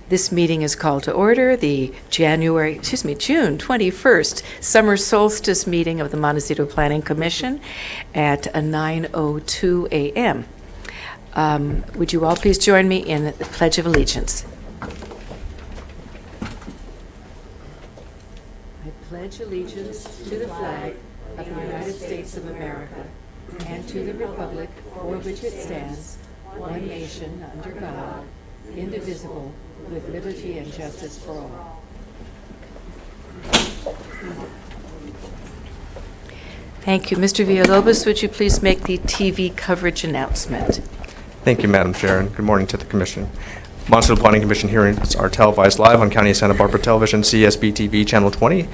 This meeting is called to order, the June 21st Summer Solstice Meeting of the Montecito Planning Commission at 9:02 a.m. Would you all please join me in the Pledge of Allegiance? I pledge allegiance to the flag of the United States of America and to the republic for which it stands, one nation, under God, indivisible, with liberty and justice for all. Thank you. Mr. Villalobos, would you please make the TV coverage announcement? Thank you, Madam Chair, and good morning to the Commission. Montecito Planning Commission hearings are televised live on County of Santa Barbara Television, CSB TV Channel 20,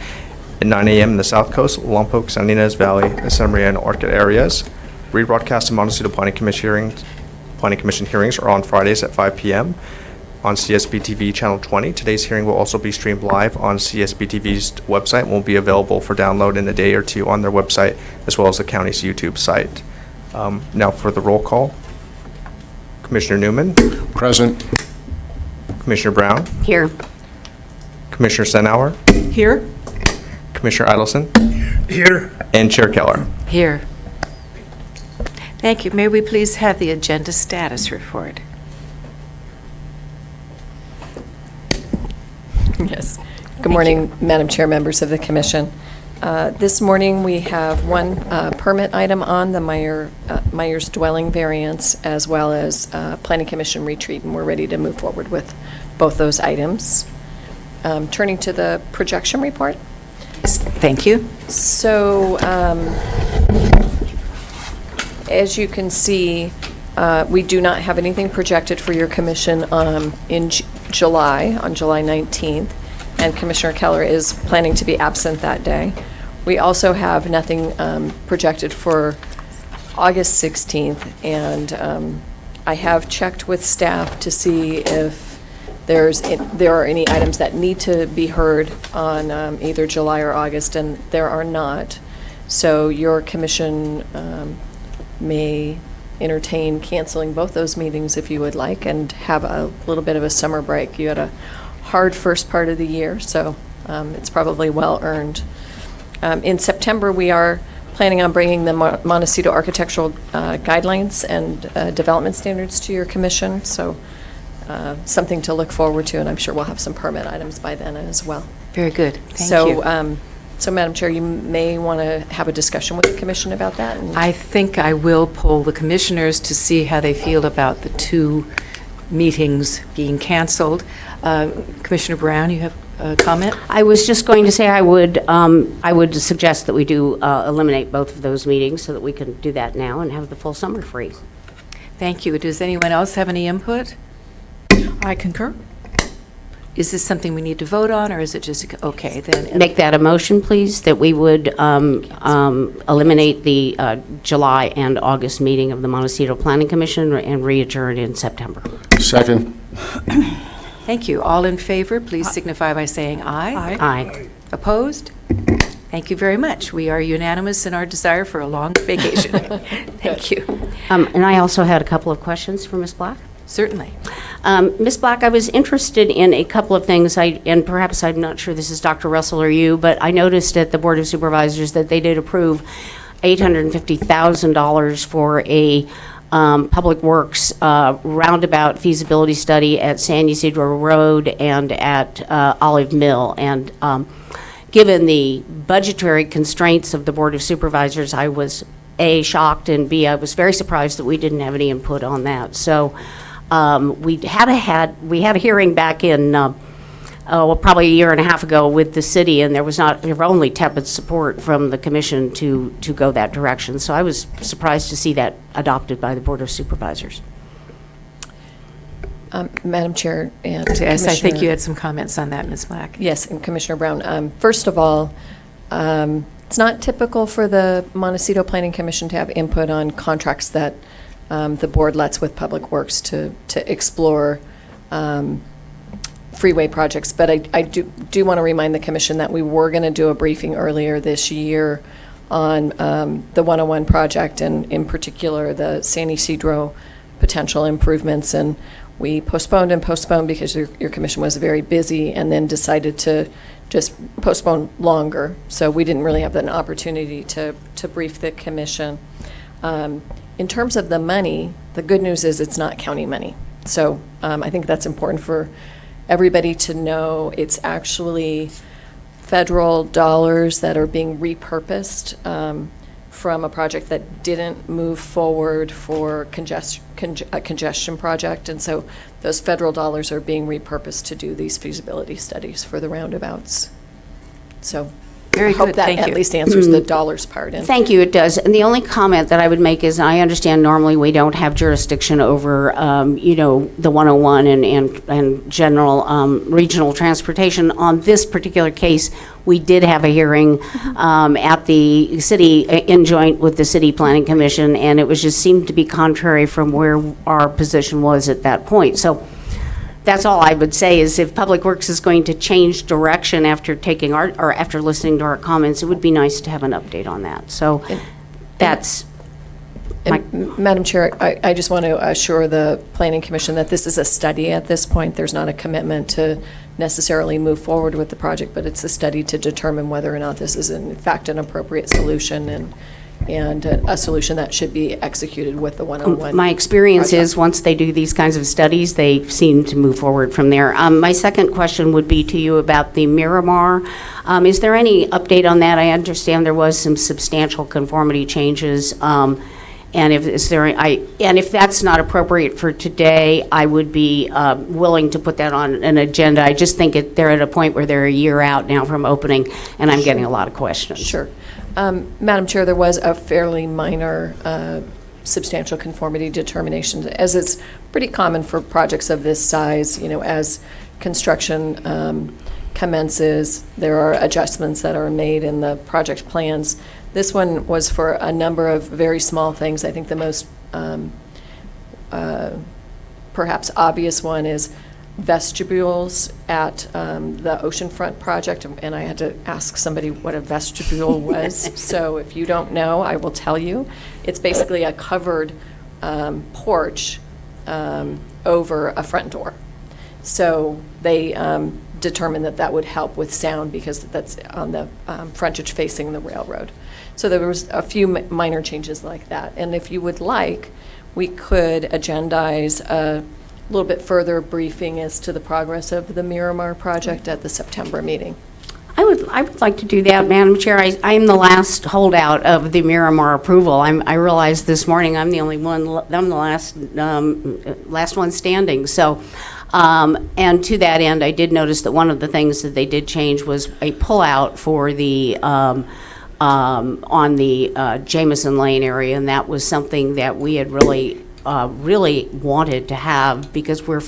at 9 a.m. in the South Coast, Lompoc, San Ynez Valley, Santa Maria, and Orchid areas. Rebroadcast of Montecito Planning Commission hearings are on Fridays at 5 p.m. on CSB TV Channel 20. Today's hearing will also be streamed live on CSB TV's website and will be available for download in a day or two on their website, as well as the county's YouTube site. Now for the roll call. Commissioner Newman. Present. Commissioner Brown. Here. Commissioner Senauer. Here. Commissioner Idelson. Here. And Chair Keller. Here. Thank you. May we please have the agenda status report? Yes. Good morning, Madam Chair, members of the Commission. This morning, we have one permit item on the Myers dwelling variance, as well as Planning Commission retreat, and we're ready to move forward with both those items. Turning to the projection report. Thank you. So, as you can see, we do not have anything projected for your commission in July, on July 19th, and Commissioner Keller is planning to be absent that day. We also have nothing projected for August 16th, and I have checked with staff to see if there are any items that need to be heard on either July or August, and there are not. So your commission may entertain canceling both those meetings if you would like, and have a little bit of a summer break. You had a hard first part of the year, so it's probably well earned. In September, we are planning on bringing the Montecito architectural guidelines and development standards to your commission, so something to look forward to, and I'm sure we'll have some permit items by then as well. Very good. Thank you. So, Madam Chair, you may want to have a discussion with the Commission about that. I think I will poll the commissioners to see how they feel about the two meetings being canceled. Commissioner Brown, you have a comment? I was just going to say I would suggest that we do eliminate both of those meetings so that we can do that now and have the full summer free. Thank you. Does anyone else have any input? I concur. Is this something we need to vote on, or is it just, okay, then? Make that a motion, please, that we would eliminate the July and August meeting of the Montecito Planning Commission and re-adjourn in September. Second. Thank you. All in favor, please signify by saying aye. Aye. Aye. Opposed? Thank you very much. We are unanimous in our desire for a long vacation. Thank you. And I also had a couple of questions for Ms. Black. Certainly. Ms. Black, I was interested in a couple of things, and perhaps I'm not sure this is Dr. Russell or you, but I noticed at the Board of Supervisors that they did approve $850,000 for a Public Works roundabout feasibility study at San Ysidro Road and at Olive Mill. And given the budgetary constraints of the Board of Supervisors, I was A, shocked, and B, I was very surprised that we didn't have any input on that. So we had a hearing back in probably a year and a half ago with the city, and there were only tepid support from the commission to go that direction. So I was surprised to see that adopted by the Board of Supervisors. Madam Chair and Yes, I think you had some comments on that, Ms. Black. Yes, and Commissioner Brown. First of all, it's not typical for the Montecito Planning Commission to have input on contracts that the board lets with Public Works to explore freeway projects. But I do want to remind the commission that we were going to do a briefing earlier this year on the 101 project, and in particular the San Ysidro potential improvements. And we postponed and postponed because your commission was very busy, and then decided to just postpone longer. So we didn't really have an opportunity to brief the commission. In terms of the money, the good news is it's not county money. So I think that's important for everybody to know. It's actually federal dollars that are being repurposed from a project that didn't move forward for a congestion project. And so those federal dollars are being repurposed to do these feasibility studies for the roundabouts. So Very I hope good, that thank at you. least answers the dollars part. And Thank you, it does. And the only comment that I would make is, I understand normally we don't have jurisdiction over, the 101 and general regional transportation. On this particular case, we did have a hearing at the city, in joint with the City Planning Commission, and it was just seemed to be contrary from where our position was at that point. So that's all I would say, is if Public Works is going to change direction after taking after listening to our comments, it would be nice to have an update on that. So that's my, Madam Chair, I just want to assure the Planning Commission that this is a study at this point. There's not a commitment to necessarily move forward with the project, but it's a study to determine whether or not this is in fact an appropriate solution and a solution that should be executed with the 101. my experience project. is, once they do these kinds of studies, they seem to move forward from there. My second question would be to you about the Miramar. Is there any update on that? I understand there was some substantial conformity changes. And if that's not appropriate for today, I would be willing to put that on an agenda. I just think they're at a point where they're a year out now from opening, and I'm getting a lot of questions. Sure. Madam Chair, there was a fairly minor substantial conformity determination, as it's pretty common for projects of this size. As construction commences, there are adjustments that are made in the project plans. This one was for a number of very small things. I think the most perhaps obvious one is vestibules at the oceanfront project, and I had to ask somebody what a vestibule was. So if you don't know, I will tell you. It's basically a covered porch over a front door. So they determined that would help with sound, because that's on the frontage facing the railroad. So there was a few minor changes like that. And if you would like, we could agendize a little bit further briefing as to the progress of the Miramar project at the September meeting. I would like to do that, Madam Chair. I'm the last holdout of the Miramar approval. I realized this morning I'm the only one, I'm the last one standing. So, and to that end, I did notice that one of the things that they did change was a pullout for the, on the Jameson Lane area, and that was something that we had really wanted to have, because we're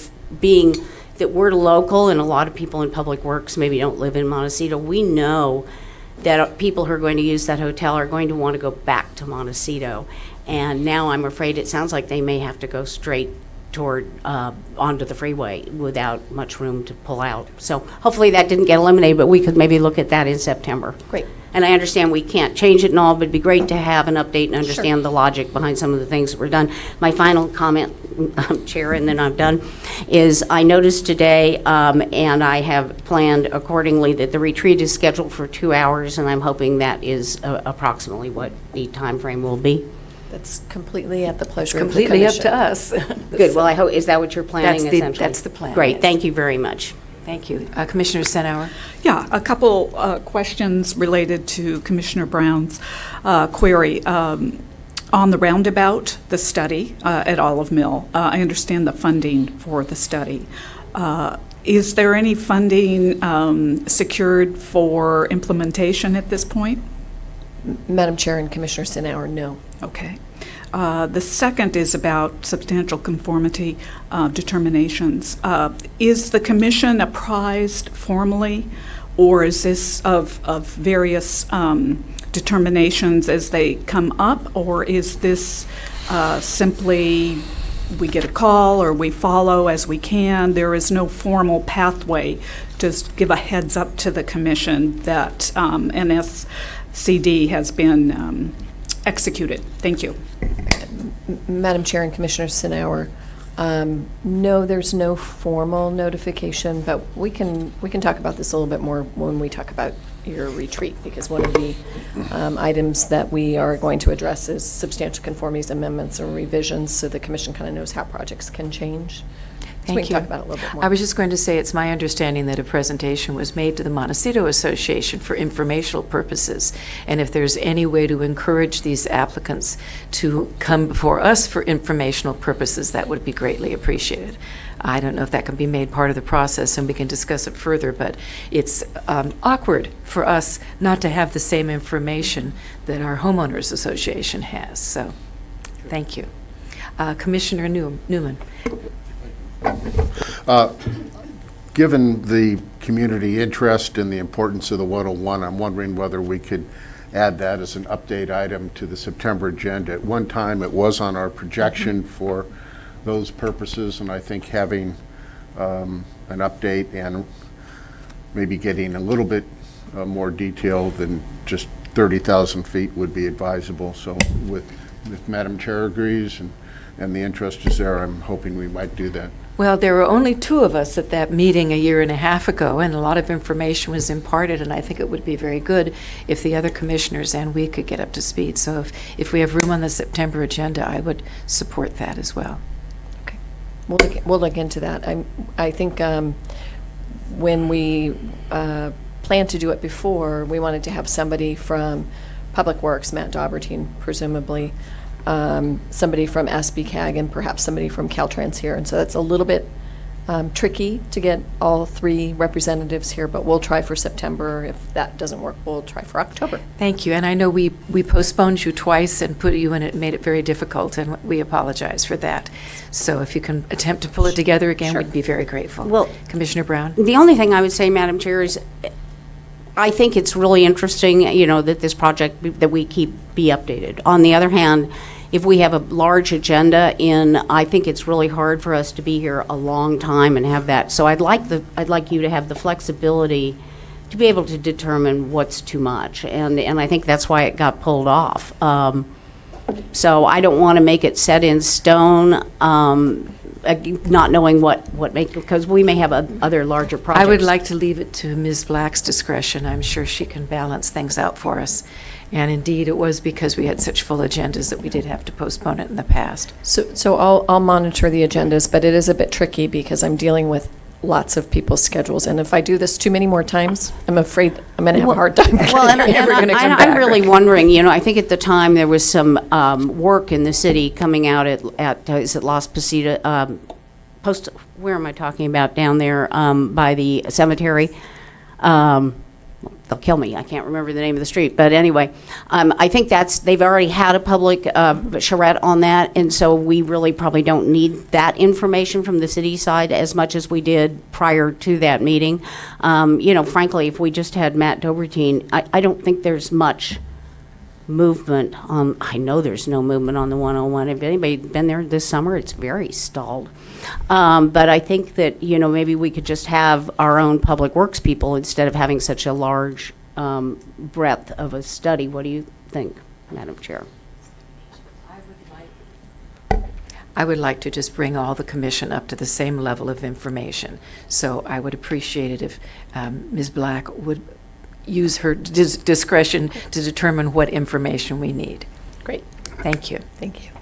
local, and a lot of people in Public Works maybe don't live in Montecito. We know that people who are going to use that hotel are going to want to go back to Montecito, and now I'm afraid it sounds like they may have to go straight toward onto the freeway without much room to pull out. So hopefully that didn't get eliminated, but we could maybe look at that in September. Great. And I understand we can't change it and all, but it'd be great to have an update and understand the logic behind some of the things that were done. My final comment, Chair, and then I'm done, is I noticed today, and I have planned accordingly, that the retreat is scheduled for 2 hours, and I'm hoping that is approximately what the time frame will be. That's completely at the pleasure of the Completely up commission. to us. Good, well, I hope, is that what you're planning essentially? That's the plan, Great, yes. thank you very much. Thank you. Commissioner Senauer? Yeah, a couple questions related to Commissioner Brown's query. On the roundabout, the study at Olive Mill, I understand the funding for the study. Is there any funding secured for implementation at this point? Madam Chair and Commissioner Senauer, no. Okay. The second is about substantial conformity determinations. Is the commission apprised formally, or is this of various determinations as they come up, or is this simply we get a call or we follow as we can? There is no formal pathway to give a heads up to the commission that NSCD has been executed. Thank you. Madam Chair and Commissioner Senauer, No, there's no formal notification, but we can talk about this a little bit more when we talk about your retreat, because one of the items that we are going to address is substantial conformities, amendments, and revisions, so the commission kind of knows how projects can change. So we Thank can you. talk about it a little bit more. I was just going to say, it's my understanding that a presentation was made to the Montecito Association for informational purposes, and if there's any way to encourage these applicants to come before us for informational purposes, that would be greatly appreciated. I don't know if that can be made part of the process, and we can discuss it further, but it's awkward for us not to have the same information that our homeowners association has, so thank you. Commissioner Newman. Given the community interest and the importance of the 101, I'm wondering whether we could add that as an update item to the September agenda. At one time, it was on our projection for those purposes, and I think having an update and maybe getting a little bit more detail than just 30,000 feet would be advisable. So if Madam Chair agrees and the interest is there, I'm hoping we might do that. Well, there were only two of us at that meeting a year and a half ago, and a lot of information was imparted, and I think it would be very good if the other commissioners and we could get up to speed. So if we have room on the September agenda, I would support that as well. Okay. We'll look into that. I think when we planned to do it before, we wanted to have somebody from Public Works, Matt Daubertine, presumably, somebody from SBCAG, and perhaps somebody from Caltrans here. And so that's a little bit tricky to get all three representatives here, but we'll try for September. If that doesn't work, we'll try for October. Thank you. And I know we postponed you twice and put you in it, made it very difficult, and we apologize for that. So if you can attempt to pull it together again, Sure. we'd be very grateful. Well, Commissioner Brown? The only thing I would say, Madam Chair, is I think it's really interesting, that this project, that we be updated. On the other hand, if we have a large agenda I think it's really hard for us to be here a long time and have that. So I'd like you to have the flexibility to be able to determine what's too much. And I think that's why it got pulled off. So I don't want to make it set in stone, not knowing because we may have other larger projects. I would like to leave it to Ms. Black's discretion. I'm sure she can balance things out for us. And indeed, it was because we had such full agendas that we did have to postpone it in the past. So I'll monitor the agendas, but it is a bit tricky because I'm dealing with lots of people's schedules. And if I do this too many more times, I'm afraid I'm going to have a hard time. I'm really wondering, I think at the time there was some work in the city coming out at is it Las Positas, where am I talking about, down there by the cemetery? They'll kill me. I can't remember the name of the street. But anyway, I think they've already had a public charrette on that, and so we really probably don't need that information from the city side as much as we did prior to that meeting. Frankly, if we just had Matt Daubertine, I don't think there's much movement. I know there's no movement on the 101. If anybody's been there this summer, it's very stalled. But I think that, maybe we could just have our own public works people instead of having such a large breadth of a study. What do you think, Madam Chair? I would like to just bring all the commission up to the same level of information. So I would appreciate it if Ms. Black would use her discretion to determine what information we need. Great. Thank you. Thank you.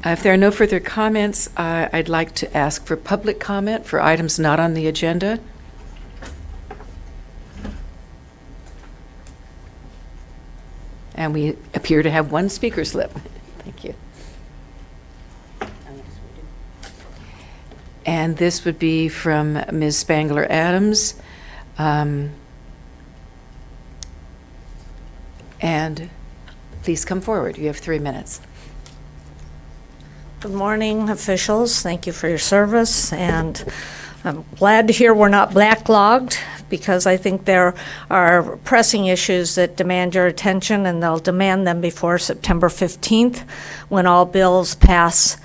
If there are no further comments, I'd like to ask for public comment for items not on the agenda. And we appear to have one speaker slip. Thank you. And this would be from Ms. Spangler Adams. And please come forward. You have 3 minutes. Good morning, officials. Thank you for your service, and I'm glad to hear we're not backlogged, because I think there are pressing issues that demand your attention, and they'll demand them before September 15th, when all bills pass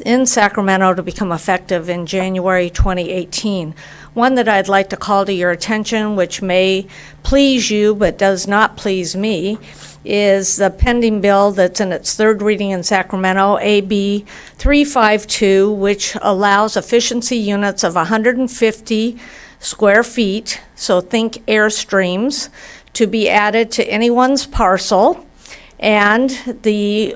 in Sacramento to become effective in January 2018. One that I'd like to call to your attention, which may please you but does not please me, is the pending bill that's in its third reading in Sacramento, AB 352, which allows efficiency units of 150 square feet, so think Airstreams, to be added to anyone's parcel. And the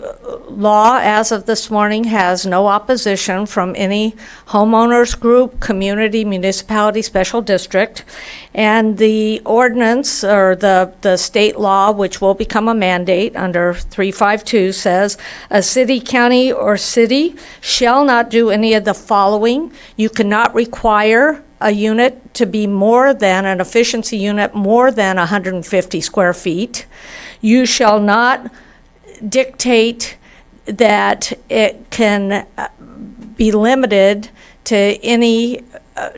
law, as of this morning, has no opposition from any homeowners group, community, municipality, special district. And the ordinance, or the state law, which will become a mandate under 352, says a city, county, or city shall not do any of the following. You cannot require a unit to be more than, an efficiency unit more than 150 square feet. You shall not dictate that it can be limited to any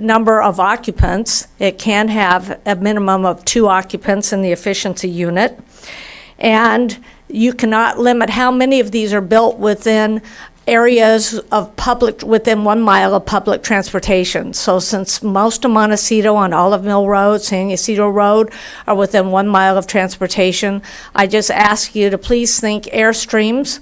number of occupants. It can have a minimum of 2 occupants in the efficiency unit. And you cannot limit how many of these are built within areas of public, within 1 mile of public transportation. So since most of Montecito on Olive Mill Road, San Ysidro Road are within 1 mile of transportation, I just ask you to please think Airstreams.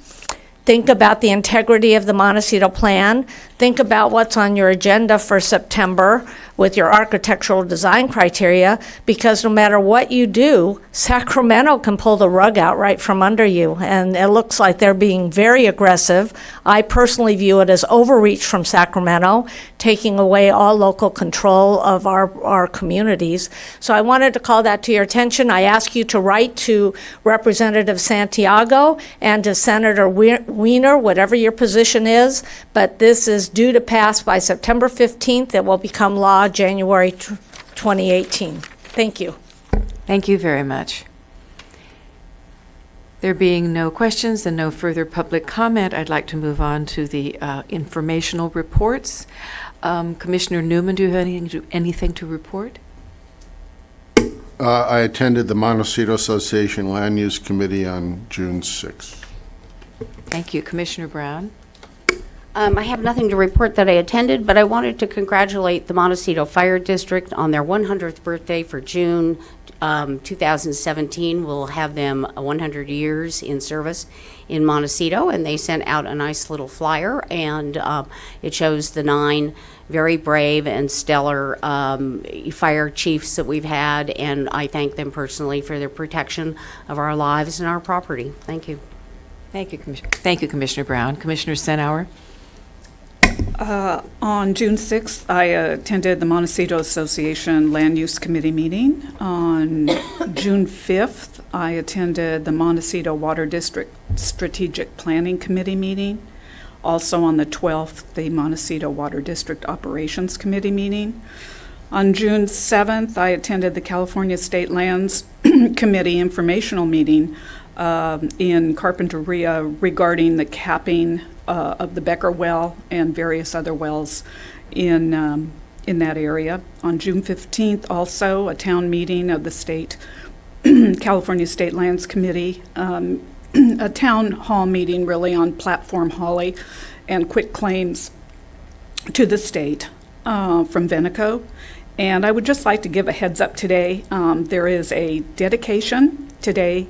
Think about the integrity of the Montecito plan. Think about what's on your agenda for September with your architectural design criteria, because no matter what you do, Sacramento can pull the rug out right from under you. And it looks like they're being very aggressive. I personally view it as overreach from Sacramento, taking away all local control of our communities. So I wanted to call that to your attention. I ask you to write to Representative Santiago and to Senator Wiener, whatever your position is, but this is due to pass by September 15th. It will become law January 2018. Thank you. Thank you very much. There being no questions and no further public comment, I'd like to move on to the informational reports. Commissioner Newman, do you have anything to report? I attended the Montecito Association Land Use Committee on June 6th. Thank you. Commissioner Brown? I have nothing to report that I attended, but I wanted to congratulate the Montecito Fire District on their 100th birthday for June 2017. We'll have them 100 years in service in Montecito, and they sent out a nice little flyer, and it shows the 9 very brave and stellar fire chiefs that we've had, and I thank them personally for their protection of our lives and our property. Thank you. Thank you, Commissioner Brown. Commissioner Senauer? On June 6th, I attended the Montecito Association Land Use Committee meeting. On June 5th, I attended the Montecito Water District Strategic Planning Committee meeting. Also on the 12th, the Montecito Water District Operations Committee meeting. On June 7th, I attended the California State Lands Committee informational meeting in Carpinteria regarding the capping of the Becker well and various other wells in that area. On June 15th, also a town meeting of the state California State Lands Committee, a town hall meeting really on platform Holly and quit claims to the state from Veneco. And I would just like to give a heads up today. There is a dedication today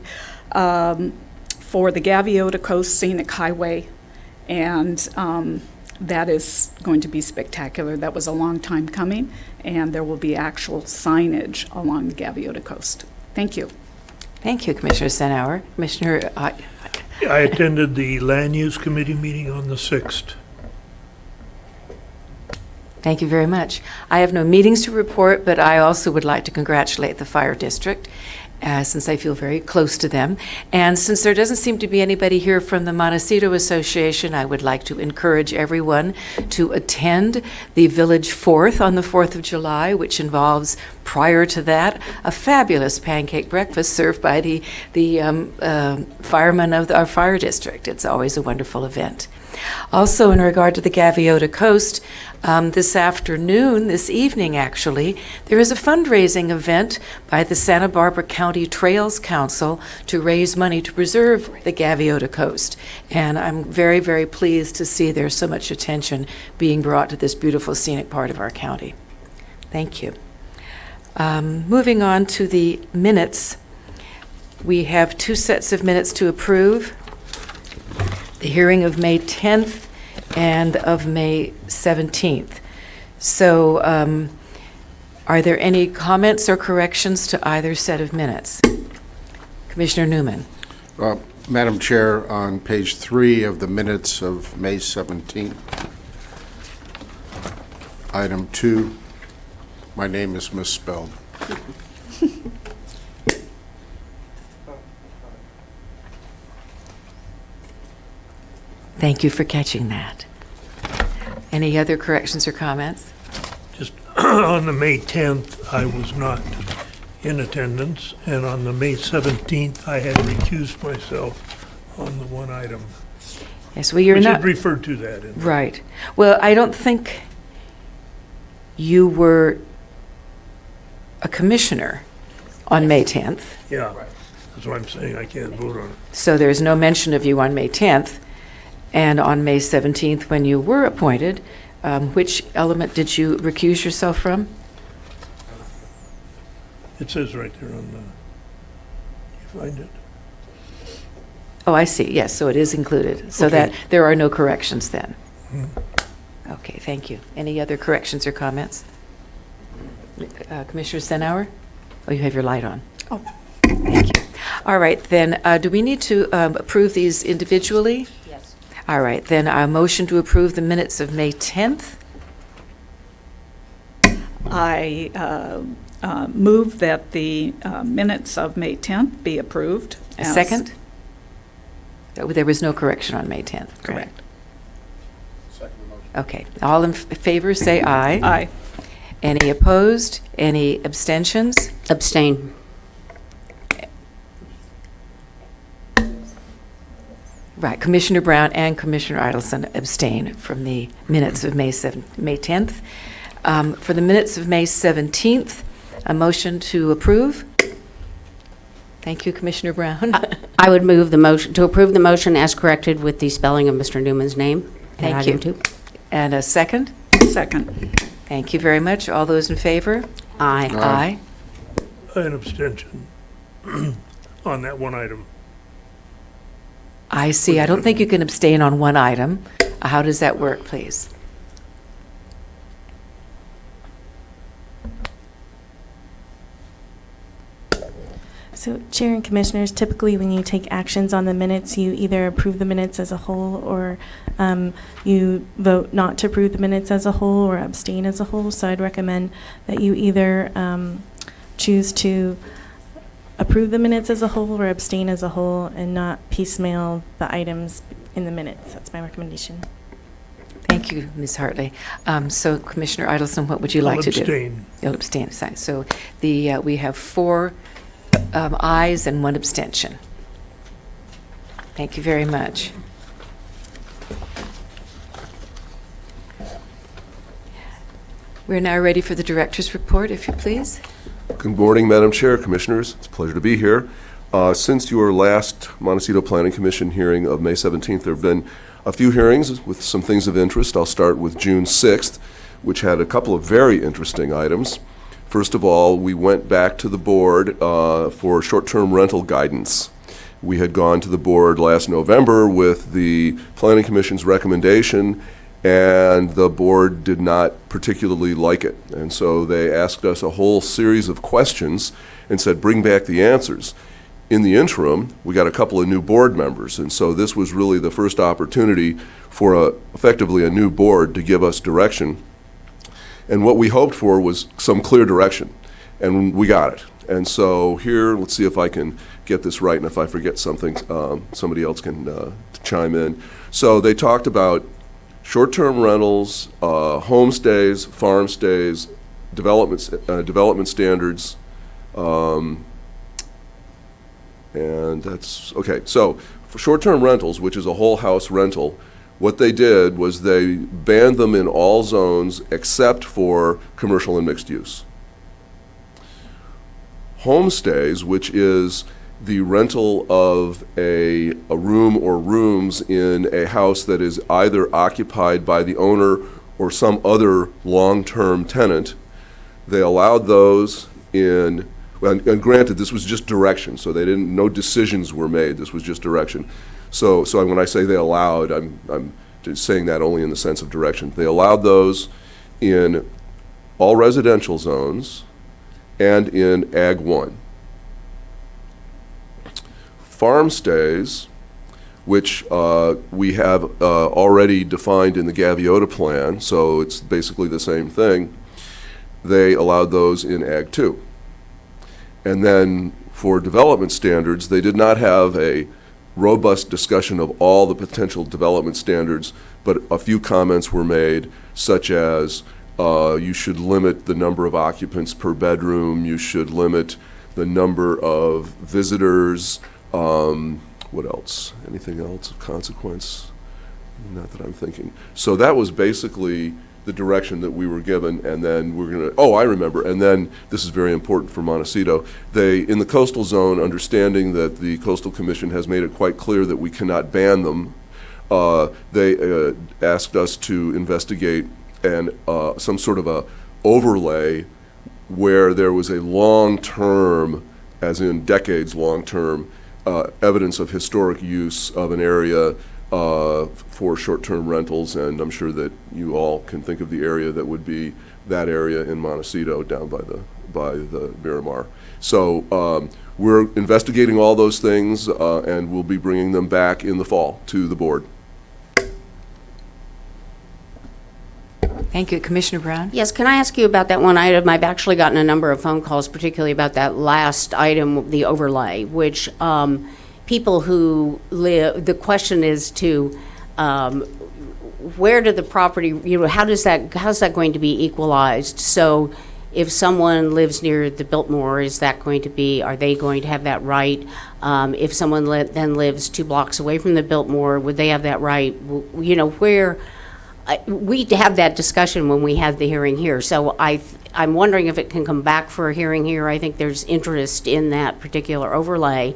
for the Gaviota Coast Scenic Highway, and that is going to be spectacular. That was a long time coming, and there will be actual signage along the Gaviota Coast. Thank you. Thank you, Commissioner Senauer. Commissioner, I attended the Land Use Committee meeting on the 6th. thank you very much. I have no meetings to report, but I also would like to congratulate the fire district, since I feel very close to them. And since there doesn't seem to be anybody here from the Montecito Association, I would like to encourage everyone to attend the Village Fourth on the 4th of July, which involves, prior to that, a fabulous pancake breakfast served by the firemen of our fire district. It's always a wonderful event. Also, in regard to the Gaviota Coast, this evening actually, there is a fundraising event by the Santa Barbara County Trails Council to raise money to preserve the Gaviota Coast. And I'm very, very pleased to see there's so much attention being brought to this beautiful scenic part of our county. Thank you. Moving on to the minutes, we have two sets of minutes to approve. The hearing of May 10th and of May 17th. So are there any comments or corrections to either set of minutes? Commissioner Newman. Madam Chair, on page 3 of the minutes of May 17th, item 2, my name is misspelled. Thank you for catching that. Any other corrections or comments? Just on the May 10th, I was not in attendance, and on the May 17th, I had recused myself on the one item. Yes, well, you're We not. should refer to that. In Right. Well, I don't think you were a commissioner on May 10th, Yeah, that's what I'm saying, I can't vote on it. so there's no mention of you on May 10th. And on May 17th, when you were appointed, which element did you recuse yourself from? It says right there on the, you find it? Oh, I see, yes, so it is included, so Okay. that there are no corrections then. Okay, thank you. Any other corrections or comments? Commissioner Stenhour? Oh, you have your light on. Oh. Thank you. All right, then, do we need to approve these individually? Yes. All right, then a motion to approve the minutes of May 10th. I move that the minutes of May 10th be approved. A as- second? There was no correction on May 10th, correct? Okay, all in favor, say aye. Aye. Any opposed? Any abstentions? Abstain. Right, Commissioner Brown and Commissioner Idelson abstain from the minutes of May 10th. For the minutes of May 17th, a motion to approve. Thank you, Commissioner Brown. I would move the motion, to approve the motion as corrected with the spelling of Mr. Newman's name. in Thank item you. 2. And a second? Second. Thank you very much. All those in favor? Aye. Aye. An abstention on that one item. I see. I don't think you can abstain on one item. How does that work, please? So, Chair and Commissioners, typically when you take actions on the minutes, you either approve the minutes as a whole or you vote not to approve the minutes as a whole or abstain as a whole. So I'd recommend that you either choose to approve the minutes as a whole or abstain as a whole and not piecemeal the items in the minutes. That's my recommendation. Thank you, Ms. Hartley. So Commissioner Idelson, what would you like to do? Abstain. You'll abstain. So we have 4 ayes and 1 abstention. Thank you very much. We're now ready for the director's report, if you please. Good morning, Madam Chair, Commissioners. It's a pleasure to be here. Since your last Montecito Planning Commission hearing of May 17th, there have been a few hearings with some things of interest. I'll start with June 6th, which had a couple of very interesting items. First of all, we went back to the board for short-term rental guidance. We had gone to the board last November with the Planning Commission's recommendation, and the board did not particularly like it. And so they asked us a whole series of questions and said, bring back the answers. In the interim, we got a couple of new board members, and so this was really the first opportunity for effectively a new board to give us direction. And what we hoped for was some clear direction, and we got it. And so here, let's see if I can get this right, and if I forget something, somebody else can chime in. So they talked about short-term rentals, homestays, farm stays, development standards, and that's, okay. So for short-term rentals, which is a whole house rental, what they did was they banned them in all zones except for commercial and mixed use. Homestays, which is the rental of a room or rooms in a house that is either occupied by the owner or some other long-term tenant, They allowed those in, and granted, this was just direction, so they didn't, no decisions were made, this was just direction. So when I say they allowed, I'm just saying that only in the sense of direction. They allowed those in all residential zones and in Ag 1. Farm stays, which we have already defined in the Gaviota plan, so it's basically the same thing, they allowed those in Ag 2. And then for development standards, they did not have a robust discussion of all the potential development standards, but a few comments were made, such as you should limit the number of occupants per bedroom, you should limit the number of visitors, what else? Anything else of consequence? Not that I'm thinking. So that was basically the direction that we were given, and then we're going to, oh, I remember, and then this is very important for Montecito. They, in the coastal zone, understanding that the Coastal Commission has made it quite clear that we cannot ban them, they asked us to investigate some sort of a overlay where there was a long-term, as in decades long-term, evidence of historic use of an area for short-term rentals, and I'm sure that you all can think of the area that would be that area in Montecito down by the Miramar. So we're investigating all those things, and we'll be bringing them back in the fall to the board. Thank you. Commissioner Brown? Yes, can I ask you about that one item? I've actually gotten a number of phone calls, particularly about that last item, the overlay, which people who live, the question is to, where do the property, how's that going to be equalized? So if someone lives near the Biltmore, is that going to be, are they going to have that right? If someone then lives 2 blocks away from the Biltmore, would they have that right? Where, we had that discussion when we had the hearing here, so I'm wondering if it can come back for a hearing here. I think there's interest in that particular overlay,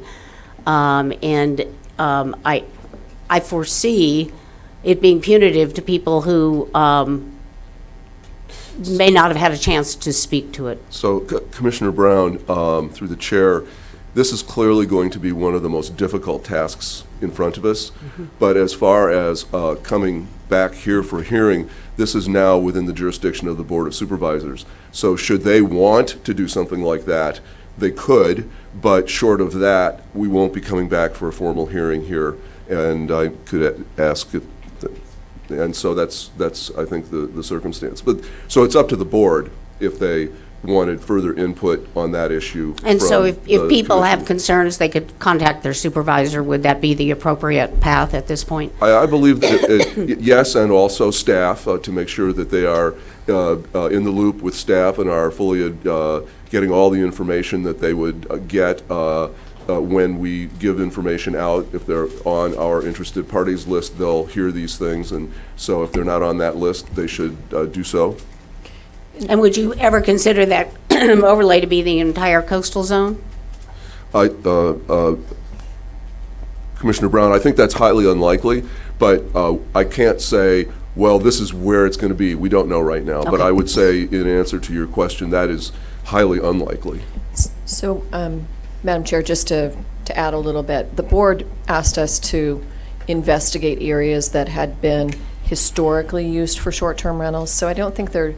and I foresee it being punitive to people who may not have had a chance to speak to it. So Commissioner Brown, through the chair, this is clearly going to be one of the most difficult tasks in front of us. Mm-hmm. But as far as coming back here for a hearing, this is now within the jurisdiction of the Board of Supervisors. So should they want to do something like that, they could, but short of that, we won't be coming back for a formal hearing here. And I could ask if, and so that's I think the circumstance. But so it's up to the board if they wanted further input on that issue. And so if people commission. have concerns, they could contact their supervisor. Would that be the appropriate path at this point? I believe that yes, and also staff to make sure that they are in the loop with staff and are fully getting all the information that they would get when we give information out. If they're on our interested parties list, they'll hear these things, and so if they're not on that list, they should do so. And would you ever consider that overlay to be the entire coastal zone? Commissioner Brown, I think that's highly unlikely, but I can't say, well, this is where it's going to be. We don't know right now. Okay. But I would say, in answer to your question, that is highly unlikely. So, Madam Chair, just to add a little bit, the board asked us to investigate areas that had been historically used for short-term rentals. So I don't think they're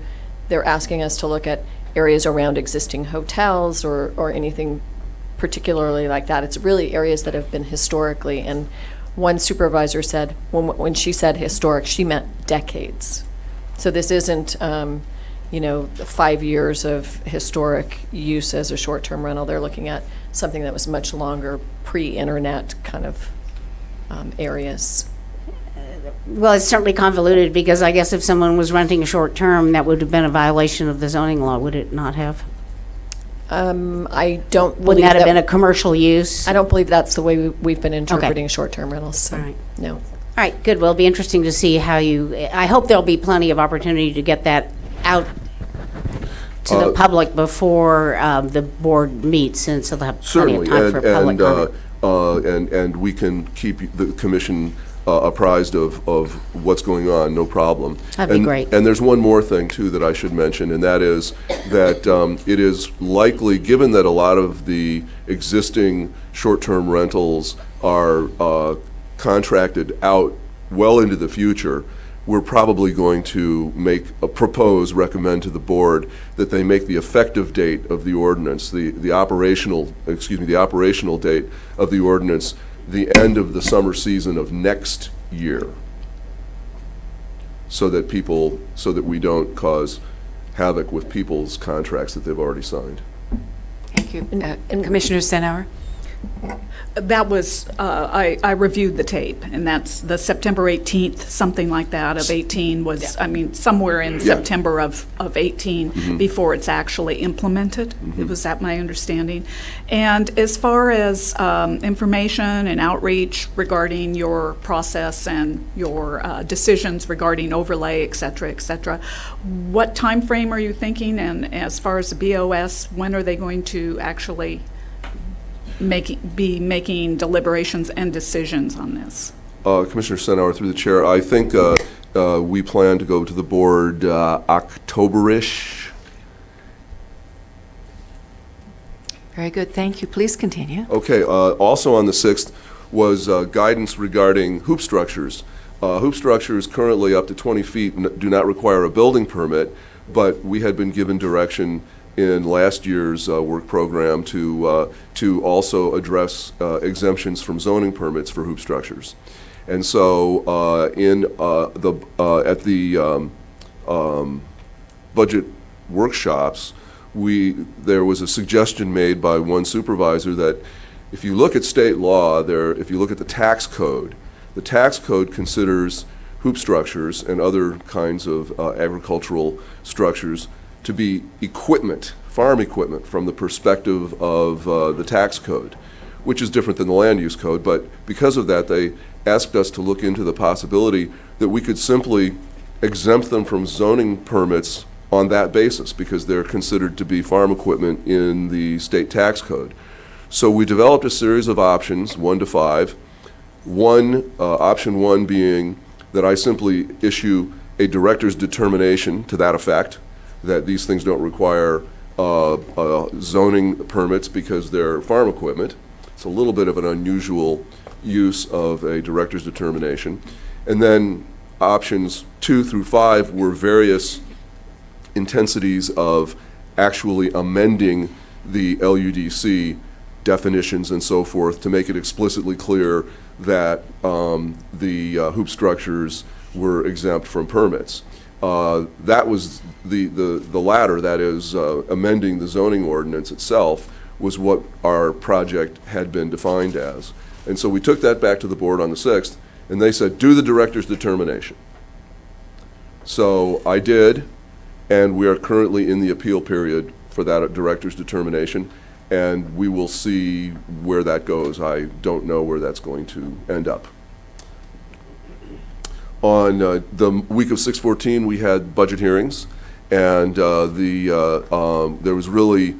asking us to look at areas around existing hotels or anything particularly like that. It's really areas that have been historically, and one supervisor said, when she said historic, she meant decades. So this isn't, 5 years of historic use as a short-term rental. They're looking at something that was much longer, pre-internet kind of areas. Well, it's certainly convoluted, because I guess if someone was renting a short term, that would have been a violation of the zoning law, would it not have? I don't believe Wouldn't that have been a commercial use? I don't believe that's the way we've been interpreting short-term rentals, so, All right. No. All right, good. Well, it'll be interesting to see how I hope there'll be plenty of opportunity to get that out to the public before the board meets, and so they'll have plenty of time for public comment. And we can keep the commission apprised of what's going on, no problem. That'd be great. And there's one more thing, too, that I should mention, and that is that it is likely, given that a lot of the existing short-term rentals are contracted out well into the future, we're probably going to recommend to the board that they make the effective date of the ordinance, the operational date of the ordinance, the end of the summer season of next year, so that we don't cause havoc with people's contracts that they've already signed. Thank you. Commissioner Stenhour? That was, I reviewed the tape, and that's the September 18th, something like that, of 18 was, I mean, somewhere in September of 18 before it's actually implemented. Was that my understanding? And as far as information and outreach regarding your process and your decisions regarding overlay, et cetera, what time frame are you thinking? And as far as the BOS, when are they going to actually be making deliberations and decisions on this? Commissioner Stenhour, through the chair, I think we plan to go to the board October-ish. Very good, thank you. Please continue. Okay, also on the 6th was guidance regarding hoop structures. Hoop structures currently up to 20 feet do not require a building permit, but we had been given direction in last year's work program to also address exemptions from zoning permits for hoop structures. And so at the budget workshops, there was a suggestion made by one supervisor that if you look at state law, if you look at the tax code considers hoop structures and other kinds of agricultural structures to be equipment, farm equipment, from the perspective of the tax code, which is different than the land use code. But because of that, they asked us to look into the possibility that we could simply exempt them from zoning permits on that basis, because they're considered to be farm equipment in the state tax code. So we developed a series of options, 1 to 5. Option 1 being that I simply issue a director's determination to that effect, that these things don't require zoning permits because they're farm equipment. It's a little bit of an unusual use of a director's determination. And then options 2 through 5 were various intensities of actually amending the LUDC definitions and so forth to make it explicitly clear that the hoop structures were exempt from permits. That was the latter, that is, amending the zoning ordinance itself, was what our project had been defined as. And so we took that back to the board on the 6th, and they said, do the director's determination. So I did, and we are currently in the appeal period for that director's determination, and we will see where that goes. I don't know where that's going to end up. On the week of 6/14, we had budget hearings, and there was really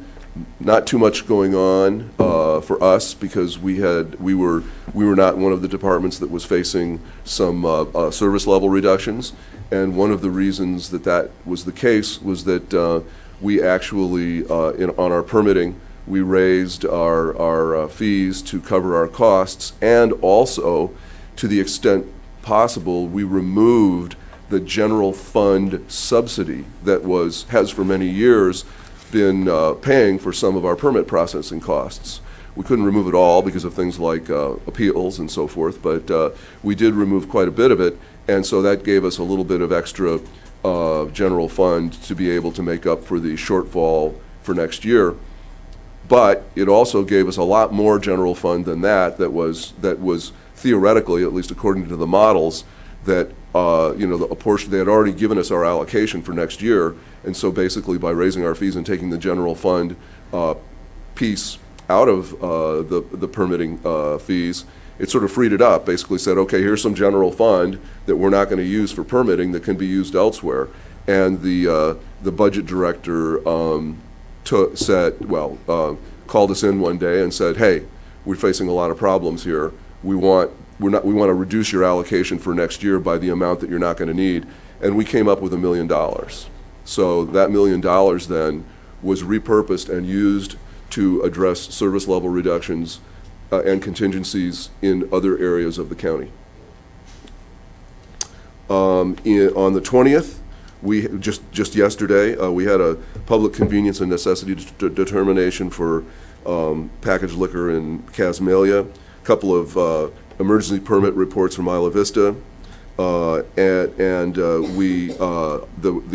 not too much going on for us, because we were not one of the departments that was facing some service level reductions. And one of the reasons that was the case was that we actually, on our permitting, we raised our fees to cover our costs, and also, to the extent possible, we removed the general fund subsidy that has for many years been paying for some of our permit processing costs. We couldn't remove it all because of things like appeals and so forth, but we did remove quite a bit of it, and so that gave us a little bit of extra general fund to be able to make up for the shortfall for next year. But it also gave us a lot more general fund than that was theoretically, at least according to the models, that a portion, they had already given us our allocation for next year, and so basically by raising our fees and taking the general fund piece out of the permitting fees, it sort of freed it up, basically said, okay, here's some general fund that we're not going to use for permitting that can be used elsewhere. And the budget director called us in one day and said, hey, we're facing a lot of problems here. We want we want to reduce your allocation for next year by the amount that you're not going to need. And we came up with $1 million. So that $1 million then was repurposed and used to address service level reductions and contingencies in other areas of the county. On the 20th, we just yesterday, we had a public convenience and necessity determination for packaged liquor in Casmalia, a couple of emergency permit reports from Isla Vista, the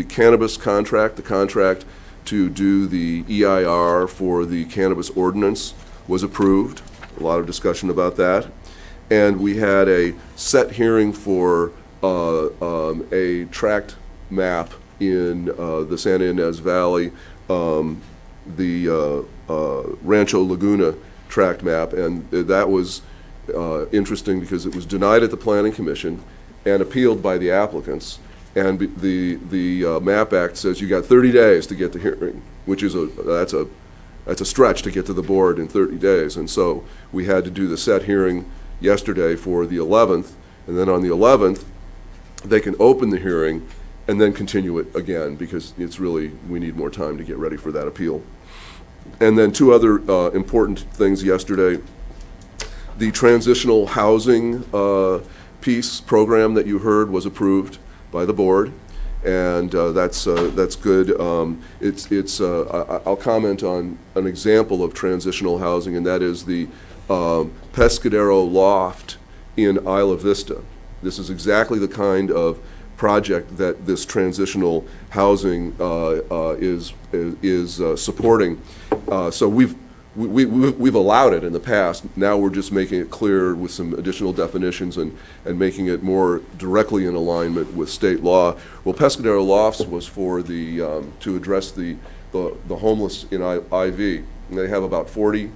cannabis contract, the contract to do the EIR for the cannabis ordinance was approved. A lot of discussion about that. And we had a set hearing for a tract map in the Santa Ynez Valley, the Rancho Laguna tract map, and that was interesting because it was denied at the Planning Commission and appealed by the applicants. And the MAP Act says you got 30 days to get the hearing, which is that's a stretch to get to the board in 30 days. And so we had to do the set hearing yesterday for the 11th, and then on the 11th, they can open the hearing and then continue it again because it's really, we need more time to get ready for that appeal. And then two other important things yesterday. The transitional housing piece program that you heard was approved by the board, and that's good. I'll comment on an example of transitional housing, and that is the Pescadero Loft in Isla Vista. This is exactly the kind of project that this transitional housing is supporting. So we've allowed it in the past. Now we're just making it clear with some additional definitions and making it more directly in alignment with state law. Well, Pescadero Lofts was for the to address the homeless in IV. And they have about 40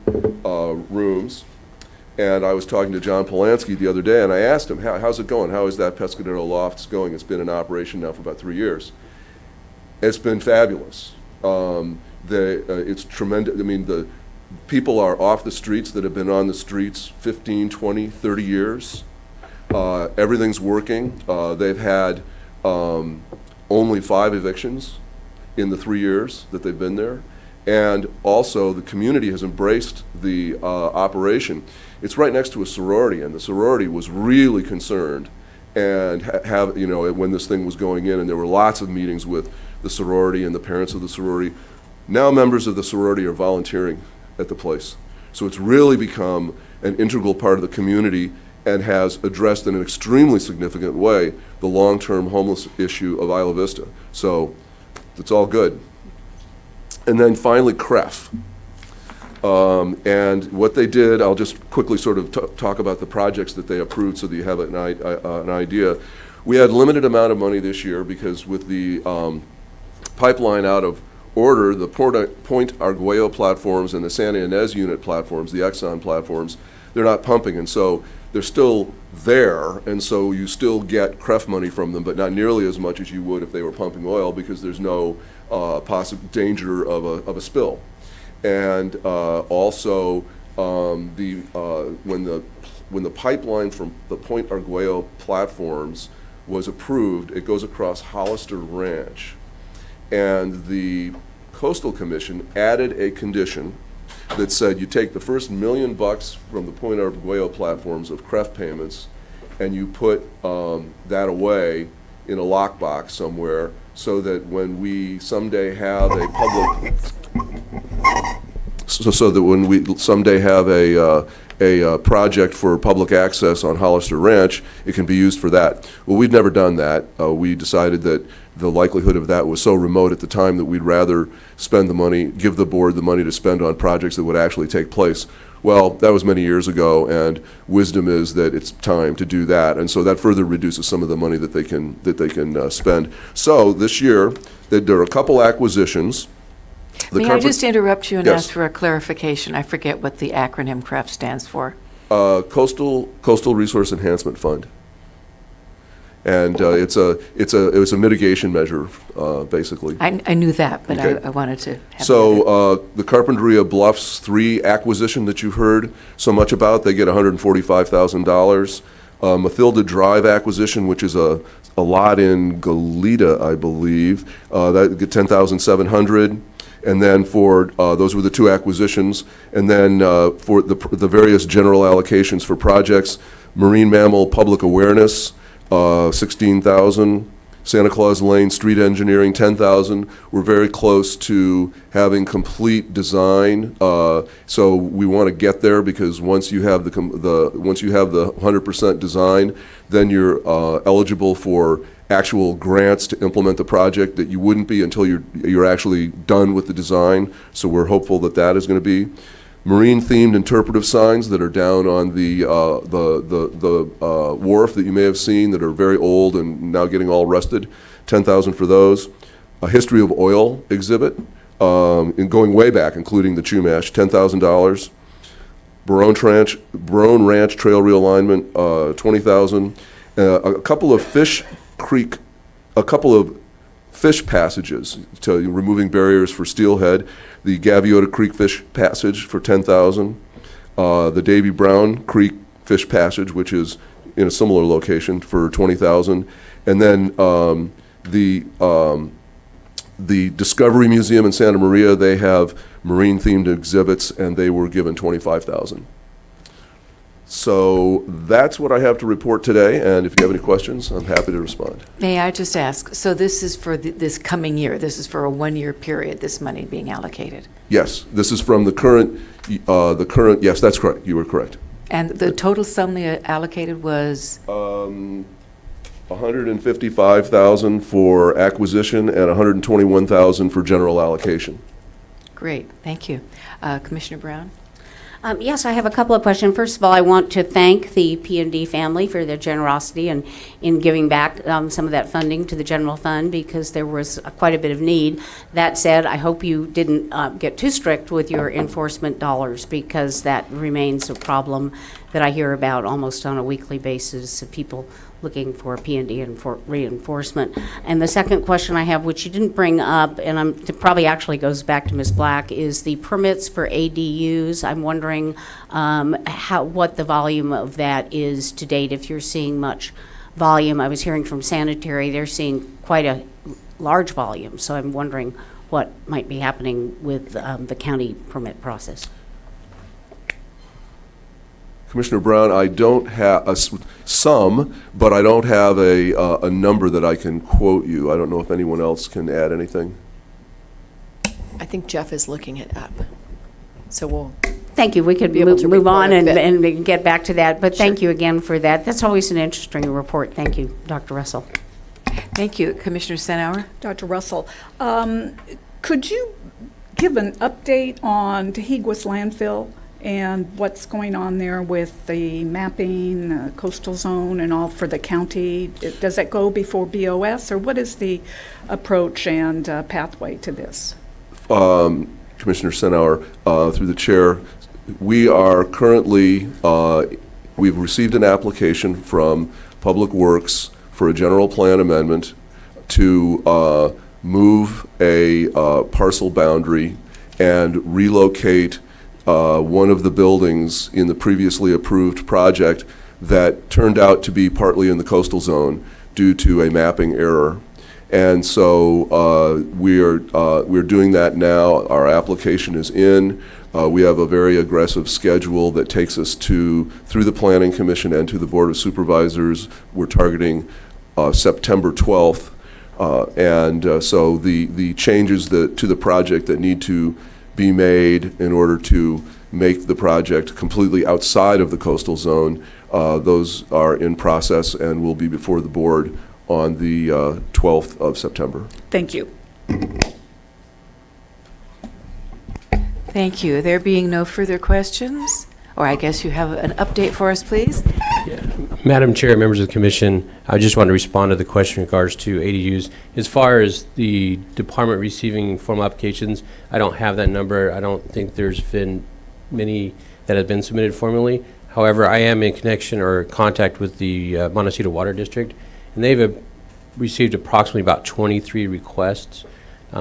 rooms. And I was talking to John Polanski the other day, and I asked him, how's it going? How is that Pescadero Lofts going? It's been in operation now for about 3 years. It's been fabulous. It's tremendous. I mean, the people are off the streets that have been on the streets 15, 20, 30 years. Everything's working. They've had only 5 evictions in the 3 years that they've been there. And also, the community has embraced the operation. It's right next to a sorority, and the sorority was really concerned and when this thing was going in, and there were lots of meetings with the sorority and the parents of the sorority. Now members of the sorority are volunteering at the place. So it's really become an integral part of the community and has addressed in an extremely significant way the long-term homeless issue of Isla Vista. So it's all good. And then finally, CREF. And what they did, I'll just quickly sort of talk about the projects that they approved so that you have an idea. We had limited amount of money this year because with the pipeline out of order, the Point Arguello platforms and the Santa Ynez unit platforms, the Exxon platforms, they're not pumping. And so they're still there, and so you still get CREF money from them, but not nearly as much as you would if they were pumping oil because there's no possible danger of a spill. And also, when the pipeline from the Point Arguello platforms was approved, it goes across Hollister Ranch. And the Coastal Commission added a condition that said you take the first $1 million from the Point Arguello platforms of CREF payments and you put that away in a lockbox somewhere so that when we someday have a public a project for public access on Hollister Ranch, it can be used for that. Well, we've never done that. We decided that the likelihood of that was so remote at the time that we'd rather spend the money, give the board the money to spend on projects that would actually take place. Well, that was many years ago, and wisdom is that it's time to do that, and so that further reduces some of the money that they can spend. So this year, there are a couple acquisitions. May I just interrupt you and Yes. ask for a clarification? I forget what the acronym CREF stands for. Coastal Resource Enhancement Fund. And it was a mitigation measure, basically. I knew that, but Okay. I wanted to have the other. So the Carpinteria Bluffs 3 acquisition that you've heard so much about, they get $145,000. Mathilda Drive acquisition, which is a lot in Goleta, I believe, that get $10,700. And then for, those were the two acquisitions. And then for the various general allocations for projects, marine mammal public awareness, $16,000. Santa Claus Lane street engineering, $10,000. We're very close to having complete design. So we want to get there, because once you have once you have the 100% design, then you're eligible for actual grants to implement the project that you wouldn't be until you're actually done with the design. So we're hopeful that that is going to be. Marine-themed interpretive signs that are down on the wharf that you may have seen that are very old and now getting all rusted, $10,000 for those. A history of oil exhibit, in going way back, including the Chumash, $10,000. Barone Ranch trail realignment, $20,000. A couple of fish passages to removing barriers for steelhead. The Gaviota Creek Fish Passage for $10,000. The Davy Brown Creek Fish Passage, which is in a similar location, for $20,000. And then the Discovery Museum in Santa Maria, they have marine-themed exhibits, and they were given $25,000. So that's what I have to report today, and if you have any questions, I'm happy to respond. May I just ask, so this is for this coming year, this is for a one-year period, this money being allocated? Yes, this is from the current, yes, that's correct, you were correct. And the total sum they allocated was? $155,000 for acquisition and $121,000 for general allocation. Great, thank you. Commissioner Brown? Yes, I have a couple of questions. First of all, I want to thank the P&D family for their generosity and in giving back some of that funding to the general fund, because there was quite a bit of need. That said, I hope you didn't get too strict with your enforcement dollars, because that remains a problem that I hear about almost on a weekly basis of people looking for P&D and for reinforcement. And the second question I have, which you didn't bring up, and it probably actually goes back to Ms. Black, is the permits for ADUs. I'm wondering what the volume of that is to date, if you're seeing much volume. I was hearing from sanitary, they're seeing quite a large volume, so I'm wondering what might be happening with the county permit process. Commissioner Brown, I don't have some, but I don't have a number that I can quote you. I don't know if anyone else can add anything. I think Jeff is looking it up. So we'll. Thank you. We could Be able to move on report a and bit. get back to that, but thank Sure. you again for that. That's always an interesting report. Thank you, Dr. Russell. Thank you. Commissioner Stenauer? Dr. Russell, could you give an update on Tehigua's landfill and what's going on there with the mapping, coastal zone and all for the county? Does that go before BOS, or what is the approach and pathway to this? Commissioner Stenauer, through the chair, we are currently, we've received an application from Public Works for a general plan amendment to move a parcel boundary and relocate one of the buildings in the previously approved project that turned out to be partly in the coastal zone due to a mapping error. And so we're doing that now. Our application is in. We have a very aggressive schedule that takes us through the Planning Commission and to the Board of Supervisors. We're targeting September 12th. So the changes to the project that need to be made in order to make the project completely outside of the coastal zone, those are in process and will be before the board on the 12th of September. Thank you. Thank you. There being no further questions, or I guess you have an update for us, please? Madam Chair, members of the commission, I just want to respond to the question in regards to ADUs. As far as the department receiving formal applications, I don't have that number. I don't think there's been many that have been submitted formally. However, I am in connection or contact with the Montecito Water District, and they've received approximately about 23 requests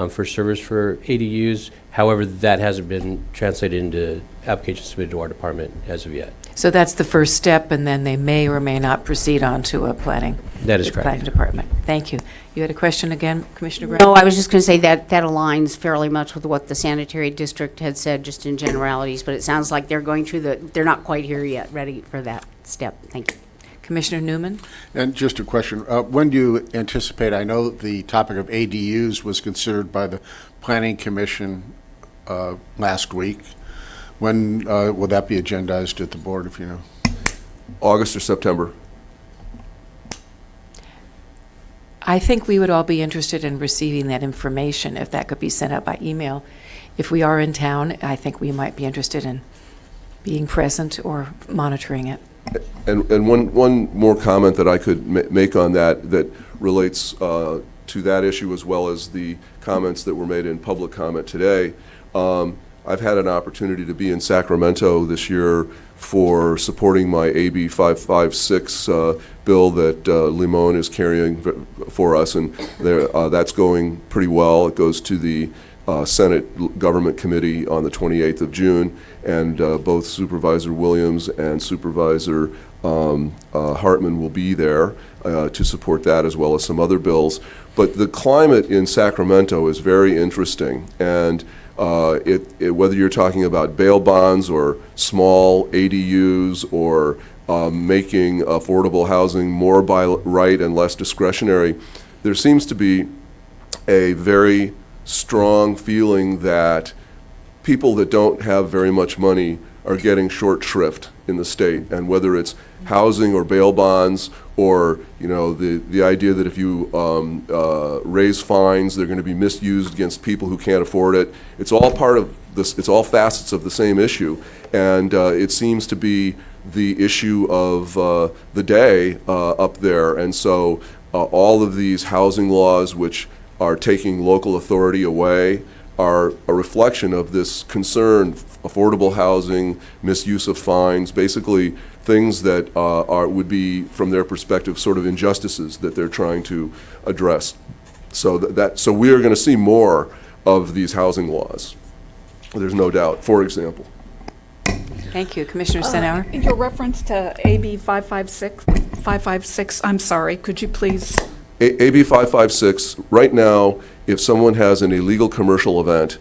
for service for ADUs. However, that hasn't been translated into applications submitted to our department as of yet. So that's the first step, and then they may or may not proceed on to a planning. That is the correct. Planning department. Thank you. You had a question again, Commissioner Brown? No, I was just going to say that that aligns fairly much with what the sanitary district had said, just in generalities, but it sounds like they're going through they're not quite here yet, ready for that step. Thank you. Commissioner Newman? And just a question, when do you anticipate, I know the topic of ADUs was considered by the Planning Commission last week. When will that be agendized at the board, if you know? August or September. I think we would all be interested in receiving that information, if that could be sent out by email. If we are in town, I think we might be interested in being present or monitoring it. And one more comment that I could make on that relates to that issue, as well as the comments that were made in public comment today. I've had an opportunity to be in Sacramento this year for supporting my AB 556 bill that Limon is carrying for us, and that's going pretty well. It goes to the Senate Government Committee on the 28th of June, and both Supervisor Williams and Supervisor Hartman will be there to support that, as well as some other bills. But the climate in Sacramento is very interesting, and whether you're talking about bail bonds or small ADUs or making affordable housing more by right and less discretionary, there seems to be a very strong feeling that people that don't have very much money are getting short shrift in the state, and whether it's housing or bail bonds, or the idea that if you raise fines, they're going to be misused against people who can't afford it. It's all part of this. It's all facets of the same issue, and it seems to be the issue of the day up there. And so all of these housing laws, which are taking local authority away, are a reflection of this concern: affordable housing, misuse of fines, basically things that would be, from their perspective, sort of injustices that they're trying to address. So so we are going to see more of these housing laws. There's no doubt. For example. Thank you. Commissioner Stenauer? Your reference to AB 556, I'm sorry, could you please? AB 556, right now, if someone has an illegal commercial event,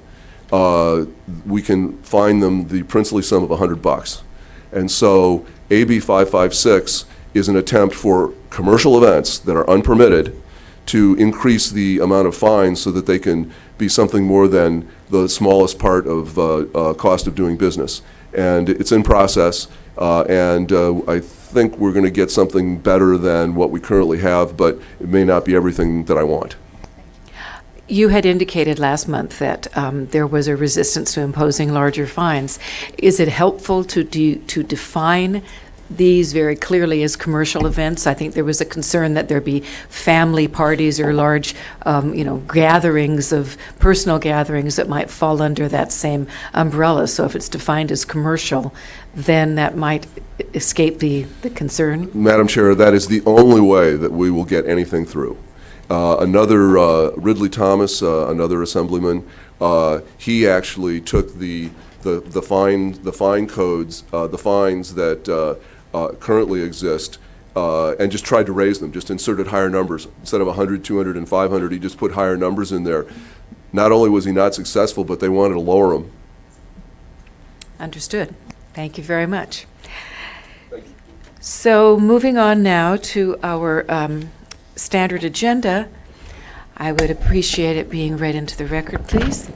we can fine them the princely sum of $100. And so AB 556 is an attempt for commercial events that are unpermitted to increase the amount of fines so that they can be something more than the smallest part of cost of doing business. And it's in process, and I think we're going to get something better than what we currently have, but it may not be everything that I want. You had indicated last month that there was a resistance to imposing larger fines. Is it helpful to define these very clearly as commercial events? I think there was a concern that there be family parties or large, personal gatherings that might fall under that same umbrella. So if it's defined as commercial, then that might escape the concern. Madam Chair, that is the only way that we will get anything through. Another Ridley Thomas, another assemblyman, he actually took the fine codes, the fines that currently exist, and just tried to raise them. Just inserted higher numbers instead of 100, 200, and 500. He just put higher numbers in there. Not only was he not successful, but they wanted to lower them. Understood. Thank you very much. Thank you. So moving on now to our standard agenda, I would appreciate it being read into the record, please.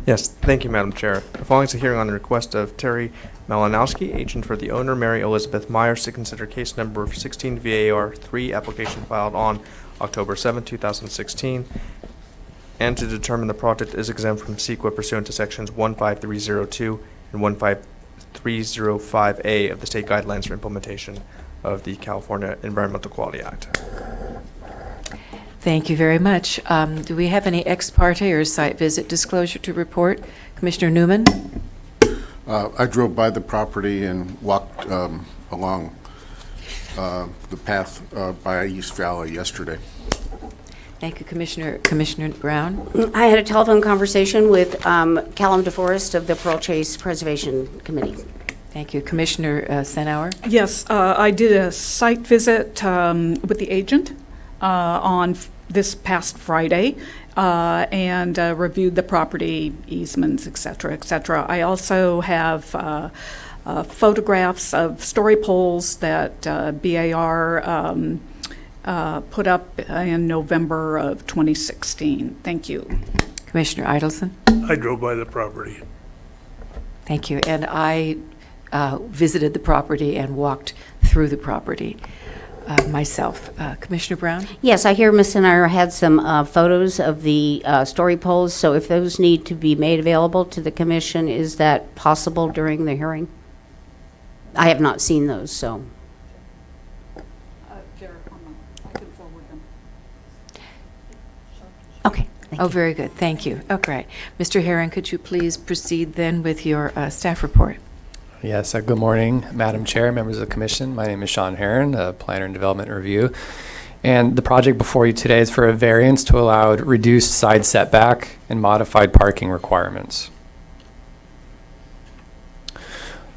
Yes, thank you, Madam Chair. The following is a hearing on the request of Terry Malinowski, agent for the owner, Mary Elizabeth Myers, to consider case number 16 VAR 3, application filed on October 7, 2016, and to determine the project is exempt from CEQA pursuant to sections 15302 and 15305A of the state guidelines for implementation of the California Environmental Quality Act. Thank you very much. Do we have any ex parte or site visit disclosure to report? Commissioner Newman? I drove by the property and walked along the path by East Valley yesterday. Thank you, Commissioner. Commissioner Brown? I had a telephone conversation with Callum DeForest of the Pearl Chase Preservation Committee. Thank you. Commissioner Senauer? Yes, I did a site visit with the agent on this past Friday and reviewed the property easements, et cetera, et cetera. I also have photographs of story poles that BAR put up in November of 2016. Thank you. Commissioner Idelson? I drove by the property. Thank you. And I visited the property and walked through the property myself. Commissioner Brown? Yes, I hear Ms. Senauer had some photos of the story poles, so if those need to be made available to the commission, is that possible during the hearing? I have not seen those, so. I can forward them. Okay. Thank Oh, you. very good. Thank you. Okay. Mr. Herron, could you please proceed then with your staff report? Yes, good morning, Madam Chair, members of the Commission. My name is Sean Herron, Planner and Development Review. And the project before you today is for a variance to allow reduced side setback and modified parking requirements.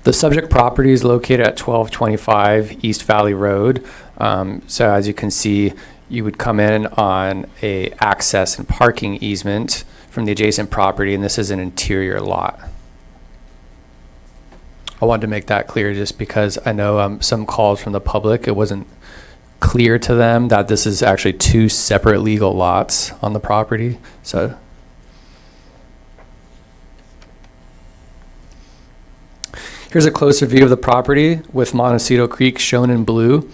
The subject property is located at 1225 East Valley Road. So as you can see, you would come in on a access and parking easement from the adjacent property, and this is an interior lot. I wanted to make that clear just because I know some calls from the public, it wasn't clear to them that this is actually two separate legal lots on the property. So here's a closer view of the property with Montecito Creek shown in blue.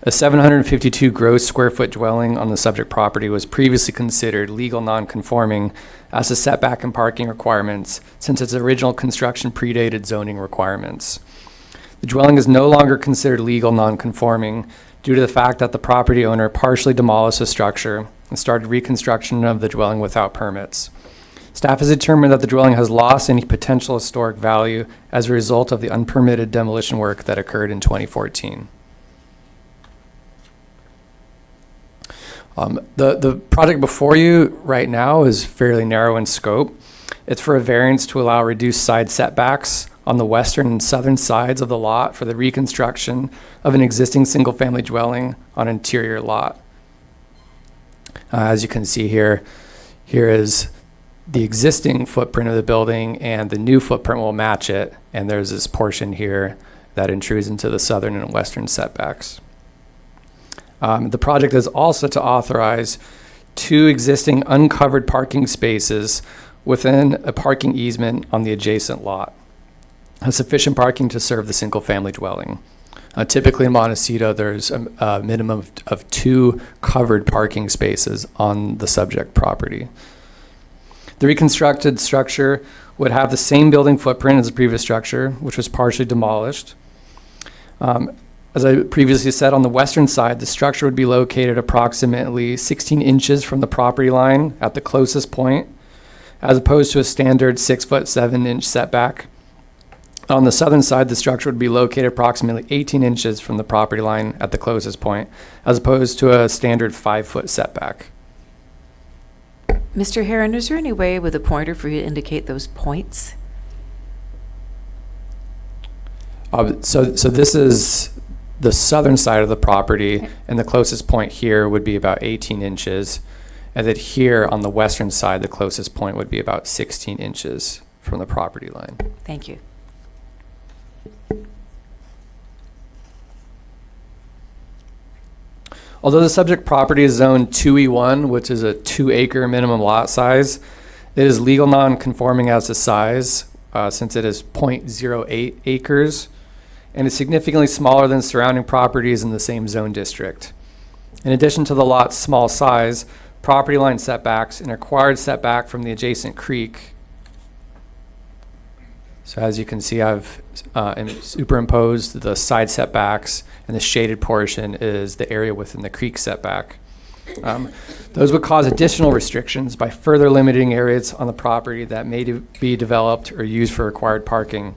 A 752 gross square foot dwelling on the subject property was previously considered legal non-conforming as to setback and parking requirements since its original construction predated zoning requirements. The dwelling is no longer considered legal non-conforming due to the fact that the property owner partially demolished the structure and started reconstruction of the dwelling without permits. Staff has determined that the dwelling has lost any potential historic value as a result of the unpermitted demolition work that occurred in 2014. The project before you right now is fairly narrow in scope. It's for a variance to allow reduced side setbacks on the western and southern sides of the lot for the reconstruction of an existing single-family dwelling on an interior lot. As you can see here, here is the existing footprint of the building, and the new footprint will match it. And there's this portion here that intrudes into the southern and western setbacks. The project is also to authorize two existing uncovered parking spaces within a parking easement on the adjacent lot. Sufficient parking to serve the single-family dwelling. Typically in Montecito, there's a minimum of two covered parking spaces on the subject property. The reconstructed structure would have the same building footprint as the previous structure, which was partially demolished. As I previously said, on the western side, the structure would be located approximately 16 inches from the property line at the closest point, as opposed to a standard 6'7" setback. On the southern side, the structure would be located approximately 18 inches from the property line at the closest point, as opposed to a standard 5-foot setback. Mr. Herron, is there any way with a pointer for you to indicate those points? So this is the southern side of the property, and the closest point here would be about 18 inches. And then here on the western side, the closest point would be about 16 inches from the property line. Thank you. Although the subject property is zoned 2E1, which is a 2-acre minimum lot size, it is legal non-conforming as to size since it is 0.08 acres and is significantly smaller than surrounding properties in the same zone district. In addition to the lot's small size, property line setbacks and required setback from the adjacent creek. So as you can see, I've superimposed the side setbacks, and the shaded portion is the area within the creek setback. Those would cause additional restrictions by further limiting areas on the property that may be developed or used for required parking.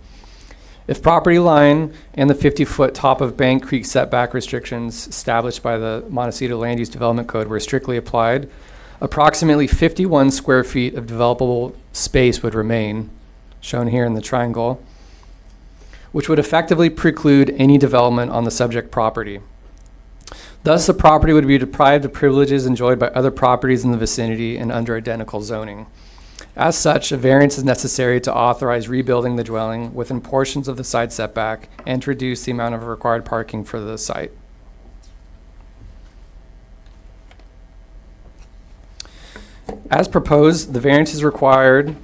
If property line and the 50-foot top of bank creek setback restrictions established by the Montecito Land Use Development Code were strictly applied, approximately 51 square feet of developable space would remain, shown here in the triangle, which would effectively preclude any development on the subject property. Thus, the property would be deprived of privileges enjoyed by other properties in the vicinity and under identical zoning. As such, a variance is necessary to authorize rebuilding the dwelling within portions of the side setback and to reduce the amount of required parking for the site. As proposed, the variance is required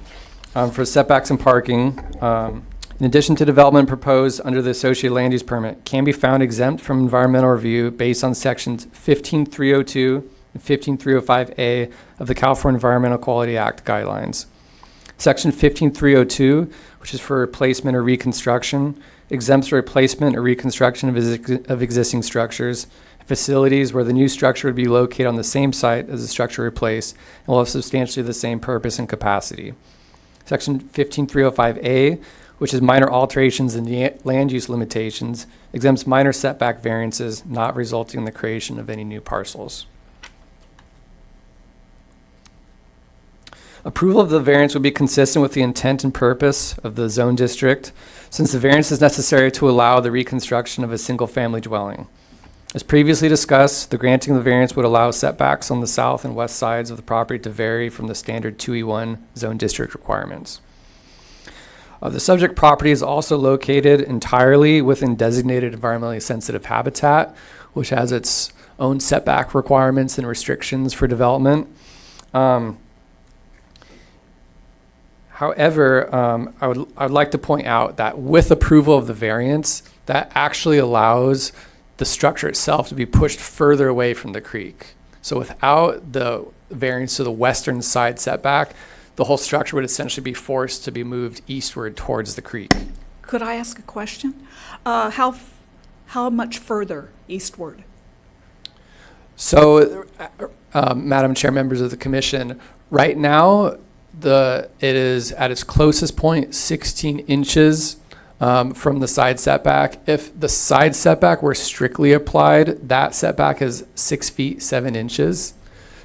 for setbacks and parking, in addition to development proposed under the associated land use permit, can be found exempt from environmental review based on sections 15302 and 15305A of the California Environmental Quality Act guidelines. Section 15302, which is for replacement or reconstruction, exempts replacement or reconstruction of existing structures, facilities where the new structure would be located on the same site as the structure replaced and will have substantially the same purpose and capacity. Section 15305A, which is minor alterations in the land use limitations, exempts minor setback variances not resulting in the creation of any new parcels. Approval of the variance would be consistent with the intent and purpose of the zone district, since the variance is necessary to allow the reconstruction of a single-family dwelling. As previously discussed, the granting of the variance would allow setbacks on the south and west sides of the property to vary from the standard 2E1 zone district requirements. The subject property is also located entirely within designated environmentally sensitive habitat, which has its own setback requirements and restrictions for development. However, I would like to point out that with approval of the variance, that actually allows the structure itself to be pushed further away from the creek. So without the variance to the western side setback, the whole structure would essentially be forced to be moved eastward towards the creek. Could I ask a question? How much further eastward? So, Madam Chair, members of the commission, right now, it is at its closest point 16 inches from the side setback. If the side setback were strictly applied, that setback is 6 feet 7 inches.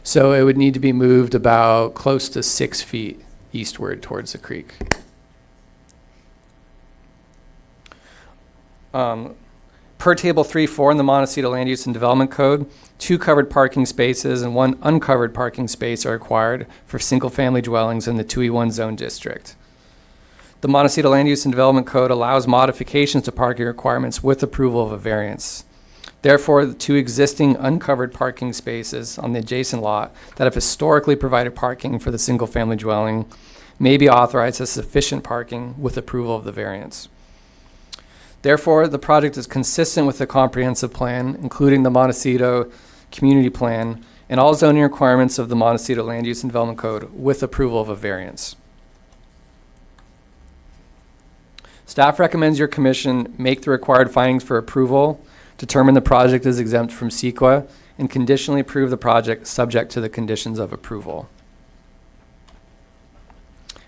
So it would need to be moved about close to 6 feet eastward towards the creek. Per Table 3.4 in the Montecito Land Use and Development Code, 2 covered parking spaces and 1 uncovered parking space are required for single-family dwellings in the 2E1 zone district. The Montecito Land Use and Development Code allows modifications to parking requirements with approval of a variance. Therefore, the 2 existing uncovered parking spaces on the adjacent lot that have historically provided parking for the single-family dwelling may be authorized as sufficient parking with approval of the variance. Therefore, the project is consistent with the comprehensive plan, including the Montecito Community Plan, and all zoning requirements of the Montecito Land Use and Development Code with approval of a variance. Staff recommends your commission make the required findings for approval, determine the project is exempt from CEQA, and conditionally approve the project subject to the conditions of approval.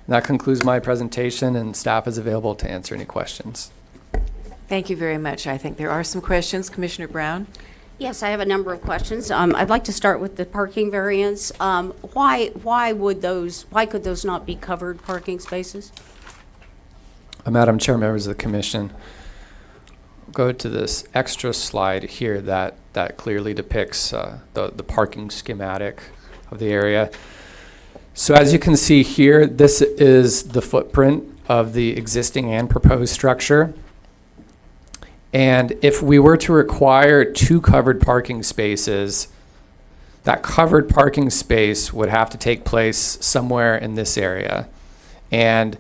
That concludes my presentation, and staff is available to answer any questions. Thank you very much. I think there are some questions. Commissioner Brown? Yes, I have a number of questions. I'd like to start with the parking variance. Why could those not be covered parking spaces? Madam Chair, members of the commission, go to this extra slide here that clearly depicts the parking schematic of the area. So as you can see here, this is the footprint of the existing and proposed structure. And if we were to require 2 covered parking spaces, that covered parking space would have to take place somewhere in this area. And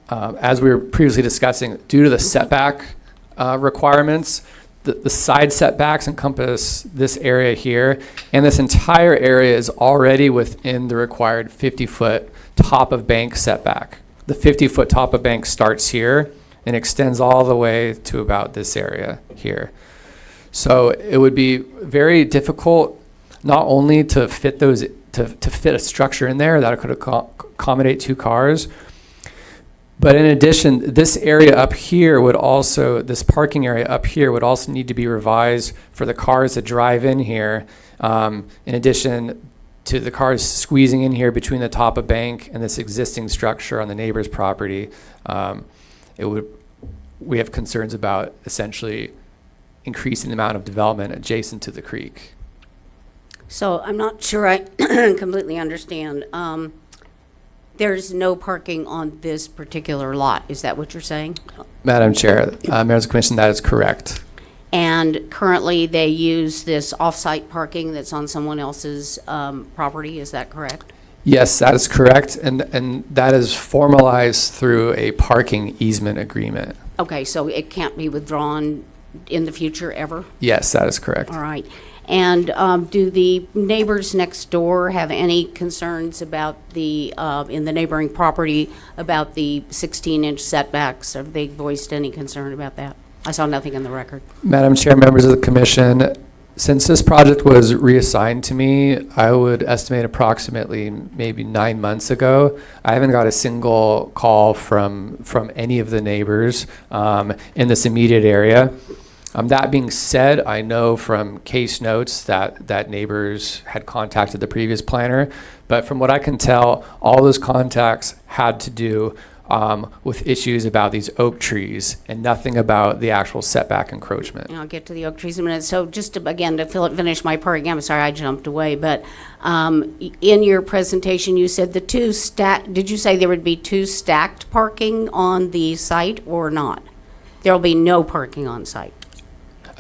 as we were previously discussing, due to the setback requirements, the side setbacks encompass this area here, and this entire area is already within the required 50-foot top of bank setback. The 50-foot top of bank starts here and extends all the way to about this area here. So it would be very difficult not only to fit to fit a structure in there that could accommodate 2 cars, But in addition, this area up here would also, this parking area up here would also need to be revised for the cars that drive in here. In addition to the cars squeezing in here between the top of bank and this existing structure on the neighbor's property, we have concerns about essentially increasing the amount of development adjacent to the creek. So I'm not sure I completely understand. There's no parking on this particular lot. Is that what you're saying? Madam Chair, members of the commission, that is correct. And currently, they use this off-site parking that's on someone else's property. Is that correct? Yes, that is correct, and that is formalized through a parking easement agreement. Okay, so it can't be withdrawn in the future ever? Yes, that is correct. All right. And do the neighbors next door have any concerns about the, in the neighboring property, about the 16-inch setbacks? Have they voiced any concern about that? I saw nothing in the record. Madam Chair, members of the commission, since this project was reassigned to me, I would estimate approximately maybe 9 months ago. I haven't got a single call from any of the neighbors in this immediate area. That being said, I know from case notes that neighbors had contacted the previous planner, but from what I can tell, all those contacts had to do with issues about these oak trees and nothing about the actual setback encroachment. And I'll get to the oak trees in a minute. So just to, again, to finish my part again, I'm sorry I jumped away, but in your presentation, you said the two did you say there would be two stacked parking on the site or not? There will be no parking on site.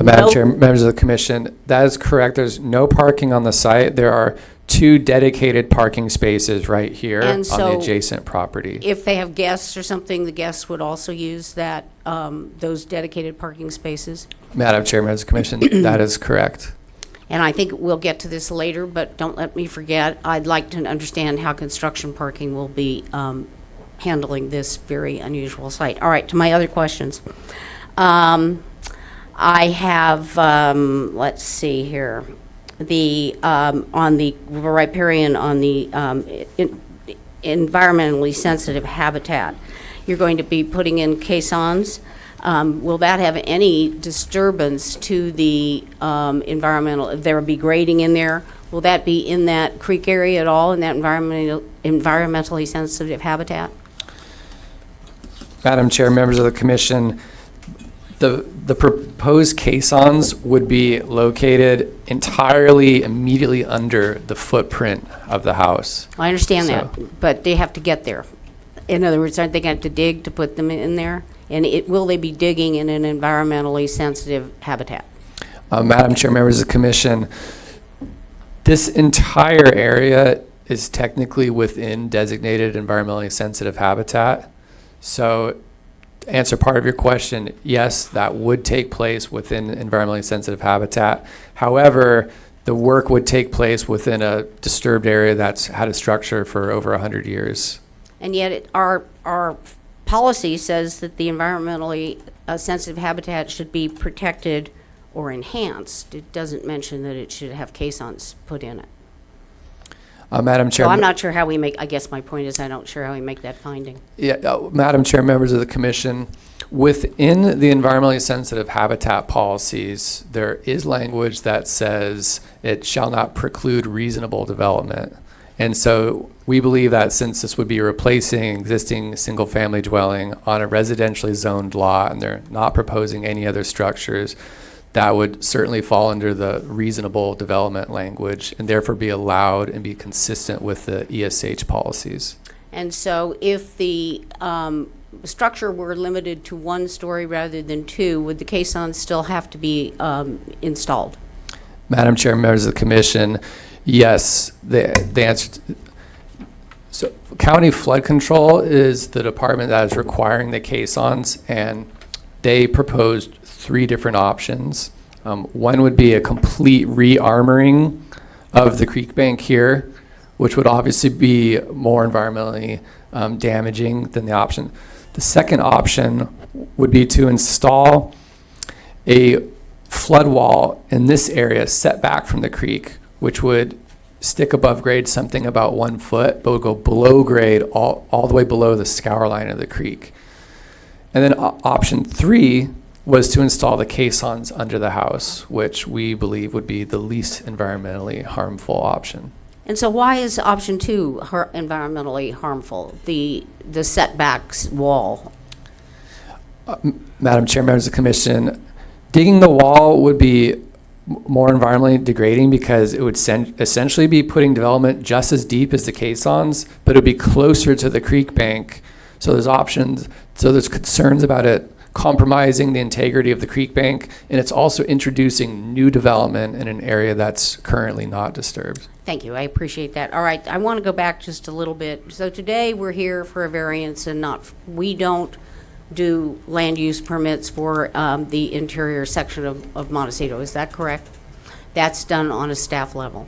Madam Nope. Chair, members of the commission, that is correct. There's no parking on the site. There are 2 dedicated parking spaces right here And on so the adjacent property. If they have guests or something, the guests would also use that, those dedicated parking spaces? Madam Chair, members of the commission, that is correct. And I think we'll get to this later, but don't let me forget, I'd like to understand how construction parking will be handling this very unusual site. All right, to my other questions. I have, let's see here, the, on the riparian, on the environmentally sensitive habitat, you're going to be putting in caissons. Will that have any disturbance to the environmental, if there will be grading in there? Will that be in that creek area at all, in that environmentally sensitive habitat? Madam Chair, members of the commission, the proposed caissons would be located entirely immediately under the footprint of the house. I understand So- that, but they have to get there. In other words, aren't they going to have to dig to put them in there? And will they be digging in an environmentally sensitive habitat? Madam Chair, members of the commission, this entire area is technically within designated environmentally sensitive habitat. So to answer part of your question, yes, that would take place within environmentally sensitive habitat. However, the work would take place within a disturbed area that's had a structure for over 100 years. And yet our policy says that the environmentally sensitive habitat should be protected or enhanced. It doesn't mention that it should have caissons put in it. Madam Chair. So I'm not sure how we make, I guess my point is I'm not sure how we make that finding. Yeah, Madam Chair, members of the commission, within the environmentally sensitive habitat policies, there is language that says it shall not preclude reasonable development. And so we believe that since this would be replacing existing single-family dwelling on a residentially zoned lot, and they're not proposing any other structures, that would certainly fall under the reasonable development language and therefore be allowed and be consistent with the ESH policies. And so if the structure were limited to 1 story rather than 2, would the caissons still have to be installed? Madam Chair, members of the commission, yes, the answer. So county flood control is the department that is requiring the caissons, and they proposed 3 different options. One would be a complete re-armoring of the creek bank here, which would obviously be more environmentally damaging than the option. The second option would be to install a flood wall in this area set back from the creek, which would stick above grade something about 1 foot, but would go below grade all the way below the scour line of the creek. And then option 3 was to install the caissons under the house, which we believe would be the least environmentally harmful option. And so why is option 2 environmentally harmful, the setbacks wall? Madam Chair, members of the commission, digging the wall would be more environmentally degrading because it would essentially be putting development just as deep as the caissons, but it would be closer to the creek bank. So there's options, so there's concerns about it compromising the integrity of the creek bank, and it's also introducing new development in an area that's currently not disturbed. Thank you, I appreciate that. All right, I want to go back just a little bit. So today, we're here for a variance and we don't do land use permits for the interior section of Montecito, is that correct? That's done on a staff level.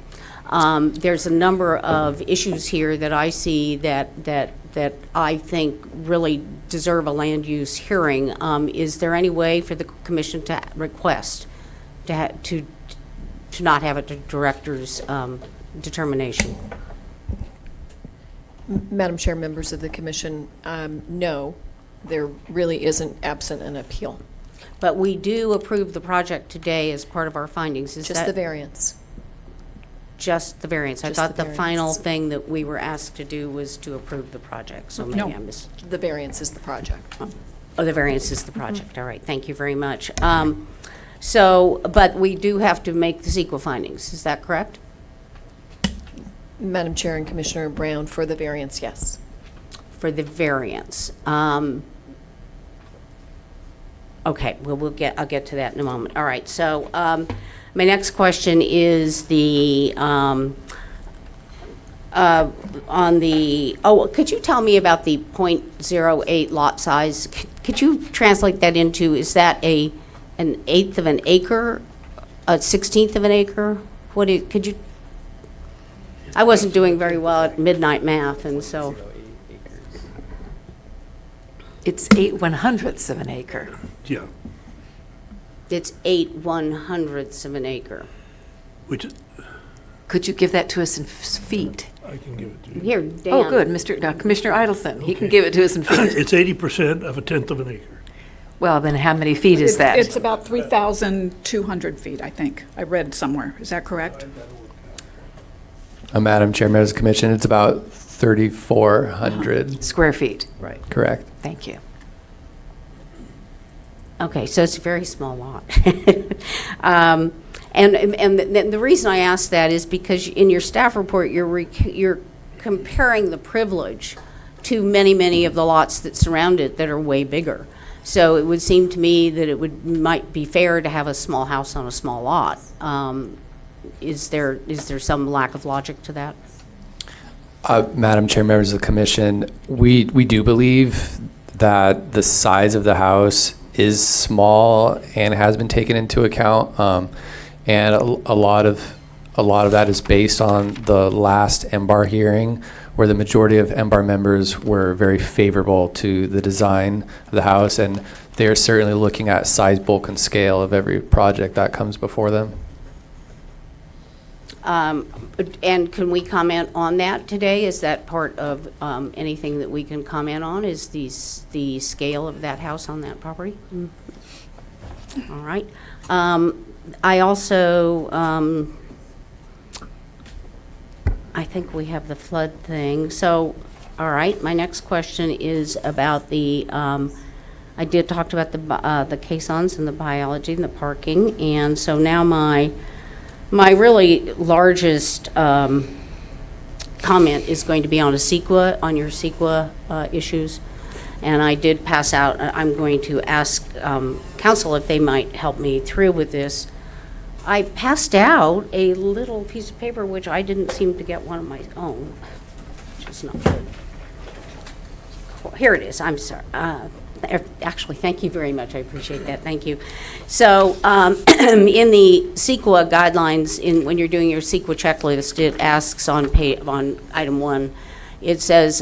There's a number of issues here that I see that I think really deserve a land use hearing. Is there any way for the commission to request to not have a director's determination? Madam Chair, members of the commission, no, there really isn't, absent an appeal. But we do approve the project today as part of our findings. Is Just that the variance. just the variance? I Just thought the the final variance. thing that we were asked to do was to approve the project, so maybe No. I missed. The variance is the project. Oh, the variance is the project, all right, thank you very much. So, but we do have to make the CEQA findings, is that correct? Madam Chair and Commissioner Brown, for the variance, yes. For the variance. Okay, well, I'll get to that in a moment. All right, so my next question is on the, could you tell me about the .08 lot size? Could you translate that into, is that an eighth of an acre, a 16th of an acre? Could you, I wasn't doing very well at midnight math, and so. It's 8/100ths of an acre. Yeah, It's 8/100ths of an acre. which Could you give that to us in feet? I can give it to you. Here, Dan. Oh, good, Commissioner Idelson, he can give it to us in feet. It's 80% of a tenth of an acre. Well, then how many feet is that? It's about 3,200 feet, I think. I read somewhere. Is that correct? Madam Chair, members of the commission, it's about 3,400. Square feet. Right. Correct. Thank you. Okay, so it's a very small lot. And the reason I ask that is because in your staff report, you're comparing the privilege to many of the lots that surround it that are way bigger. So it would seem to me that might be fair to have a small house on a small lot. Is there some lack of logic to that? Madam Chair, members of the commission, we do believe that the size of the house is small and has been taken into account, and a lot of that is based on the last MBAR hearing, where the majority of MBAR members were very favorable to the design of the house, and they are certainly looking at size, bulk, and scale of every project that comes before them. And can we comment on that today? Is that part of anything that we can comment on? Is the scale of that house on that property? All right. I also, I think we have the flood thing. So, all right, my next question is about the, I did talk about the caissons and the biology and the parking. And so now my really largest comment is going to be on on your CEQA issues. And I did pass out, I'm going to ask council if they might help me through with this. I passed out a little piece of paper, which I didn't seem to get one of my own, which is not good. Here it is, I'm sorry. Actually, thank you very much. I appreciate that. Thank you. So in the CEQA guidelines, when you're doing your CEQA checklist, it asks on item 1, it says,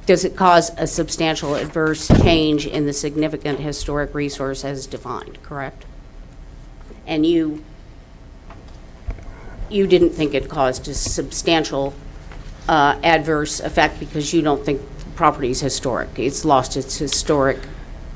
does it cause a substantial adverse change in the significant historic resource as defined, correct? And you you didn't think it caused a substantial adverse effect because you don't think the property is historic. It's lost its historic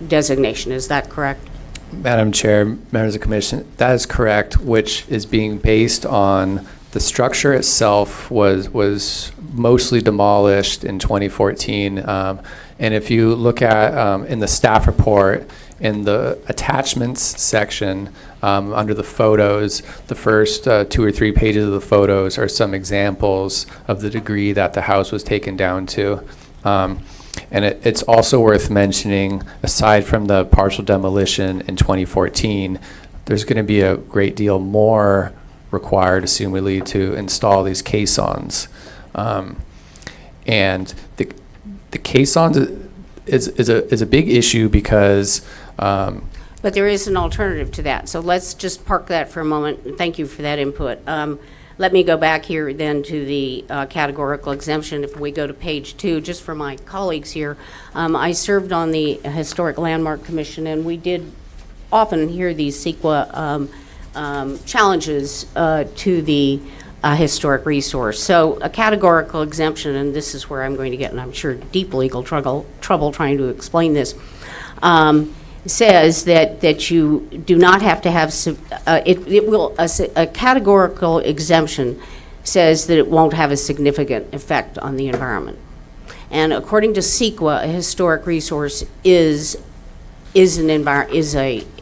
designation. Is that correct? Madam Chair, members of the commission, that is correct, which is being based on the structure itself was mostly demolished in 2014. And if you look at in the staff report, in the attachments section, under the photos, the first 2 or 3 pages of the photos are some examples of the degree that the house was taken down to. And it's also worth mentioning, aside from the partial demolition in 2014, there's going to be a great deal more required, assumedly, to install these caissons. And the caissons is a big issue because But there is an alternative to that. So let's just park that for a moment. Thank you for that input. Let me go back here then to the categorical exemption. If we go to page 2, just for my colleagues here, I served on the Historic Landmark Commission, and we did often hear these CEQA challenges to the historic resource. So a categorical exemption, and this is where I'm going to get, and I'm sure, deep legal trouble trying to explain this, says that you do not have to have, a categorical exemption says that it won't have a significant effect on the environment. And according to CEQA, a historic resource is an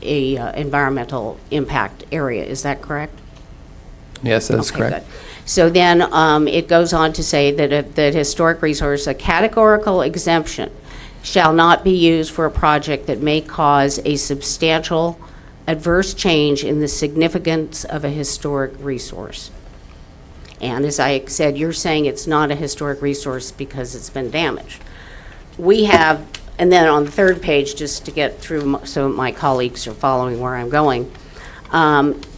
environmental impact area. Is that correct? yes, that's Okay, correct. good. So then it goes on to say that the historic resource, a categorical exemption, shall not be used for a project that may cause a substantial adverse change in the significance of a historic resource. And as I said, you're saying it's not a historic resource because it's been damaged. We have, and then on the third page, just to get through so my colleagues are following where I'm going,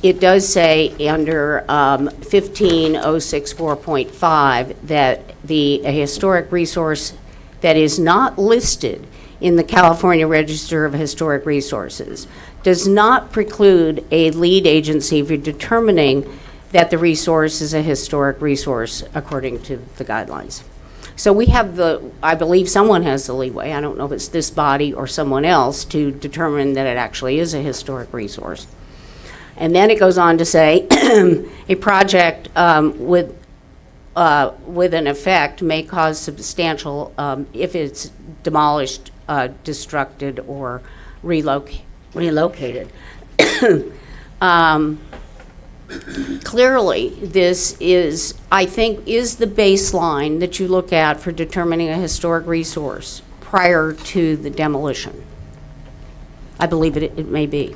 it does say under 15064.5 that a historic resource that is not listed in the California Register of Historic Resources does not preclude a lead agency for determining that the resource is a historic resource according to the guidelines. So we have I believe someone has the leeway, I don't know if it's this body or someone else, to determine that it actually is a historic resource. And then it goes on to say a project with an effect may cause substantial, if it's demolished, destructed, or relocated. Clearly, this is, I think, is the baseline that you look at for determining a historic resource prior to the demolition. I believe it may be.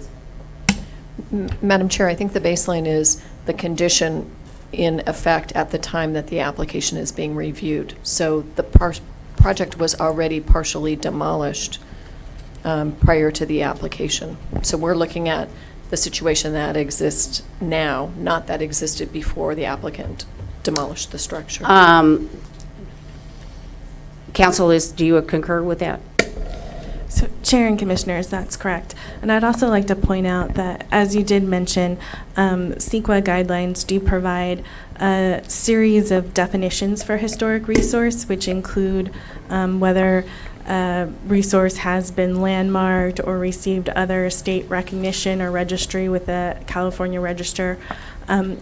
Madam Chair, I think the baseline is the condition in effect at the time that the application is being reviewed. So the project was already partially demolished prior to the application. So we're looking at the situation that exists now, not that existed before the applicant demolished the structure. Council, do you concur with that? So, Chair and Commissioners, that's correct. And I'd also like to point out that, as you did mention, CEQA guidelines do provide a series of definitions for historic resource, which include whether a resource has been landmarked or received other state recognition or registry with the California Register.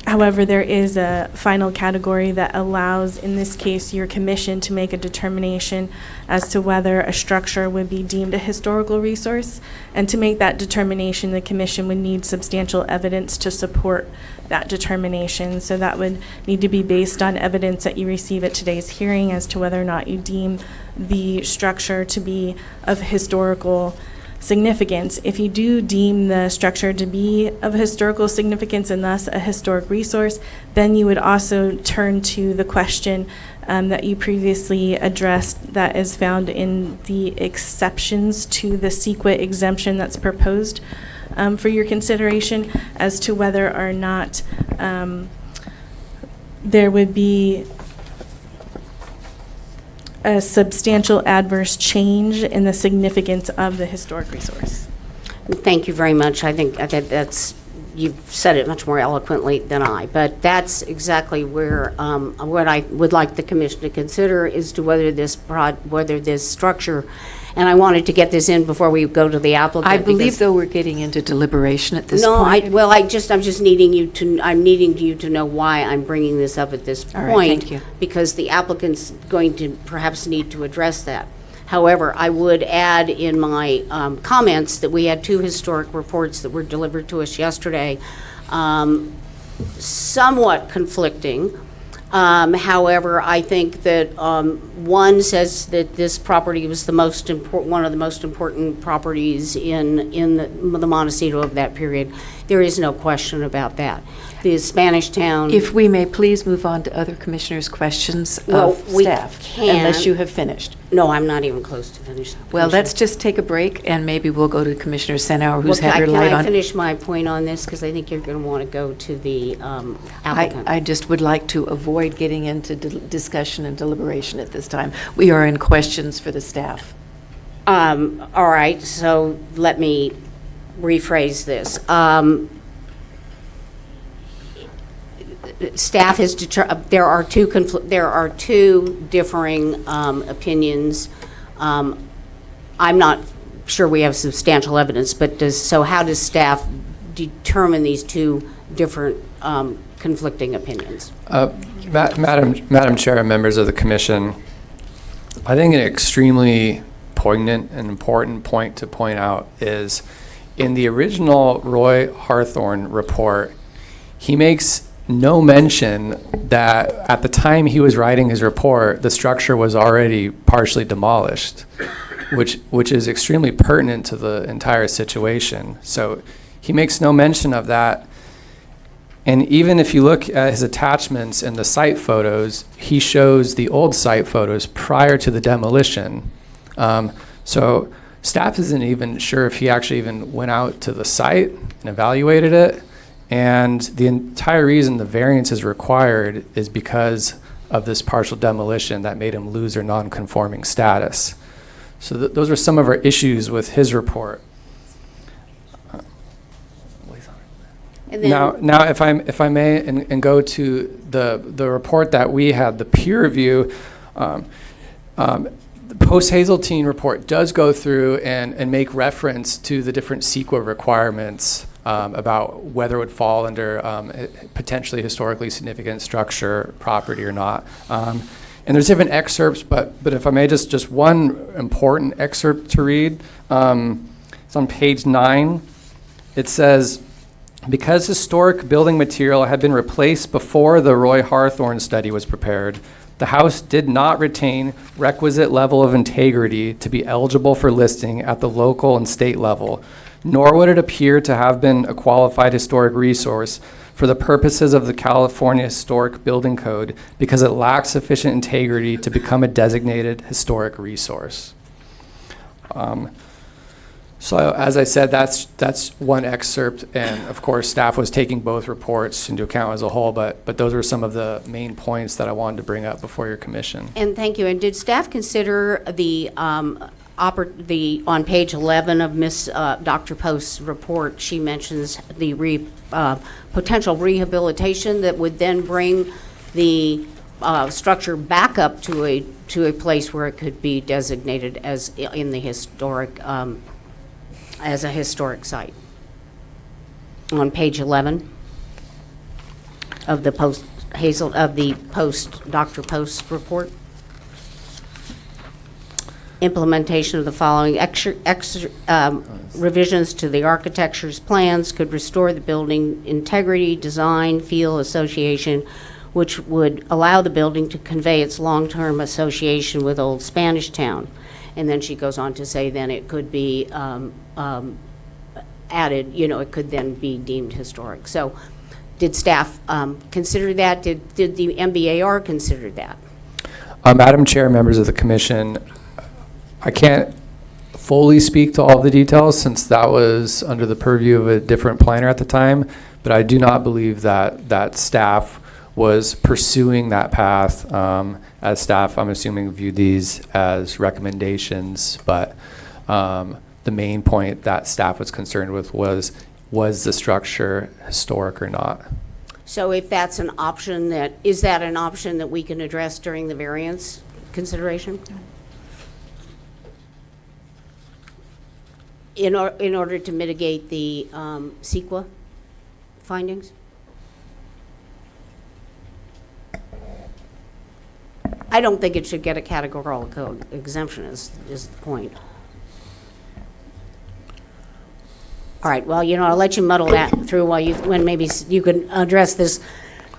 However, there is a final category that allows, in this case, your commission to make a determination as to whether a structure would be deemed a historical resource. And to make that determination, the commission would need substantial evidence to support that determination. So that would need to be based on evidence that you receive at today's hearing as to whether or not you deem the structure to be of historical significance. If you do deem the structure to be of historical significance and thus a historic resource, then you would also turn to the question that you previously addressed that is found in the exceptions to the CEQA exemption that's proposed for your consideration as to whether or not there would be a substantial adverse change in the significance of the historic resource. Thank you very much. I think that's you've said it much more eloquently than I, but that's exactly where, what I would like the commission to consider is to whether this structure, and I wanted to get this in before we go to the applicant. I believe, because- though, we're getting into deliberation at this No, point. I'm just needing you to know why I'm bringing this up at this All point. right, thank you. Because the applicant's going to perhaps need to address that. However, I would add in my comments that we had 2 historic reports that were delivered to us yesterday, somewhat conflicting. However, I think that one says that this property was one of the most important properties in the Montecito of that period. There is no question about that. The Spanish Town. If we may please move on to other commissioners' questions Well, of we staff, can. unless you have finished. No, I'm not even close to finished. Well, let's just take a break, and maybe we'll go to Commissioner Senauer, who's had her Can light I on. finish my point on this? Because I think you're going to want to go to the applicant. I just would like to avoid getting into discussion and deliberation at this time. We are in questions for the staff. All right, so let me rephrase this. Staff has there are two differing opinions. I'm not sure we have substantial evidence, but how does staff determine these two different conflicting opinions? Madam Chair and members of the commission, I think an extremely poignant and important point to point out is in the original Roy Harthorne report, he makes no mention that at the time he was writing his report, the structure was already partially demolished, which is extremely pertinent to the entire situation. So he makes no mention of that. And even if you look at his attachments and the site photos, he shows the old site photos prior to the demolition. So staff isn't even sure if he actually even went out to the site and evaluated it. And the entire reason the variance is required is because of this partial demolition that made him lose their non-conforming status. So those are some of our issues with his report. And then, Now, if I may, and go to the report that we had, the peer review, the post-Hazeltine report does go through and make reference to the different CEQA requirements about whether it would fall under potentially historically significant structure, property or not. And there's different excerpts, but if I may, just one important excerpt to read. It's on page 9. It says, because historic building material had been replaced before the Roy Harthorne study was prepared, the house did not retain requisite level of integrity to be eligible for listing at the local and state level, nor would it appear to have been a qualified historic resource for the purposes of the California Historic Building Code because it lacks sufficient integrity to become a designated historic resource. So as I said, that's one excerpt, and of course staff was taking both reports into account as a whole, but those are some of the main points that I wanted to bring up before your commission. and thank you. And did staff consider the on page 11 of Miss Dr. Post's report? She mentions the potential rehabilitation that would then bring the structure back up to a place where it could be designated as in the historic. As a historic site. On page 11 of the Dr. Post report. Implementation of the following revisions to the architecture's plans could restore the building integrity, design, feel, association, which would allow the building to convey its long-term association with Old Spanish Town. And then she goes on to say then it could be added, it could then be deemed historic. So did staff consider that? Did the MBAR consider that? Madam Chair, members of the commission, I can't fully speak to all the details since that was under the purview of a different planner at the time, but I do not believe that staff was pursuing that path. As staff, I'm assuming, viewed these as recommendations, but the main point that staff was concerned with was was the structure historic or not? So if that's an option, is that an option that we can address during the variance consideration? In order to mitigate the CEQA findings? I don't think it should get a categorical exemption is the point. All right, well, I'll let you muddle that through when maybe you could address this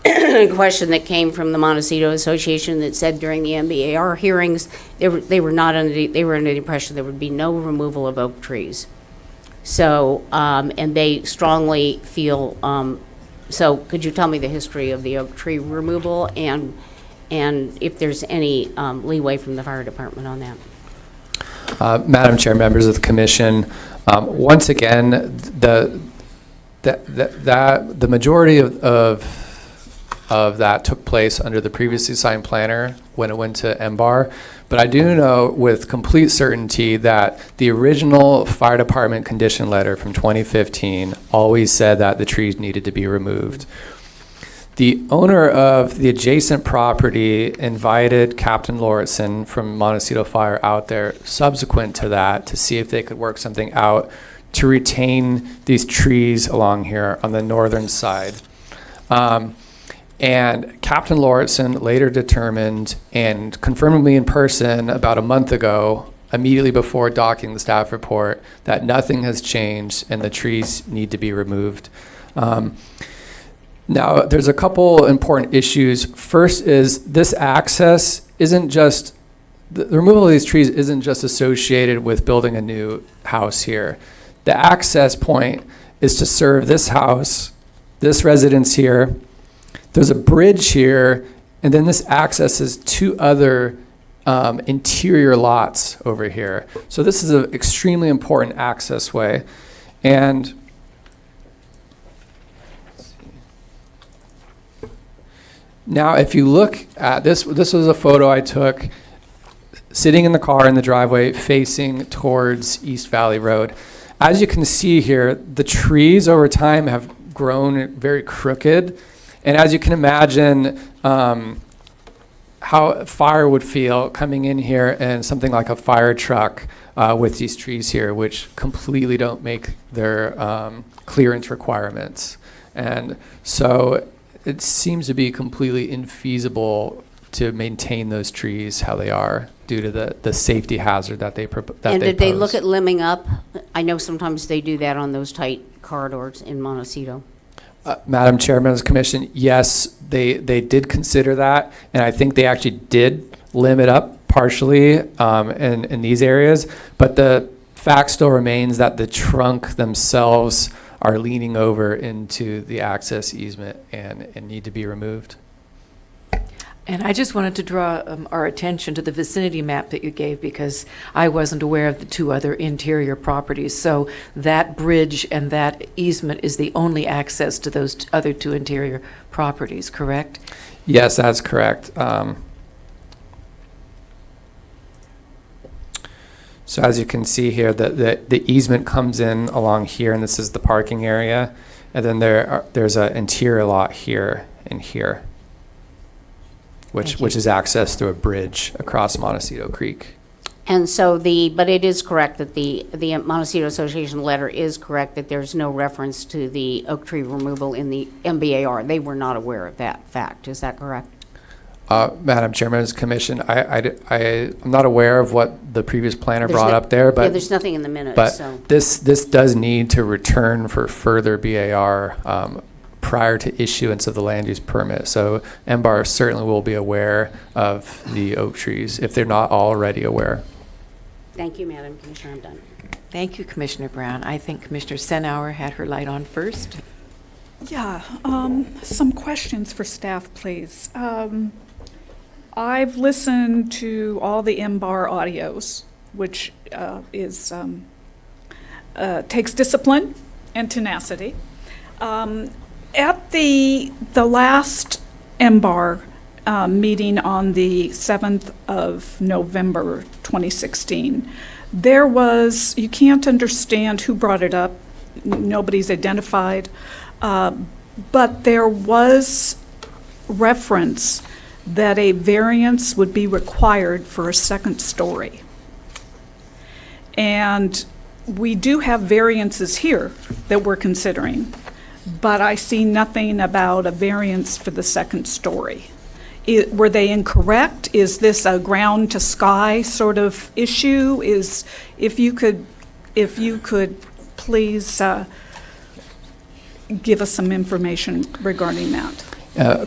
question that came from the Montecito Association that said during the MBAR hearings, they were under the impression there would be no removal of oak trees. So, and they strongly feel, so could you tell me the history of the oak tree removal and if there's any leeway from the fire department on that? Madam Chair, members of the commission, once again, the majority of that took place under the previously signed planner when it went to MBAR. But I do know with complete certainty that the original fire department condition letter from 2015 always said that the trees needed to be removed. The owner of the adjacent property invited Captain Lauritsen from Montecito Fire out there subsequent to that to see if they could work something out to retain these trees along here on the northern side. And Captain Lauritsen later determined and confirmed with me in person about a month ago, immediately before docking the staff report, that nothing has changed and the trees need to be removed. Now, there's a couple important issues. First is this access isn't just, the removal of these trees isn't just associated with building a new house here. The access point is to serve this house, this residence here. There's a bridge here, and then this accesses two other interior lots over here. So this is an extremely important access way. And now, if you look at this, this was a photo I took sitting in the car in the driveway facing towards East Valley Road. As you can see here, the trees over time have grown very crooked. And as you can imagine, how fire would feel coming in here and something like a fire truck with these trees here, which completely don't make their clearance requirements. And so it seems to be completely infeasible to maintain those trees how they are due to the safety hazard that they pose. And did they look at limbing up? I know sometimes they do that on those tight corridors in Montecito. Madam Chairman of the Commission, yes, they did consider that, and I think they actually did limb it up partially in these areas, but the fact still remains that the trunk themselves are leaning over into the access easement and need to be removed. And I just wanted to draw our attention to the vicinity map that you gave because I wasn't aware of the two other interior properties. So that bridge and that easement is the only access to those other two interior properties, correct? Yes, that's correct. So as you can see here, the easement comes in along here, and this is the parking area. And then there's an interior lot here and here, which is accessed through a bridge across Montecito Creek. And so but it is correct that the Montecito Association letter is correct that there's no reference to the oak tree removal in the MBAR. They were not aware of that fact. Is that correct? Madam Chairman of the Commission, I'm not aware of what the previous planner brought up there, but there's nothing in the minutes. But so. this does need to return for further BAR prior to issuance of the land use permit. So MBAR certainly will be aware of the oak trees if they're not already aware. Thank you, Madam Commissioner. I'm done. Thank you, Commissioner Brown. I think Commissioner Senauer had her light on first. Yeah, some questions for staff, please. I've listened to all the MBAR audios, which takes discipline and tenacity. At the last MBAR meeting on the 7th of November 2016, there was, you can't understand who brought it up, nobody's identified. But there was reference that a variance would be required for a second story. And we do have variances here that we're considering, but I see nothing about a variance for the second story. Were they incorrect? Is this a ground to sky sort of issue? If you could please give us some information regarding that.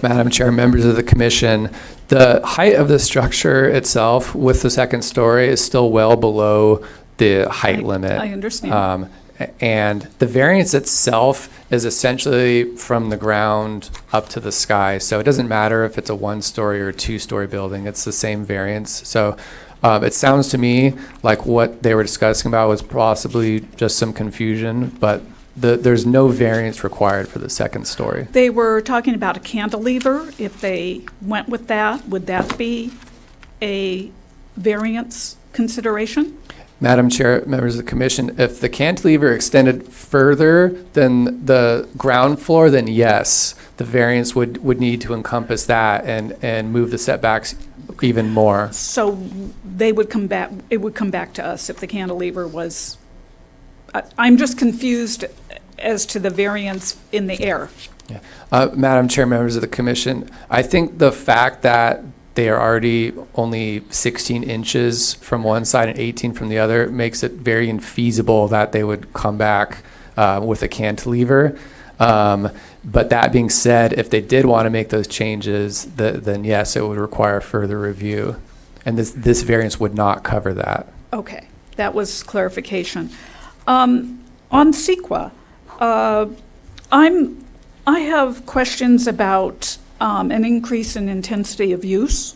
Madam Chair, members of the commission, the height of the structure itself with the second story is still well below the height limit. I understand. And the variance itself is essentially from the ground up to the sky. So it doesn't matter if it's a one-story or a two-story building. It's the same variance. So it sounds to me like what they were discussing about was possibly just some confusion, but there's no variance required for the second story. They were talking about a cantilever. If they went with that, would that be a variance consideration? Madam Chair, members of the commission, if the cantilever extended further than the ground floor, then yes, the variance would need to encompass that and move the setbacks even more. So they would come back, it would come back to us if the cantilever was, I'm just confused as to the variance in the air. Yeah. Madam Chair, members of the commission, I think the fact that they are already only 16 inches from one side and 18 from the other makes it very infeasible that they would come back with a cantilever. But that being said, if they did want to make those changes, then yes, it would require further review. And this variance would not cover that. Okay, that was clarification. On CEQA, I have questions about an increase in intensity of use,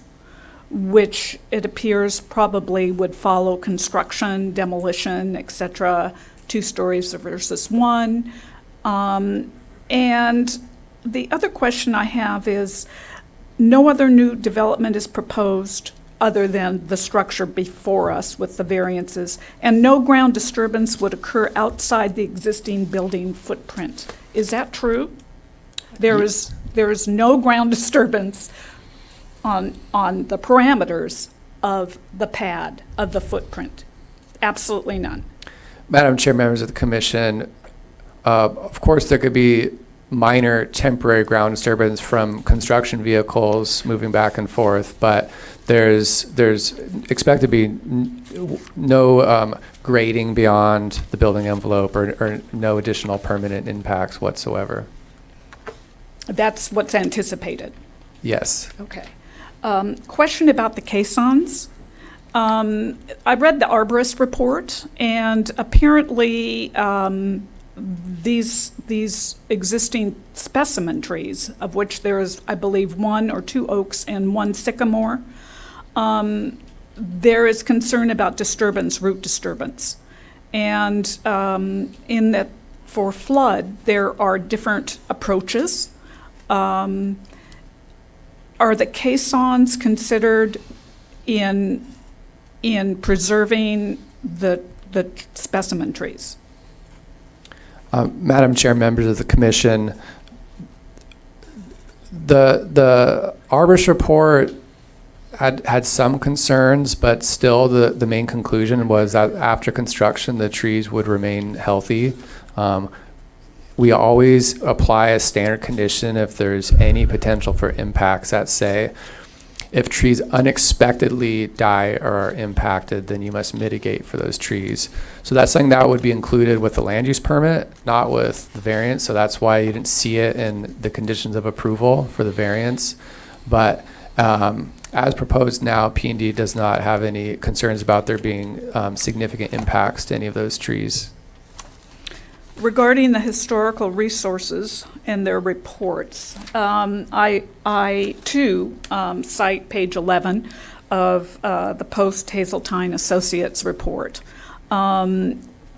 which it appears probably would follow construction, demolition, et cetera, 2 stories versus 1. And the other question I have is, no other new development is proposed other than the structure before us with the variances, and no ground disturbance would occur outside the existing building footprint. Is that true? There is no ground disturbance on the parameters of the pad, of the footprint. Absolutely none. Madam Chair, members of the commission, of course there could be minor temporary ground disturbance from construction vehicles moving back and forth, but there's expected to be no grading beyond the building envelope or no additional permanent impacts whatsoever. That's what's anticipated. Yes. Okay. Question about the caissons. I read the arborist report, and apparently these existing specimen trees, of which there is, I believe, 1 or 2 oaks and 1 sycamore, there is concern about disturbance, root disturbance. And in that for flood, there are different approaches. Are the caissons considered in preserving the specimen trees? Madam Chair, members of the commission, the arborist report had some concerns, but still the main conclusion was that after construction, the trees would remain healthy. We always apply a standard condition if there's any potential for impacts that say, if trees unexpectedly die or are impacted, then you must mitigate for those trees. So that's something that would be included with the land use permit, not with the variance. So that's why you didn't see it in the conditions of approval for the variance. But as proposed now, P&D does not have any concerns about there being significant impacts to any of those trees. Regarding the historical resources and their reports, I too cite page 11 of the post-Hazeltine Associates report.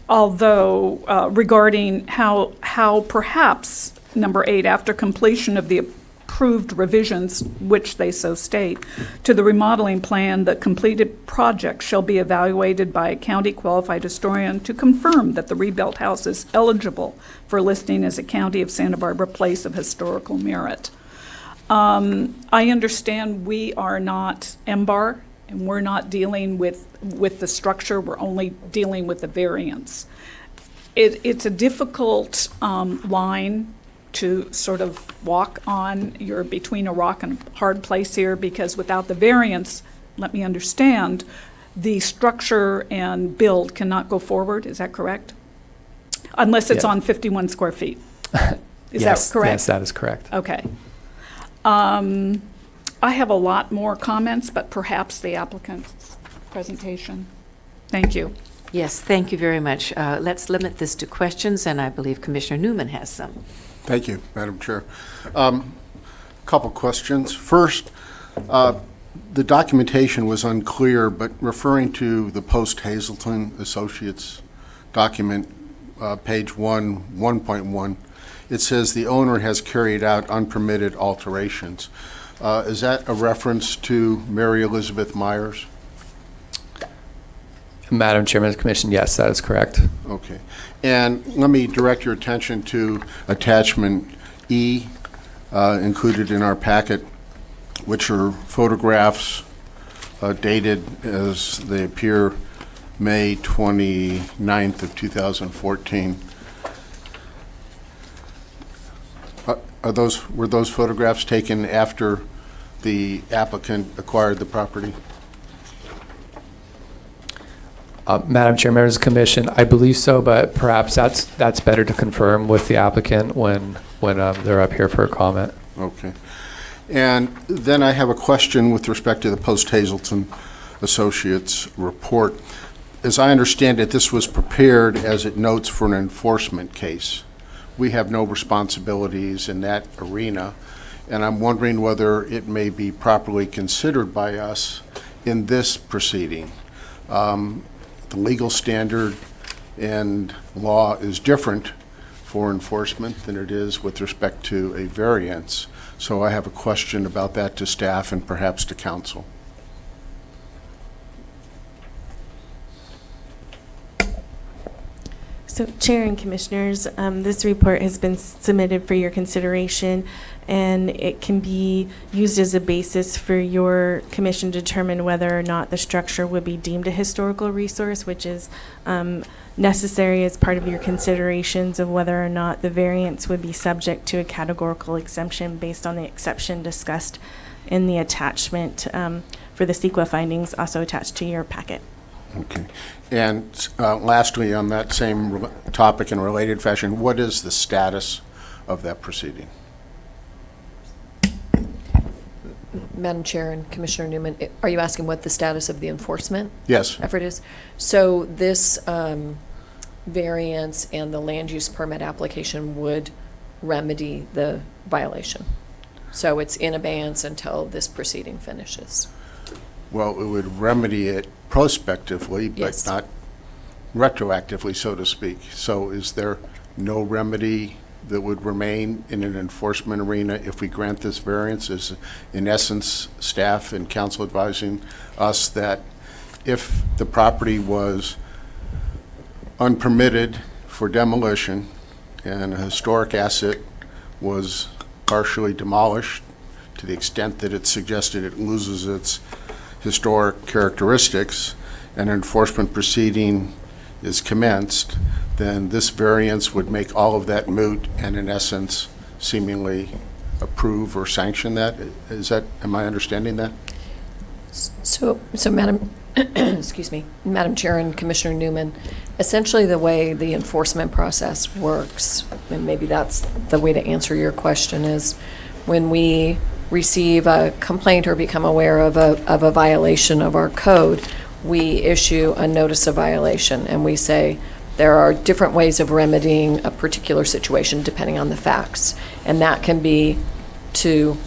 Although regarding how perhaps, number 8, after completion of the approved revisions, which they so state, to the remodeling plan, the completed project shall be evaluated by a county qualified historian to confirm that the rebuilt house is eligible for listing as a County of Santa Barbara place of historical merit. I understand we are not MBAR, and we're not dealing with the structure, we're only dealing with the variance. It's a difficult line to sort of walk on. You're between a rock and a hard place here, because without the variance, let me understand, the structure and build cannot go forward, is that correct? Unless it's Yeah. on 51 square feet. Is Yes, that correct? Yes, that is correct. Okay. I have a lot more comments, but perhaps the applicant's presentation. Thank you. Yes, thank you very much. Let's limit this to questions, and I believe Commissioner Newman has some. Thank you, Madam Chair. Couple questions. First, the documentation was unclear, but referring to the Post-Hazelton Associates document, page 1.1, it says the owner has carried out unpermitted alterations. Is that a reference to Mary Elizabeth Myers? Madam Chairman of the Commission, yes, that is correct. Okay. And let me direct your attention to attachment E, included in our packet, which are photographs dated as they appear May 29th of 2014. Were those photographs taken after the applicant acquired the property? Madam Chair, members of the Commission, I believe so, but perhaps that's better to confirm with the applicant when they're up here for a comment. Okay. And then I have a question with respect to the Post-Hazelton Associates report. As I understand it, this was prepared, as it notes, for an enforcement case. We have no responsibilities in that arena, and I'm wondering whether it may be properly considered by us in this proceeding. The legal standard and law is different for enforcement than it is with respect to a variance. So I have a question about that to staff and perhaps to council. So, Chair and Commissioners, this report has been submitted for your consideration, and it can be used as a basis for your commission to determine whether or not the structure would be deemed a historical resource, which is necessary as part of your considerations of whether or not the variance would be subject to a categorical exemption based on the exception discussed in the attachment for the CEQA findings also attached to your packet. Okay. And lastly, on that same topic in related fashion, what is the status of that proceeding? Madam Chair and Commissioner Newman, are you asking what the status of the enforcement Yes. effort is? So this variance and the land use permit application would remedy the violation. So it's in abeyance until this proceeding finishes. Well, it would remedy it prospectively, but Yes. not retroactively, so to speak. So is there no remedy that would remain in an enforcement arena if we grant this variance? Is, in essence, staff and council advising us that if the property was unpermitted for demolition and a historic asset was partially demolished to the extent that it suggested it loses its historic characteristics, and an enforcement proceeding is commenced, then this variance would make all of that moot and in essence seemingly approve or sanction that? Is that, am I understanding that? So Madam, excuse me, Madam Chair and Commissioner Newman, essentially the way the enforcement process works, and maybe that's the way to answer your question, is when we receive a complaint or become aware of a violation of our code, we issue a notice of violation, and we say there are different ways of remedying a particular situation depending on the facts. And that can be to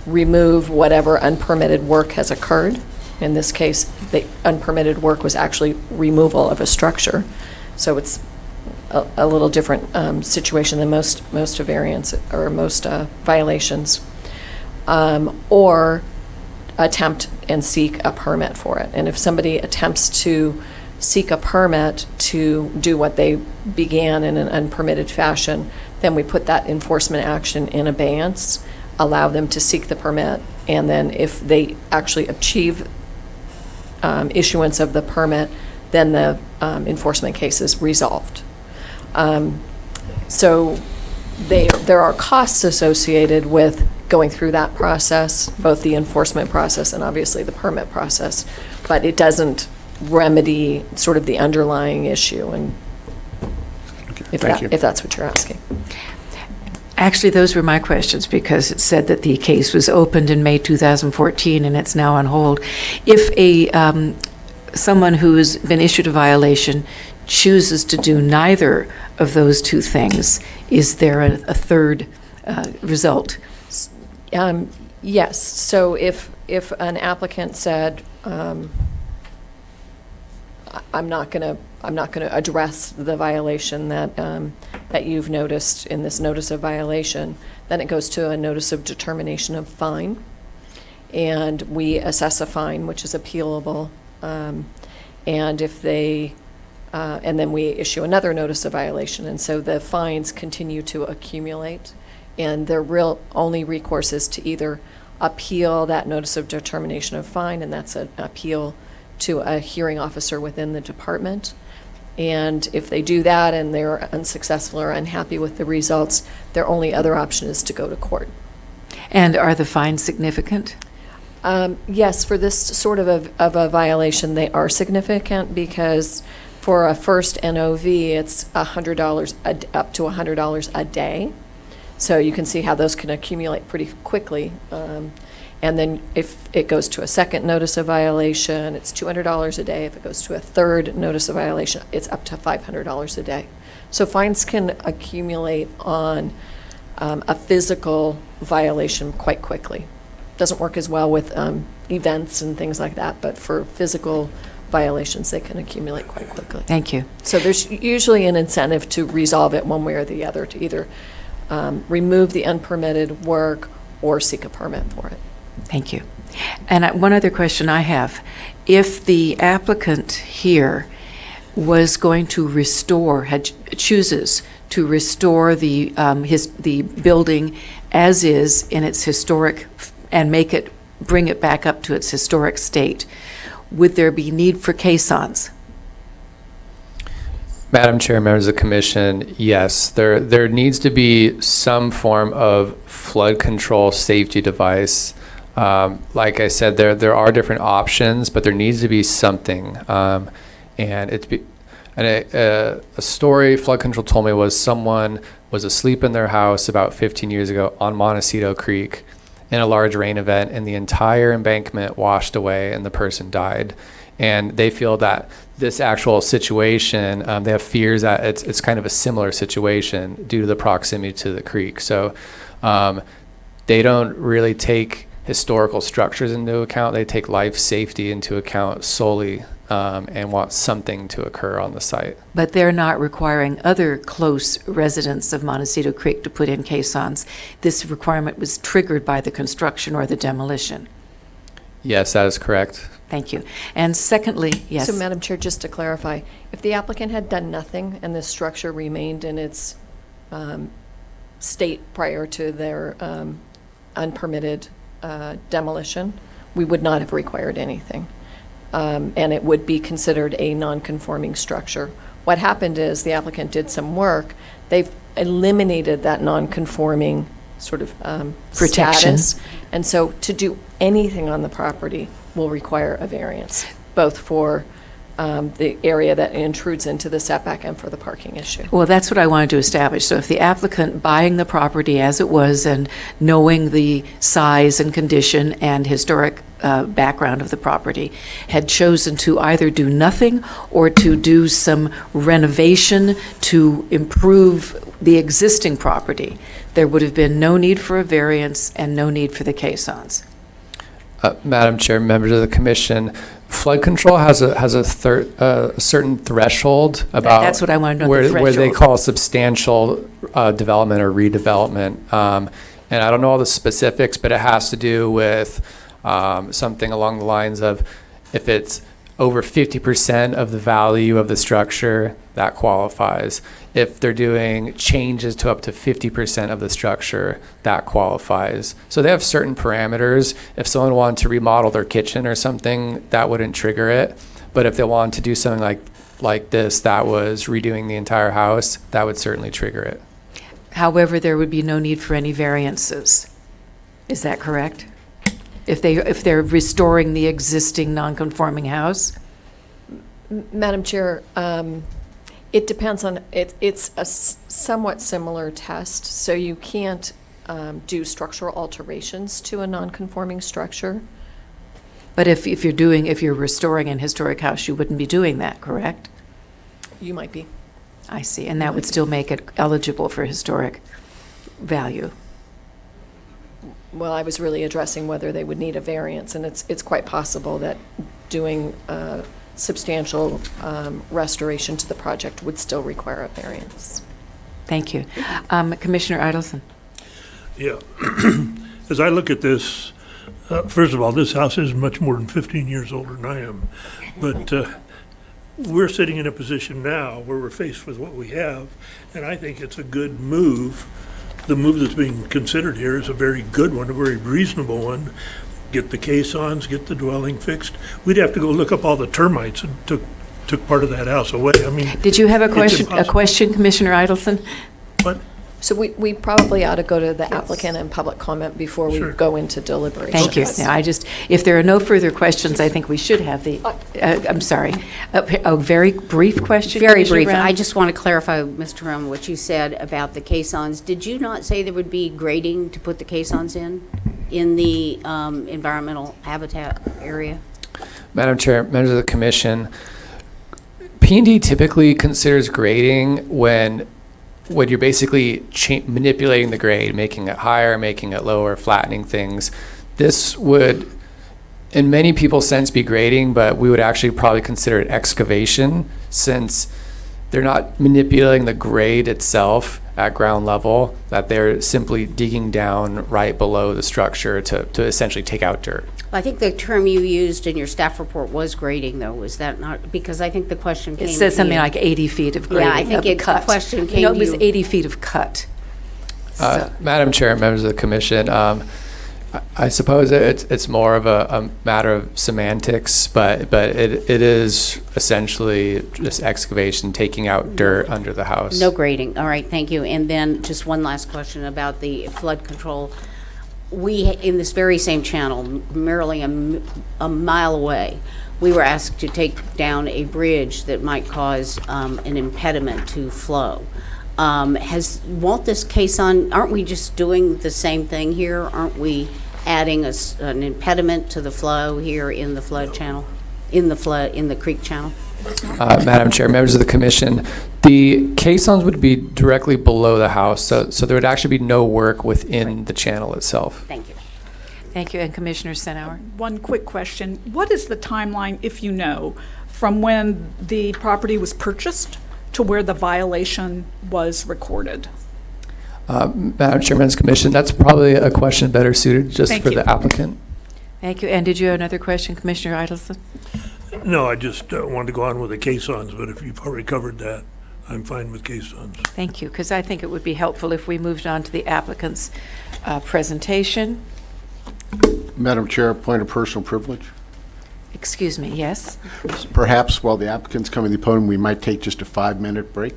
remove whatever unpermitted work has occurred. In this case, the unpermitted work was actually removal of a structure. So it's a little different situation than most variants or most violations. or attempt and seek a permit for it. And if somebody attempts to seek a permit to do what they began in an unpermitted fashion, then we put that enforcement action in abeyance, allow them to seek the permit, and then if they actually achieve issuance of the permit, then the enforcement case is resolved. So there are costs associated with going through that process, both the enforcement process and obviously the permit process, but it doesn't remedy sort of the underlying issue, and if that's what you're asking. Actually, those were my questions, because it said that the case was opened in May 2014 and it's now on hold. If someone who has been issued a violation chooses to do neither of those two things, is there a third result? Yes. So if an applicant said, I'm not going to address the violation that you've noticed in this notice of violation, then it goes to a notice of determination of fine, and we assess a fine, which is appealable, and if they and then we issue another notice of violation, and so the fines continue to accumulate, and their real only recourse is to either appeal that notice of determination of fine, and that's an appeal to a hearing officer within the department. And if they do that and they're unsuccessful or unhappy with the results, their only other option is to go to court. And are the fines significant? Yes, for this sort of a violation, they are significant, because for a first NOV, it's $100 up to $100 a day. So you can see how those can accumulate pretty quickly. And then if it goes to a second notice of violation, it's $200 a day. If it goes to a third notice of violation, it's up to $500 a day. So fines can accumulate on a physical violation quite quickly. Doesn't work as well with events and things like that, but for physical violations, they can accumulate quite quickly. Thank you. So there's usually an incentive to resolve it one way or the other, to either remove the unpermitted work or seek a permit for it. Thank you. And one other question I have. If the applicant here was going to restore, chooses to restore the building as is in its historic, and bring it back up to its historic state, would there be need for caissons? Madam Chair, members of the commission, yes, there needs to be some form of flood control safety device. Like I said, there are different options, but there needs to be something. A story flood control told me was someone was asleep in their house about 15 years ago on Montecito Creek in a large rain event, and the entire embankment washed away and the person died. And they feel that this actual situation, they have fears that it's kind of a similar situation due to the proximity to the creek. So they don't really take historical structures into account. They take life safety into account solely, and want something to occur on the site. But they're not requiring other close residents of Montecito Creek to put in caissons. This requirement was triggered by the construction or the demolition. Yes, that is correct. Thank you. And secondly, yes. So, Madam Chair, just to clarify, if the applicant had done nothing and this structure remained in its state prior to their unpermitted demolition, we would not have required anything. And it would be considered a non-conforming structure. What happened is the applicant did some work. They've eliminated that non-conforming sort of protection. status. And so to do anything on the property will require a variance, both for the area that intrudes into the setback and for the parking issue. Well, that's what I wanted to establish. So if the applicant buying the property as it was and knowing the size and condition and historic background of the property had chosen to either do nothing or to do some renovation to improve the existing property, there would have been no need for a variance and no need for the caissons. Madam Chair, members of the commission, flood control has a certain threshold about That's what I wanted to know, the where they threshold. call substantial development or redevelopment. And I don't know all the specifics, but it has to do with something along the lines of if it's over 50% of the value of the structure, that qualifies. If they're doing changes to up to 50% of the structure, that qualifies. So they have certain parameters. If someone wanted to remodel their kitchen or something, that wouldn't trigger it. But if they wanted to do something like this, that was redoing the entire house, that would certainly trigger it. However, there would be no need for any variances. Is that correct? If they're restoring the existing non-conforming house? Madam Chair, it depends on, it's a somewhat similar test, so you can't do structural alterations to a non-conforming structure. But if you're restoring an historic house, you wouldn't be doing that, correct? You might be. I see, and that would still make it eligible for historic value. Well, I was really addressing whether they would need a variance, and it's quite possible that doing substantial restoration to the project would still require a variance. Thank you. Commissioner Idelson. Yeah. As I look at this, first of all, this house is much more than 15 years older than I am. But we're sitting in a position now where we're faced with what we have, and I think it's a good move. The move that's being considered here is a very good one, a very reasonable one. Get the caissons, get the dwelling fixed. We'd have to go look up all the termites and took part of that house away. I mean, Did you have a it's question, impossible. Commissioner Idelson? But So we probably ought to go to the applicant and public comment before we Sure. go into deliberations. Thank you. Now, if there are no further questions, I think we should have I'm sorry, a very brief question. Very Commissioner brief. Brown? I just want to clarify, Mr. Rum, what you said about the caissons. Did you not say there would be grading to put the caissons in the environmental habitat area? Madam Chair, members of the commission, P&D typically considers grading when you're basically manipulating the grade, making it higher, making it lower, flattening things. This would, in many people's sense, be grading, but we would actually probably consider it excavation, since they're not manipulating the grade itself at ground level, that they're simply digging down right below the structure to essentially take out dirt. I think the term you used in your staff report was grading, though. Was that not? Because I think the question came It says to something you. like 80 feet of grading. Yeah, I think of the cut. question You know, came it was to you. 80 feet of cut. So- Madam Chair, members of the commission, I suppose it's more of a matter of semantics, but it is essentially just excavation, taking out dirt under the house. No grading. All right, thank you. And then just one last question about the flood control. We, in this very same channel, merely a mile away, we were asked to take down a bridge that might cause an impediment to flow. Won't this caisson, aren't we just doing the same thing here? Aren't we adding an impediment to the flow here in the flood channel, in the creek channel? Madam Chair, members of the commission, the caissons would be directly below the house, so there would actually be no work within the channel itself. Thank you. Thank you, and Commissioner Senauer. One quick question. What is the timeline, if you know, from when the property was purchased to where the violation was recorded? Madam Chair, members of the commission, that's probably a question better suited just Thank for you. the applicant. Thank you. And did you have another question, Commissioner Idelson? no, I just wanted to go on with the caissons, but if you've already covered that, I'm fine with caissons. Thank you, because I think it would be helpful if we moved on to the applicant's presentation. Madam Chair, point of personal privilege. Excuse me, yes? Perhaps while the applicant's coming to the podium, we might take just a 5-minute break.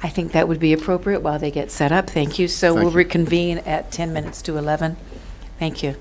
I think that would be appropriate while they get set up. Thank you. So Thank we'll you. reconvene at 10 minutes to 11. Thank you.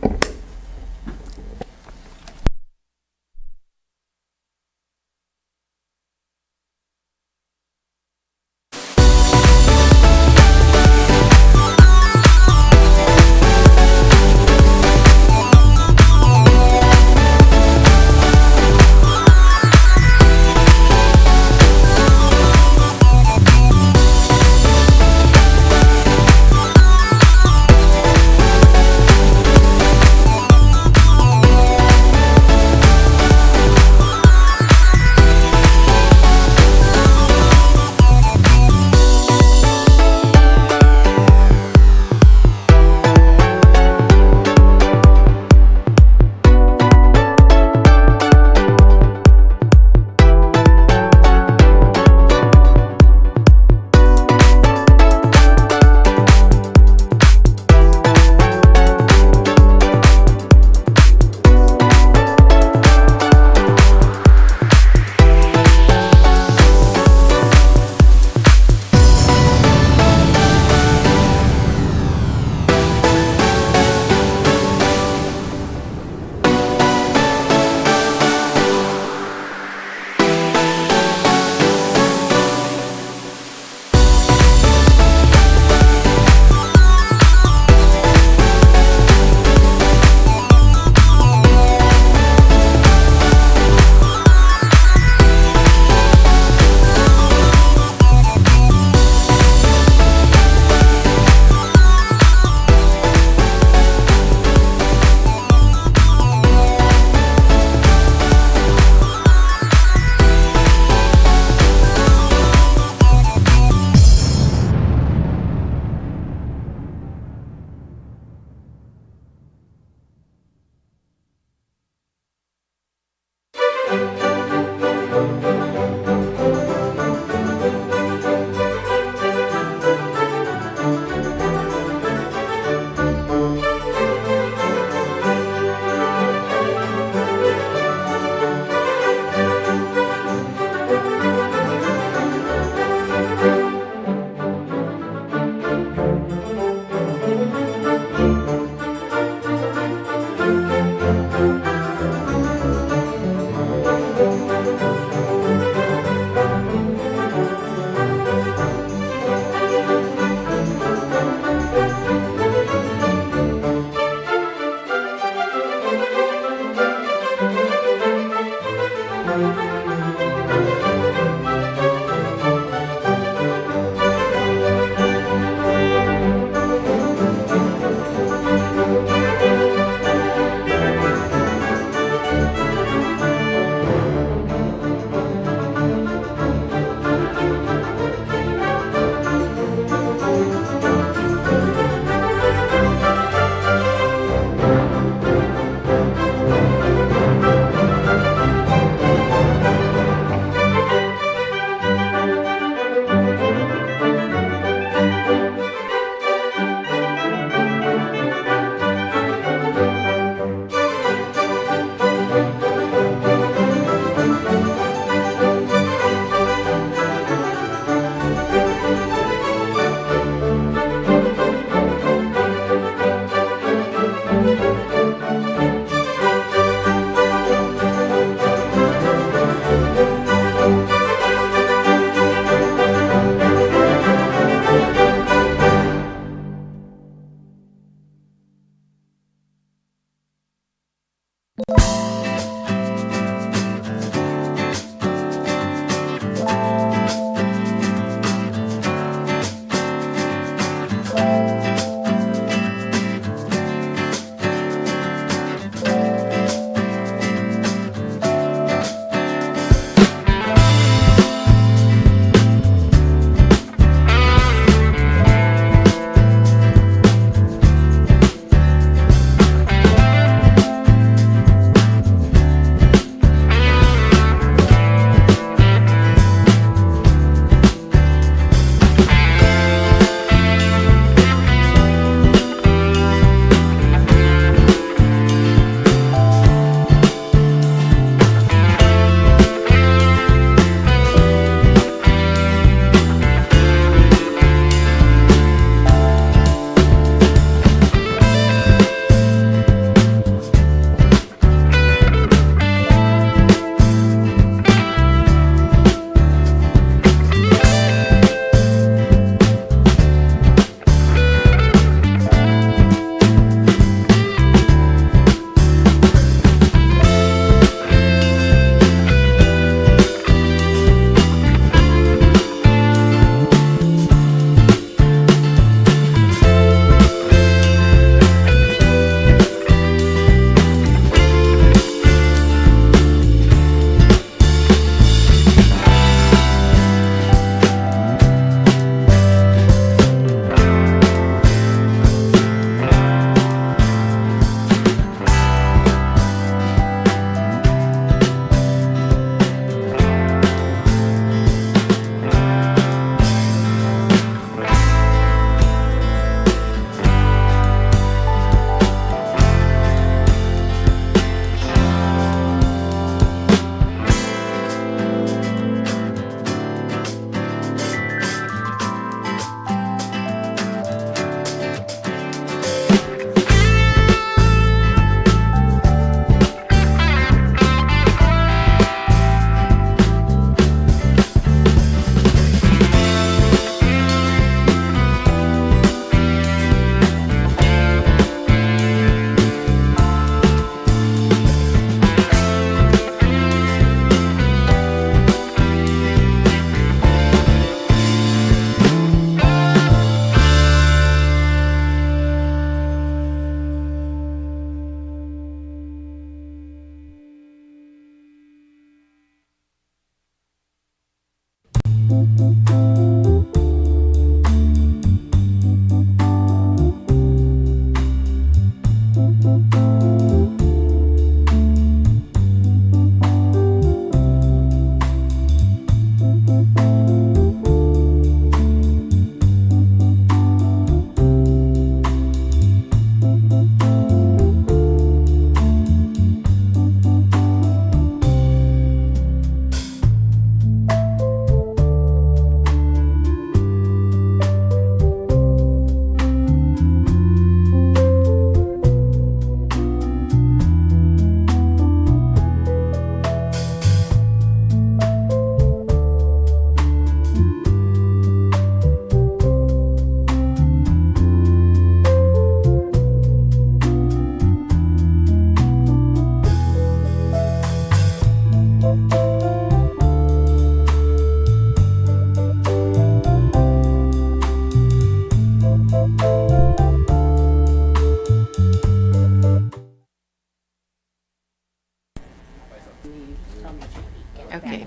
Okay.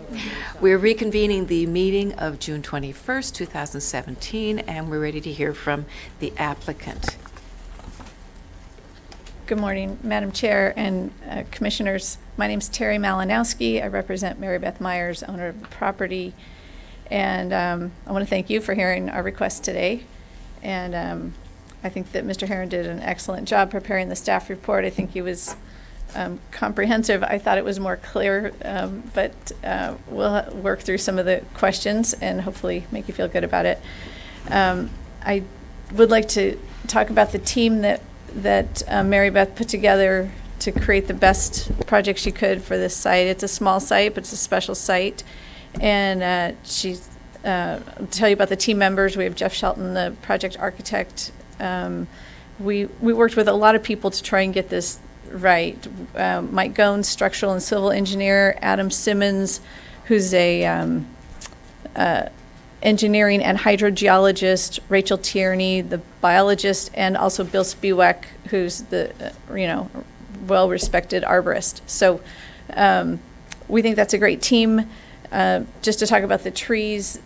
We're reconvening the meeting of June 21st, 2017, and we're ready to hear from the applicant. Good morning, Madam Chair and Commissioners. My name's Terry Malinowski. I represent Mary Beth Myers, owner of the property. And I want to thank you for hearing our request today. And I think that Mr. Herron did an excellent job preparing the staff report. I think he was comprehensive. I thought it was more clear, but we'll work through some of the questions and hopefully make you feel good about it. I would like to talk about the team that Mary Beth put together to create the best project she could for this site. It's a small site, but it's a special site. And I'll tell you about the team members. We have Jeff Shelton, the project architect. We worked with a lot of people to try and get this right. Mike Gones, structural and civil engineer, Adam Simmons, who's a engineering and hydrogeologist, Rachel Tierney, the biologist, and also Bill Spiewak, who's the, well-respected arborist. So we think that's a great team. Just to talk about the trees,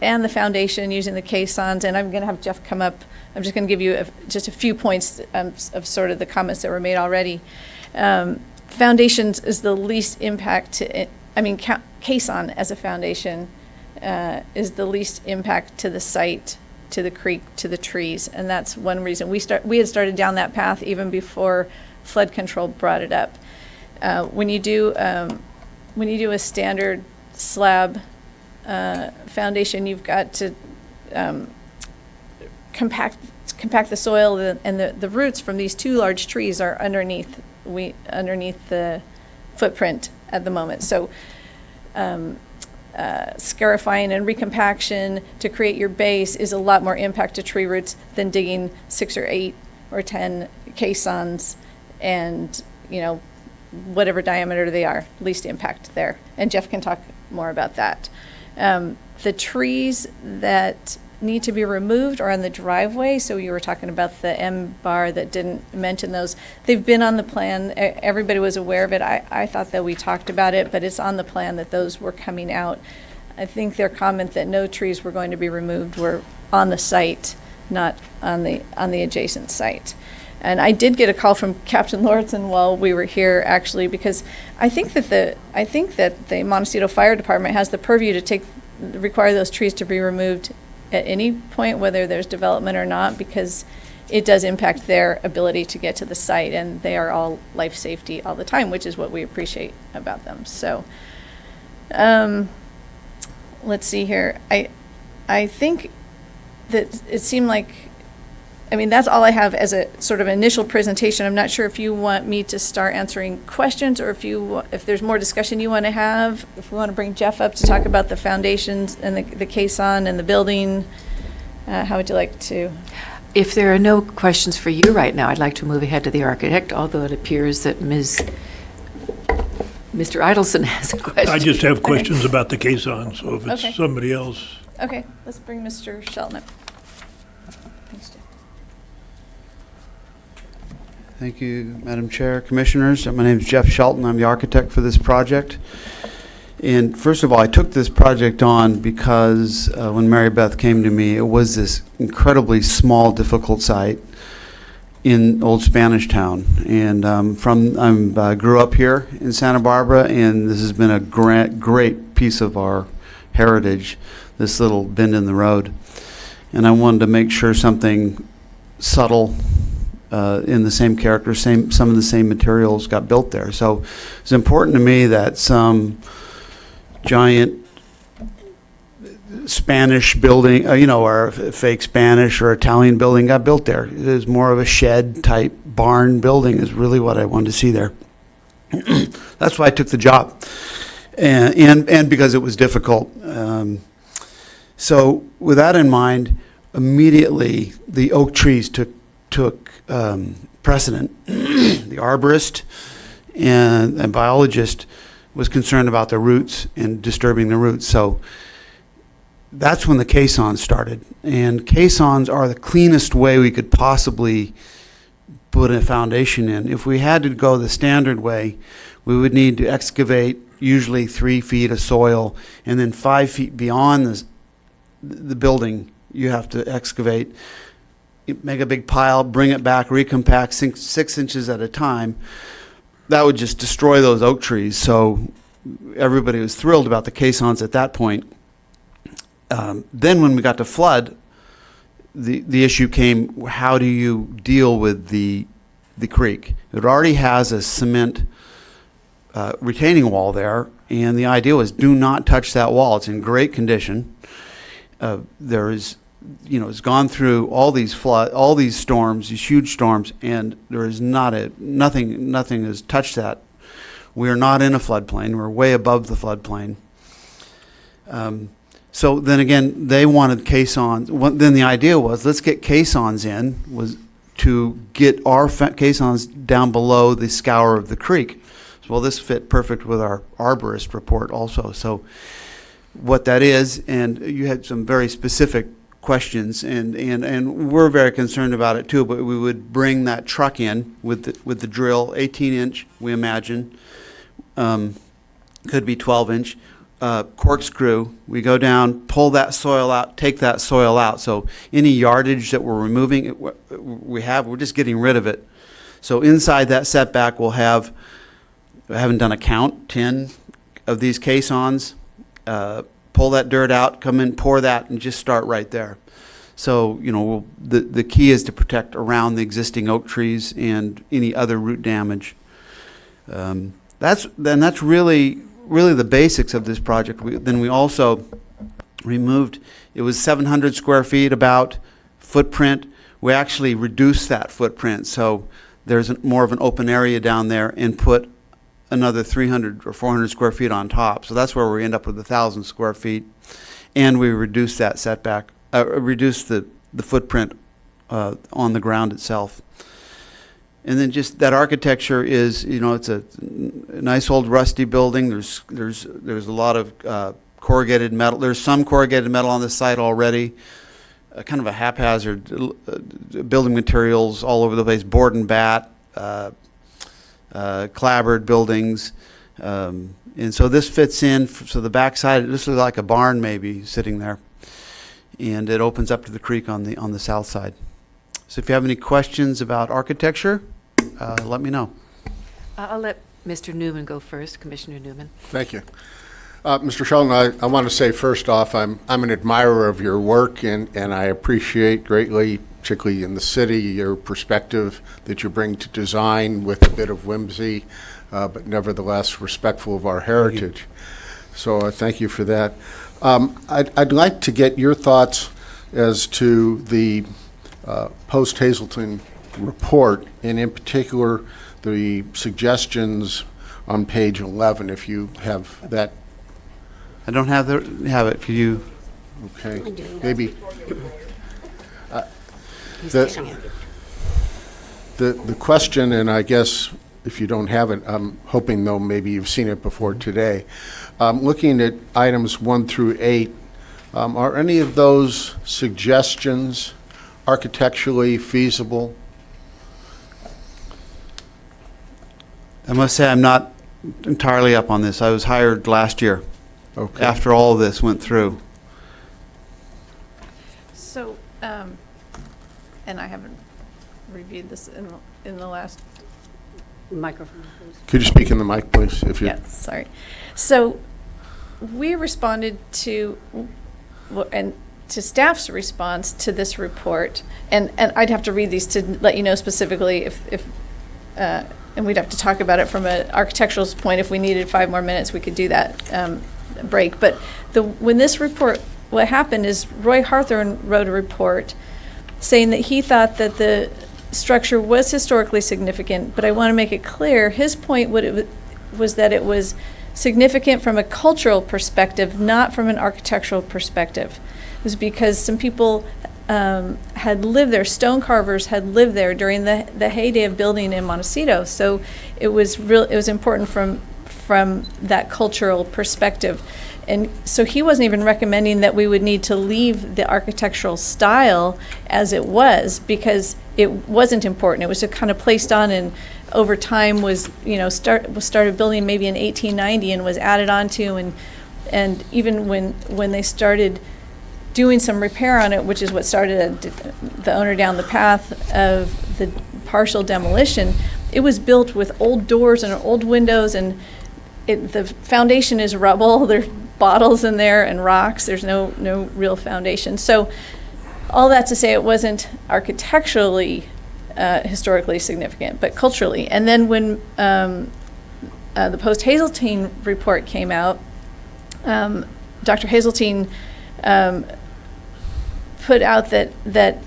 and the foundation using the caissons, and I'm going to have Jeff come up. I'm just going to give you just a few points of sort of the comments that were made already. Foundations is the least impact to, caisson as a foundation is the least impact to the site, to the creek, to the trees, and that's one reason we had started down that path even before flood control brought it up. When you do a standard slab foundation, you've got to compact the soil, and the roots from these two large trees are underneath the footprint at the moment. So scarifying and recompaction to create your base is a lot more impact to tree roots than digging 6 or 8 or 10 caissons and, whatever diameter they are, least impact there. And Jeff can talk more about that. The trees that need to be removed are on the driveway. So you were talking about the M bar that didn't mention those. They've been on the plan. Everybody was aware of it. I thought that we talked about it, but it's on the plan that those were coming out. I think their comment that no trees were going to be removed were on the site, not on the adjacent site. And I did get a call from Captain Lauritsen while we were here, actually, because I think that the Montecito Fire Department has the purview to require those trees to be removed at any point, whether there's development or not, because it does impact their ability to get to the site, and they are all life safety all the time, which is what we appreciate about them. So, let's see here. I think that it seemed like, that's all I have as a sort of initial presentation. I'm not sure if you want me to start answering questions, or if there's more discussion you want to have. If we want to bring Jeff up to talk about the foundations and the caisson and the building, how would you like to? If there are no questions for you right now, I'd like to move ahead to the architect, although it appears that Mr. Idelson has a question. I just have questions about the caisson, so if it's Okay. somebody else. Okay, let's bring Mr. Shelton up. Thanks, Jeff. Thank you, Madam Chair, Commissioners. My name is Jeff Shelton. I'm the architect for this project. And first of all, I took this project on because when Mary Beth came to me, it was this incredibly small, difficult site in Old Spanish Town. And I grew up here in Santa Barbara, and this has been a great piece of our heritage, this little bend in the road. And I wanted to make sure something subtle in the same character, some of the same materials got built there. So it's important to me that some giant Spanish building, or fake Spanish or Italian building got built there. It is more of a shed type barn building is really what I wanted to see there. That's why I took the job, and because it was difficult. So with that in mind, immediately the oak trees took precedent. The arborist and biologist was concerned about the roots and disturbing the roots. So that's when the caissons started. And caissons are the cleanest way we could possibly put a foundation in. If we had to go the standard way, we would need to excavate usually 3 feet of soil, and then 5 feet beyond the building, you have to excavate, make a big pile, bring it back, recompact 6 inches at a time. That would just destroy those oak trees. So everybody was thrilled about the caissons at that point. Then when we got to flood, the issue came, how do you deal with the creek? It already has a cement retaining wall there, and the idea was do not touch that wall. It's in great condition. There is, it's gone through all these storms, these huge storms, and there is nothing has touched that. We are not in a floodplain. We're way above the floodplain. So then again, they wanted caissons. Then the idea was, let's get caissons in, was to get our caissons down below the scour of the creek. Well, this fit perfect with our arborist report also. So what that is, and you had some very specific questions, and we're very concerned about it too, but we would bring that truck in with the drill, 18-inch, we imagine, could be 12-inch, corkscrew. We go down, pull that soil out, take that soil out. So any yardage that we're removing, we're just getting rid of it. So inside that setback, we'll have, I haven't done a count, 10 of these caissons. Pull that dirt out, come in, pour that, and just start right there. So, the key is to protect around the existing oak trees and any other root damage. That's really the basics of this project. Then we also removed, it was 700 square feet about footprint. We actually reduced that footprint, so there's more of an open area down there, and put another 300 or 400 square feet on top. So that's where we end up with 1,000 square feet. And we reduced that setback, reduced the footprint on the ground itself. And then just that architecture is, it's a nice old rusty building. There's a lot of corrugated metal. There's some corrugated metal on the site already. Kind of a haphazard building materials all over the place, board and bat. Clapboard buildings, and so this fits in. So the backside, this is like a barn maybe sitting there, and it opens up to the creek on the south side. So if you have any questions about architecture, let me know. I'll let Mr. Newman go first, Commissioner Newman. Thank you. Mr. Sheldon, I want to say first off, I'm an admirer of your work, and I appreciate greatly, particularly in the city, your perspective that you bring to design with a bit of whimsy, but nevertheless respectful of our heritage. So thank you for that. I'd like to get your thoughts as to the post-Hazelton report, and in particular the suggestions on page 11, if you have that. I don't have it. Could you? Okay. Maybe. The question, and I guess if you don't have it, I'm hoping though maybe you've seen it before today. Looking at items 1 through 8, are any of those suggestions architecturally feasible? I must say I'm not entirely up on this. I was hired last year. Okay. After all of this went through. So, and I haven't reviewed this in the last. Microphone, please. Could you speak in the mic, please? If you. Yeah, sorry. So, we responded to, and to staff's response to this report, and I'd have to read these to let you know specifically if and we'd have to talk about it from an architectural point. If we needed 5 more minutes, we could do that break. But when this report, what happened is Roy Harthorne wrote a report saying that he thought that the structure was historically significant, but I want to make it clear, his point was that it was significant from a cultural perspective, not from an architectural perspective. It was because some people had lived there, stone carvers had lived there during the heyday of building in Montecito. So it was important from that cultural perspective. And so he wasn't even recommending that we would need to leave the architectural style as it was, because it wasn't important. It was just kind of placed on, and over time was started building maybe in 1890 and was added onto, and even when they started doing some repair on it, which is what started the owner down the path of the partial demolition, it was built with old doors and old windows, and the foundation is rubble. There's bottles in there and rocks. There's no real foundation. So all that to say, it wasn't architecturally historically significant, but culturally. And then when the post-Hazeltine report came out, Dr. Hazeltine put out that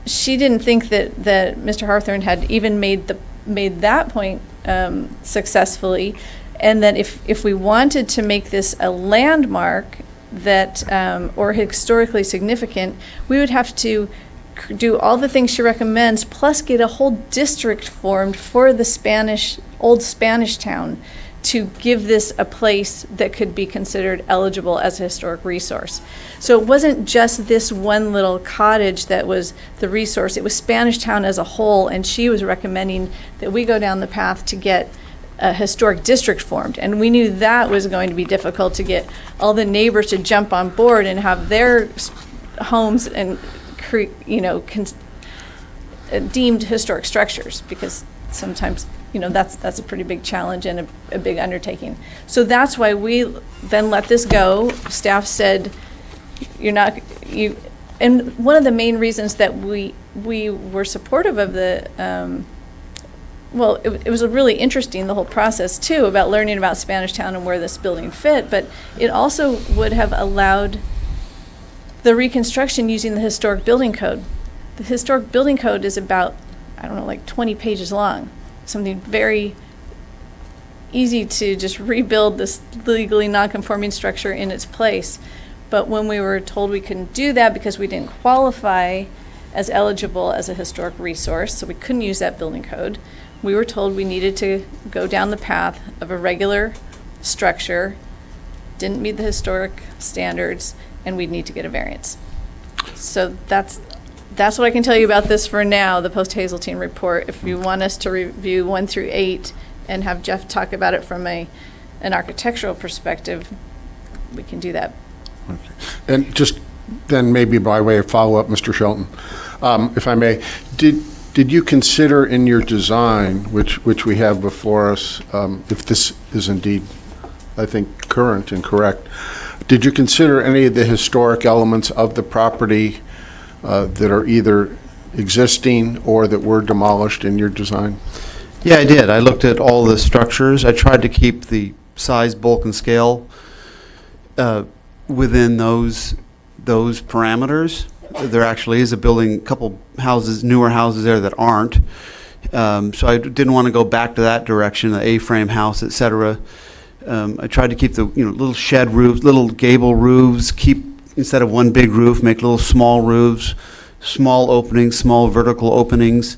she didn't think that Mr. Harthorne had even made that point successfully, and that if we wanted to make this a landmark that or historically significant, we would have to do all the things she recommends, plus get a whole district formed for the old Spanish town to give this a place that could be considered eligible as a historic resource. So it wasn't just this one little cottage that was the resource, it was Spanish Town as a whole, and she was recommending that we go down the path to get a historic district formed. And we knew that was going to be difficult to get all the neighbors to jump on board and have their homes and, deemed historic structures, because sometimes that's a pretty big challenge and a big undertaking. So that's why we then let this go. Staff said, and one of the main reasons that we were supportive of the, it was really interesting, the whole process too, about learning about Spanish Town and where this building fit, but it also would have allowed the reconstruction using the historic building code. The historic building code is about, 20 pages long. Something very easy to just rebuild this legally non-conforming structure in its place. But when we were told we couldn't do that because we didn't qualify as eligible as a historic resource, so we couldn't use that building code, we were told we needed to go down the path of a regular structure, didn't meet the historic standards, and we'd need to get a variance. So that's what I can tell you about this for now, the post-Hazeltine report. If you want us to review 1 through 8 and have Jeff talk about it from an architectural perspective, we can do that. Okay. And just then maybe by way of follow-up, Mr. Shelton, if I may, did you consider in your design, which we have before us, if this is indeed, I think, current and correct, did you consider any of the historic elements of the property that are either existing or that were demolished in your design? Yeah, I did. I looked at all the structures. I tried to keep the size, bulk, and scale within those parameters. There actually is a building, couple houses, newer houses there that aren't. So I didn't want to go back to that direction, the A-frame house, et cetera. I tried to keep the little shed roofs, little gable roofs, instead of one big roof, make little small roofs, small openings, small vertical openings.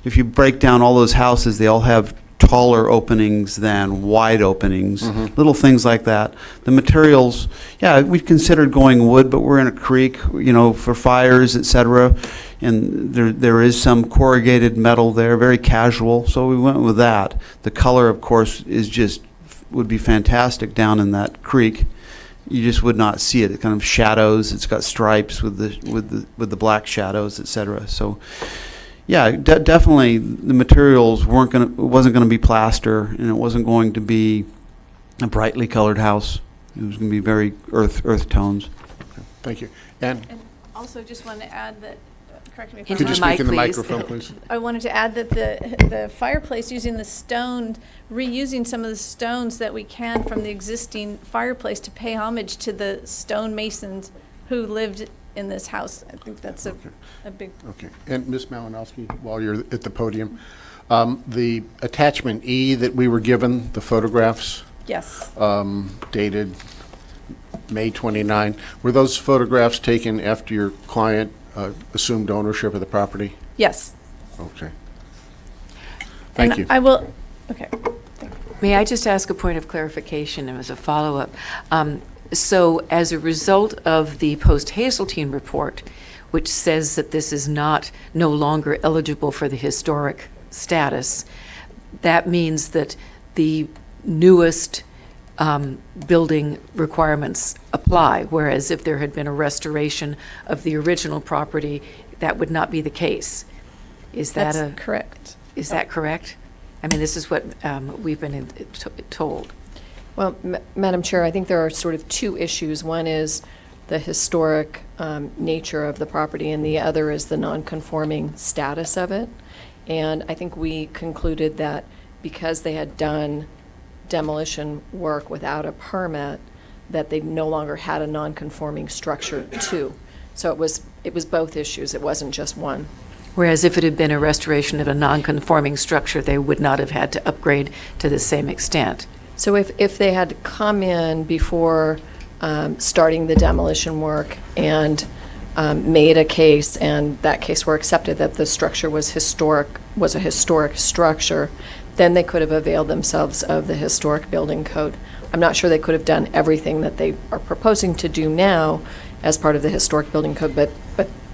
If you break down all those houses, they all have taller openings than wide openings, little things like that. The materials, we considered going wood, but we're in a creek, for fires, et cetera, and there is some corrugated metal there, very casual, so we went with that. The color, of course, would be fantastic down in that creek. You just would not see it. It kind of shadows. It's got stripes with the black shadows, et cetera. So, definitely the materials wasn't going to be plaster, and it wasn't going to be a brightly colored house. It was going to be very earth tones. Okay. Thank you. And also just want to add that, correct me if could you speak in the microphone, please? I wanted to add that the fireplace, using the stone, reusing some of the stones that we can from the existing fireplace to pay homage to the stonemasons who lived in this house. I think that's a big... Okay. And Ms. Malinowski, while you're at the podium, the attachment E that we were given, the photographs, Yes. Dated May 29, were those photographs taken after your client assumed ownership of the property? Yes. Okay. Thank you. I will, okay. May I just ask a point of clarification and as a follow-up? So as a result of the post-Hazeltine report, which says that this is no longer eligible for the historic status, that means that the newest building requirements apply, whereas if there had been a restoration of the original property, that would not be the case. That's correct. Is that correct? I mean, this is what we've been told. Well, Madam Chair, I think there are sort of two issues. One is the historic nature of the property, and the other is the non-conforming status of it. And I think we concluded that because they had done demolition work without a permit, that they no longer had a non-conforming structure too. So it was both issues. It wasn't just one. Whereas if it had been a restoration of a non-conforming structure, they would not have had to upgrade to the same extent. So if they had come in before starting the demolition work and made a case, and that case were accepted, that the structure was a historic structure, then they could have availed themselves of the historic building code. I'm not sure they could have done everything that they are proposing to do now as part of the historic building code, but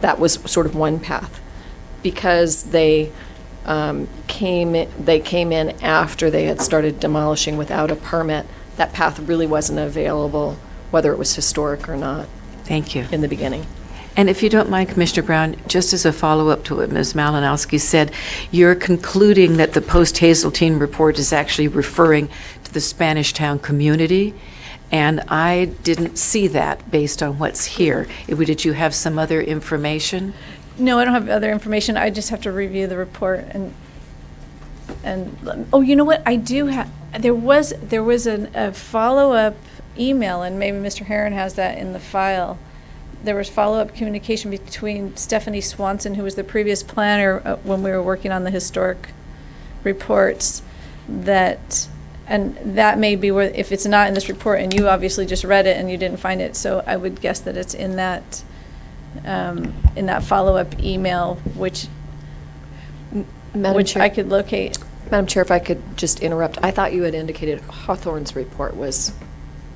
that was sort of one path. Because they came in after they had started demolishing without a permit, that path really wasn't available, whether it was historic or not. Thank you. In the beginning. And if you don't mind, Commissioner Brown, just as a follow-up to what Ms. Malinowski said, you're concluding that the post-Hazeltine report is actually referring to the Spanish Town community, and I didn't see that based on what's here. Did you have some other information? No, I don't have other information. I just have to review the report and oh, you know what? I do have, there was a follow-up email, and maybe Mr. Herron has that in the file. There was follow-up communication between Stephanie Swanson, who was the previous planner when we were working on the historic reports, and that may be where, if it's not in this report, and you obviously just read it and you didn't find it, so I would guess that it's in that follow-up email, which Chair, I could locate. Madam Chair, if I could just interrupt, I thought you had indicated Hawthorne's report was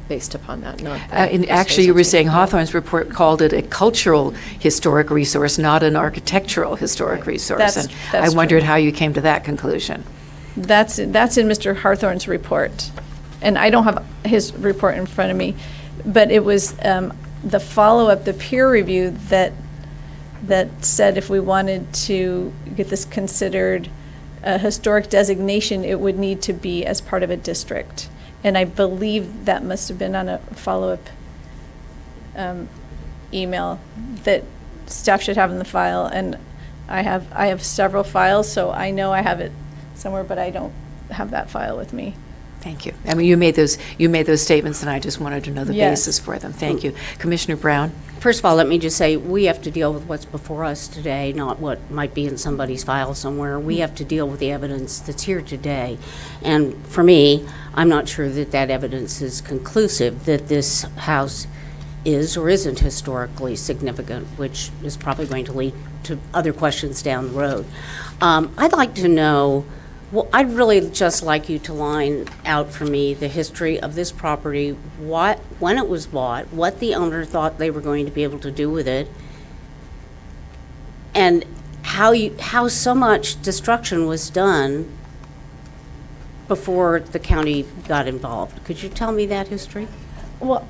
based upon that, not that. And actually, you were saying Hawthorne's report called it a cultural historic resource, not an architectural historic resource. That's I wondered true. how you came to that conclusion. That's in Mr. Hawthorne's report, and I don't have his report in front of me, but it was the follow-up, the peer review that said if we wanted to get this considered a historic designation, it would need to be as part of a district. And I believe that must have been on a follow-up email that staff should have in the file. And I have several files, so I know I have it somewhere, but I don't have that file with me. Thank you. I mean, you made those statements, and I just wanted to know the Yes. basis for them. Thank you. Commissioner Brown? First of all, let me just say, we have to deal with what's before us today, not what might be in somebody's file somewhere. We have to deal with the evidence that's here today. And for me, I'm not sure that that evidence is conclusive that this house is or isn't historically significant, which is probably going to lead to other questions down the road. I'd like to know, well, I'd really just like you to line out for me the history of this property, when it was bought, what the owner thought they were going to be able to do with it, and how so much destruction was done before the county got involved. Could you tell me that history? Well,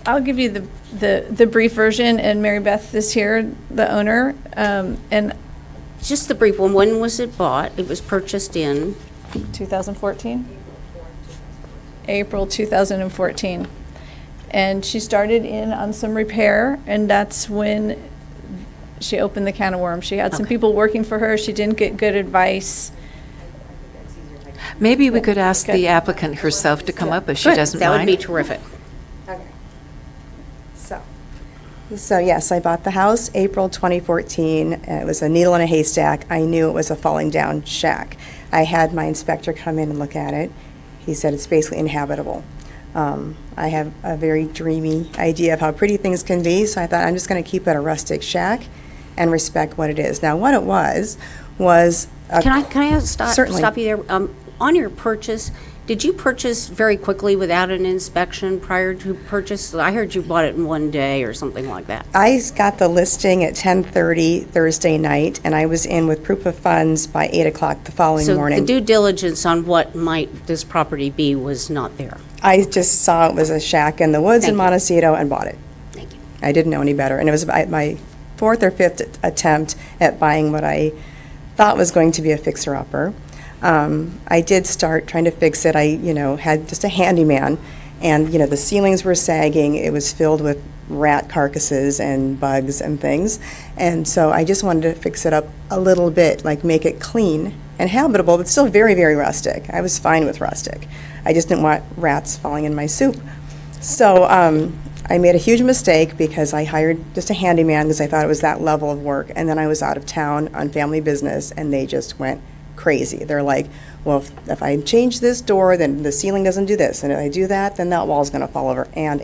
I'll give you the brief version, and Mary Beth is here, the owner, and just the brief one. When was it bought? It was purchased in 2014? April 2014. And she started in on some repair, and that's when she opened the can of worms. She had some people working for her. She didn't get good advice. Maybe we could ask the applicant herself to come up if she Good. doesn't That mind. would be terrific. So yes, I bought the house April 2014. It was a needle in a haystack. I knew it was a falling down shack. I had my inspector come in and look at it. He said it's basically inhabitable. I have a very dreamy idea of how pretty things can be, so I thought I'm just going to keep it a rustic shack and respect what it is. Now, what it was Can I stop Certainly. you there? On your purchase, did you purchase very quickly without an inspection prior to purchase? I heard you bought it in one day or something like that. I got the listing at 10:30 Thursday night, and I was in with proof of funds by 8 o'clock the following morning. So the due diligence on what might this property be was not there. I just saw it was a shack in the woods Thank in you. Montecito and bought it. Thank you. I didn't know any better, and it was my fourth or fifth attempt at buying what I thought was going to be a fixer-upper. I did start trying to fix it. I, had just a handyman, and, the ceilings were sagging. It was filled with rat carcasses and bugs and things, and so I just wanted to fix it up a little bit, like make it clean and habitable, but still very, very rustic. I was fine with rustic. I just didn't want rats falling in my soup. So I made a huge mistake because I hired just a handyman because I thought it was that level of work, and then I was out of town on family business, and they just went crazy. They're like, well, if I change this door, then the ceiling doesn't do this, and if I do that, then that wall's going to fall over, and.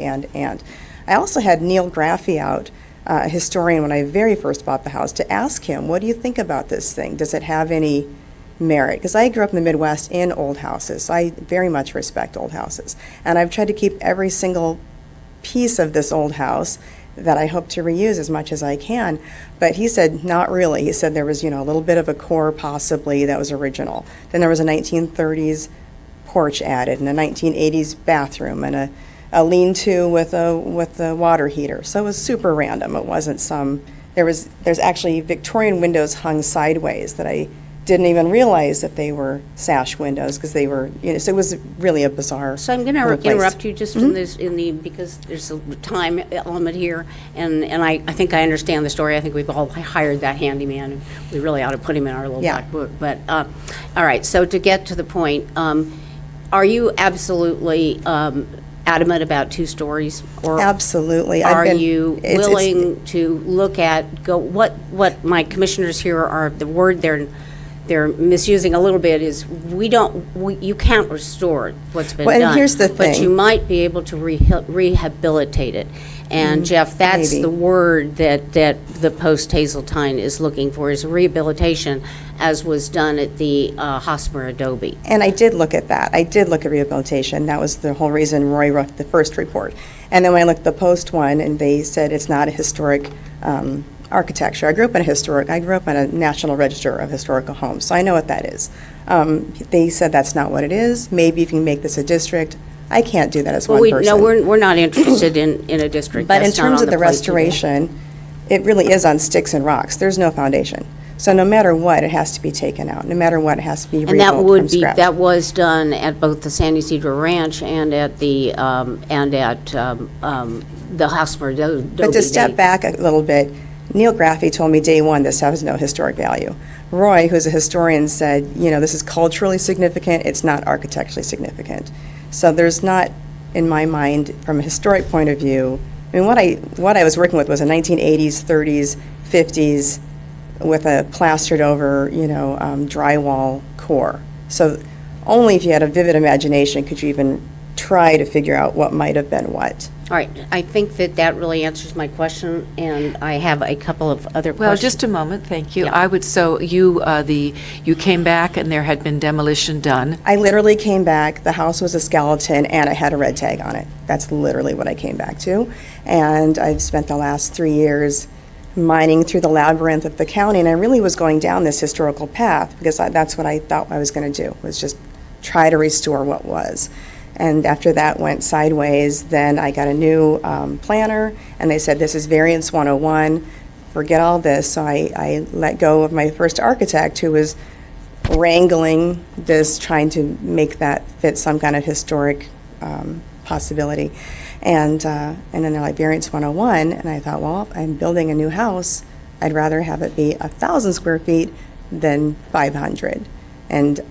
I also had Neil Graffey out a historian when I very first bought the house to ask him, what do you think about this thing? Does it have any merit? Because I grew up in the Midwest in old houses, so I very much respect old houses. And I've tried to keep every single piece of this old house that I hope to reuse as much as I can. But he said, not really. He said there was, a little bit of a core possibly that was original. Then there was a 1930s porch added and a 1980s bathroom and a lean-to with a water heater. So it was super random. It wasn't there's actually Victorian windows hung sideways that I didn't even realize that they were sash windows because they were, so it was really a bizarre. So I'm going to interrupt you just because there's a time element here, and I think I understand the story. I think we've all hired that handyman. We really ought to put him in our little black book. But all right, so to get to the point, are you absolutely adamant about 2 stories? Or absolutely. Are you willing to look at, what my commissioners here are, the word they're misusing a little bit is you can't restore what's been done. And here's the thing. But you might be able to rehabilitate it. And Jeff, that's the word that the post-Hazeltine is looking for, is rehabilitation, as was done at the Hosmer Adobe. And I did look at that. I did look at rehabilitation. That was the whole reason Roy wrote the first report. And then when I looked at the post one, and they said it's not a historic architecture. I grew up in a National Register of Historical Homes, so I know what that is. They said that's not what it is. Maybe if you can make this a district. I can't do that as one person. No, we're not interested in a district. But in That's not terms on of the plate restoration, it really is on sticks and rocks. There's no foundation. So no matter what, it has to be taken out. No matter what, it has to be rebuilt from scratch. That was done at both the San Ysidro Ranch and at the Hosmer Adobe. But to step back a little bit, Neil Graffey told me day one this has no historic value. Roy, who's a historian, said, this is culturally significant, it's not architecturally significant. So there's not, in my mind, from a historic point of view, what I was working with was a 1980s, 30s, 50s with a plastered over, drywall core. So only if you had a vivid imagination could you even try to figure out what might have been what. All right, I think that really answers my question, and I have a couple of other questions. Well, just a moment, thank you. Yeah. You came back and there had been demolition done. I literally came back, the house was a skeleton, and I had a red tag on it. That's literally what I came back to. And I've spent the last 3 years mining through the labyrinth of the county, and I really was going down this historical path because that's what I thought I was going to do, was just try to restore what was. And after that went sideways, then I got a new planner, and they said, this is variance 101, forget all this. So I let go of my first architect who was wrangling this, trying to make that fit some kind of historic possibility. And then they're like, variance 101, and I thought, well, I'm building a new house. I'd rather have it be 1,000 square feet than 500. And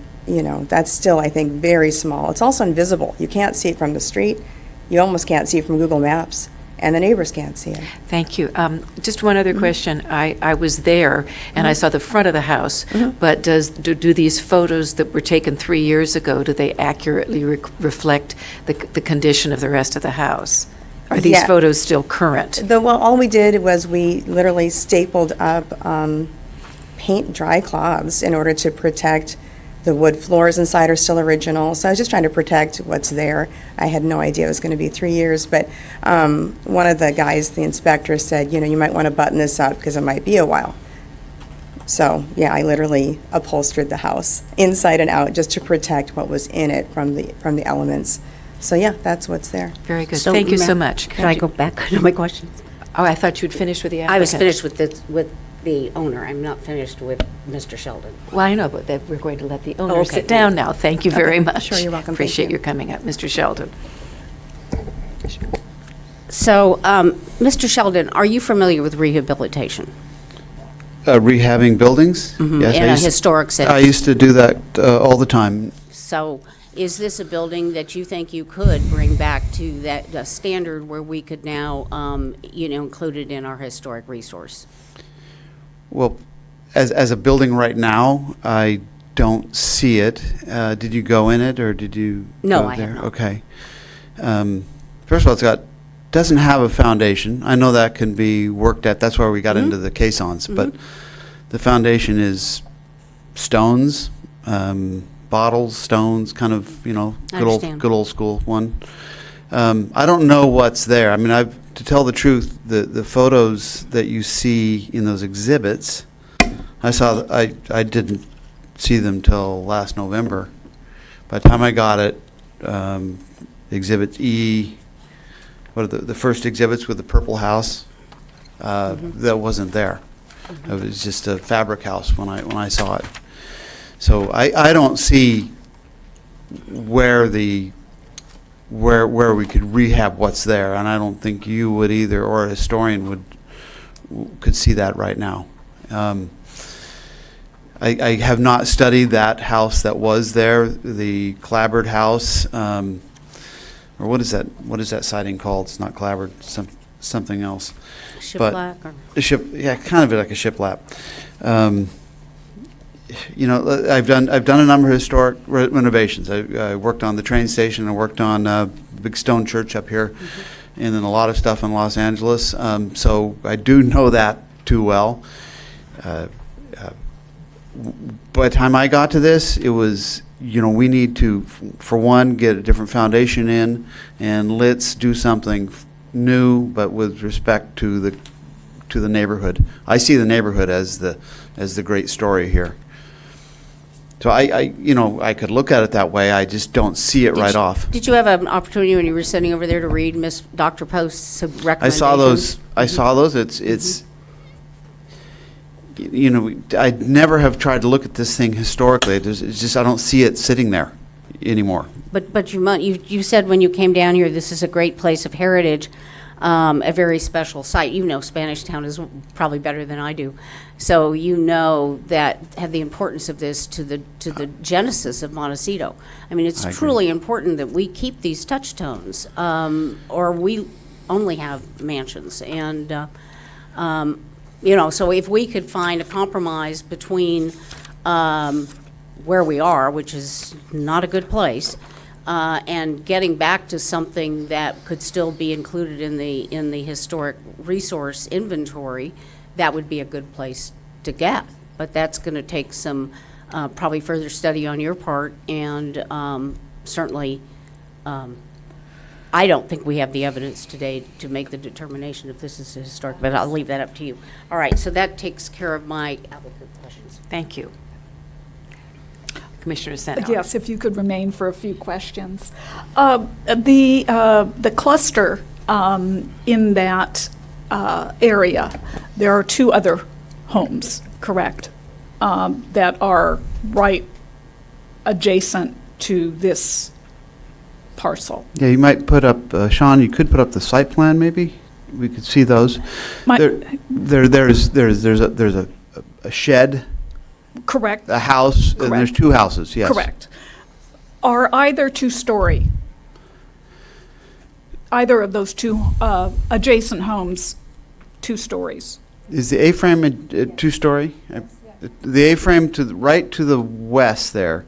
that's still, I think, very small. It's also invisible. You can't see it from the street. You almost can't see it from Google Maps, and the neighbors can't see it. Thank you. Just one other question. I was there, and I saw the front of the house, but do these photos that were taken 3 years ago, do they accurately reflect the condition of the rest of the house? Are these photos still current? All we did was we literally stapled up paint dry cloths in order to protect. The wood floors inside are still original, so I was just trying to protect what's there. I had no idea it was going to be 3 years, but one of the guys, the inspector, said, you might want to button this up because it might be a while. So, yeah, I literally upholstered the house inside and out just to protect what was in it from the elements. So, yeah, that's what's there. Very good. Thank you so much. Could I go back to my question? Oh, I thought you'd finished with the applicant. I was finished with the owner. I'm not finished with Mr. Sheldon. Well, I know, but we're going to let the owner sit down now. Thank you very much. Sure, you're welcome. Appreciate your coming up, Mr. Sheldon. So, Mr. Sheldon, are you familiar with rehabilitation? Rehabbing buildings? Yes, In a historic setting? I used to do that all the time. So, is this a building that you think you could bring back to that standard where we could now, include it in our historic resource? Well, as a building right now, I don't see it. Did you go in it, or did you No, go I there? have not. Okay. First of all, it's got doesn't have a foundation. I know that can be worked at. That's where we got into the caissons. But the foundation is stones, bottles, stones, kind of, you know, Understand. good old school one. I don't know what's there. I mean, to tell the truth, the photos that you see in those exhibits, I didn't see them till last November. By the time I got it, Exhibit E, what are the first exhibits with the purple house, that wasn't there. It was just a fabric house when I saw it. So I don't see where we could rehab what's there, and I don't think you would either, or a historian could see that right now. I have not studied that house that was there, the clapboard house, or what is that siding called? It's not clapboard, something else. Shiplap? Yeah, kind of like a shiplap. You know, I've done a number of historic renovations. I worked on the train station. I worked on Big Stone Church up here, and then a lot of stuff in Los Angeles. So I do know that too well. By the time I got to this, it was, you know, we need to, for one, get a different foundation in, and let's do something new, but with respect to the neighborhood. I see the neighborhood as the great story here. So I could look at it that way. I just don't see it right off. Did you have an opportunity when you were sitting over there to read Dr. Post's recommendations? I saw those. It's you know, I never have tried to look at this thing historically. It's just I don't see it sitting there anymore. But you said when you came down here, this is a great place of heritage, a very special site. You know Spanish Town is probably better than I do. So you know that have the importance of this to the genesis of Montecito. I mean, it's truly important that we keep these touchstones, or we only have mansions. And you know, so if we could find a compromise between where we are, which is not a good place, and getting back to something that could still be included in the historic resource inventory, that would be a good place to get. But that's going to take some probably further study on your part, and certainly I don't think we have the evidence today to make the determination if this is historic, but I'll leave that up to you. All right, so that takes care of my applicant questions. Thank you. Commissioner Sentell. Yes, if you could remain for a few questions. The cluster in that area, there are two other homes, correct, that are right adjacent to this parcel. Yeah, you might put up, Sean, you could put up the site plan maybe? We could see those. There's a shed. Correct. A house, Correct. and there's two houses, yes. Correct. Are either two-story? Either of those two adjacent homes, 2 stories? Is the A-frame a two-story? The A-frame right to the west there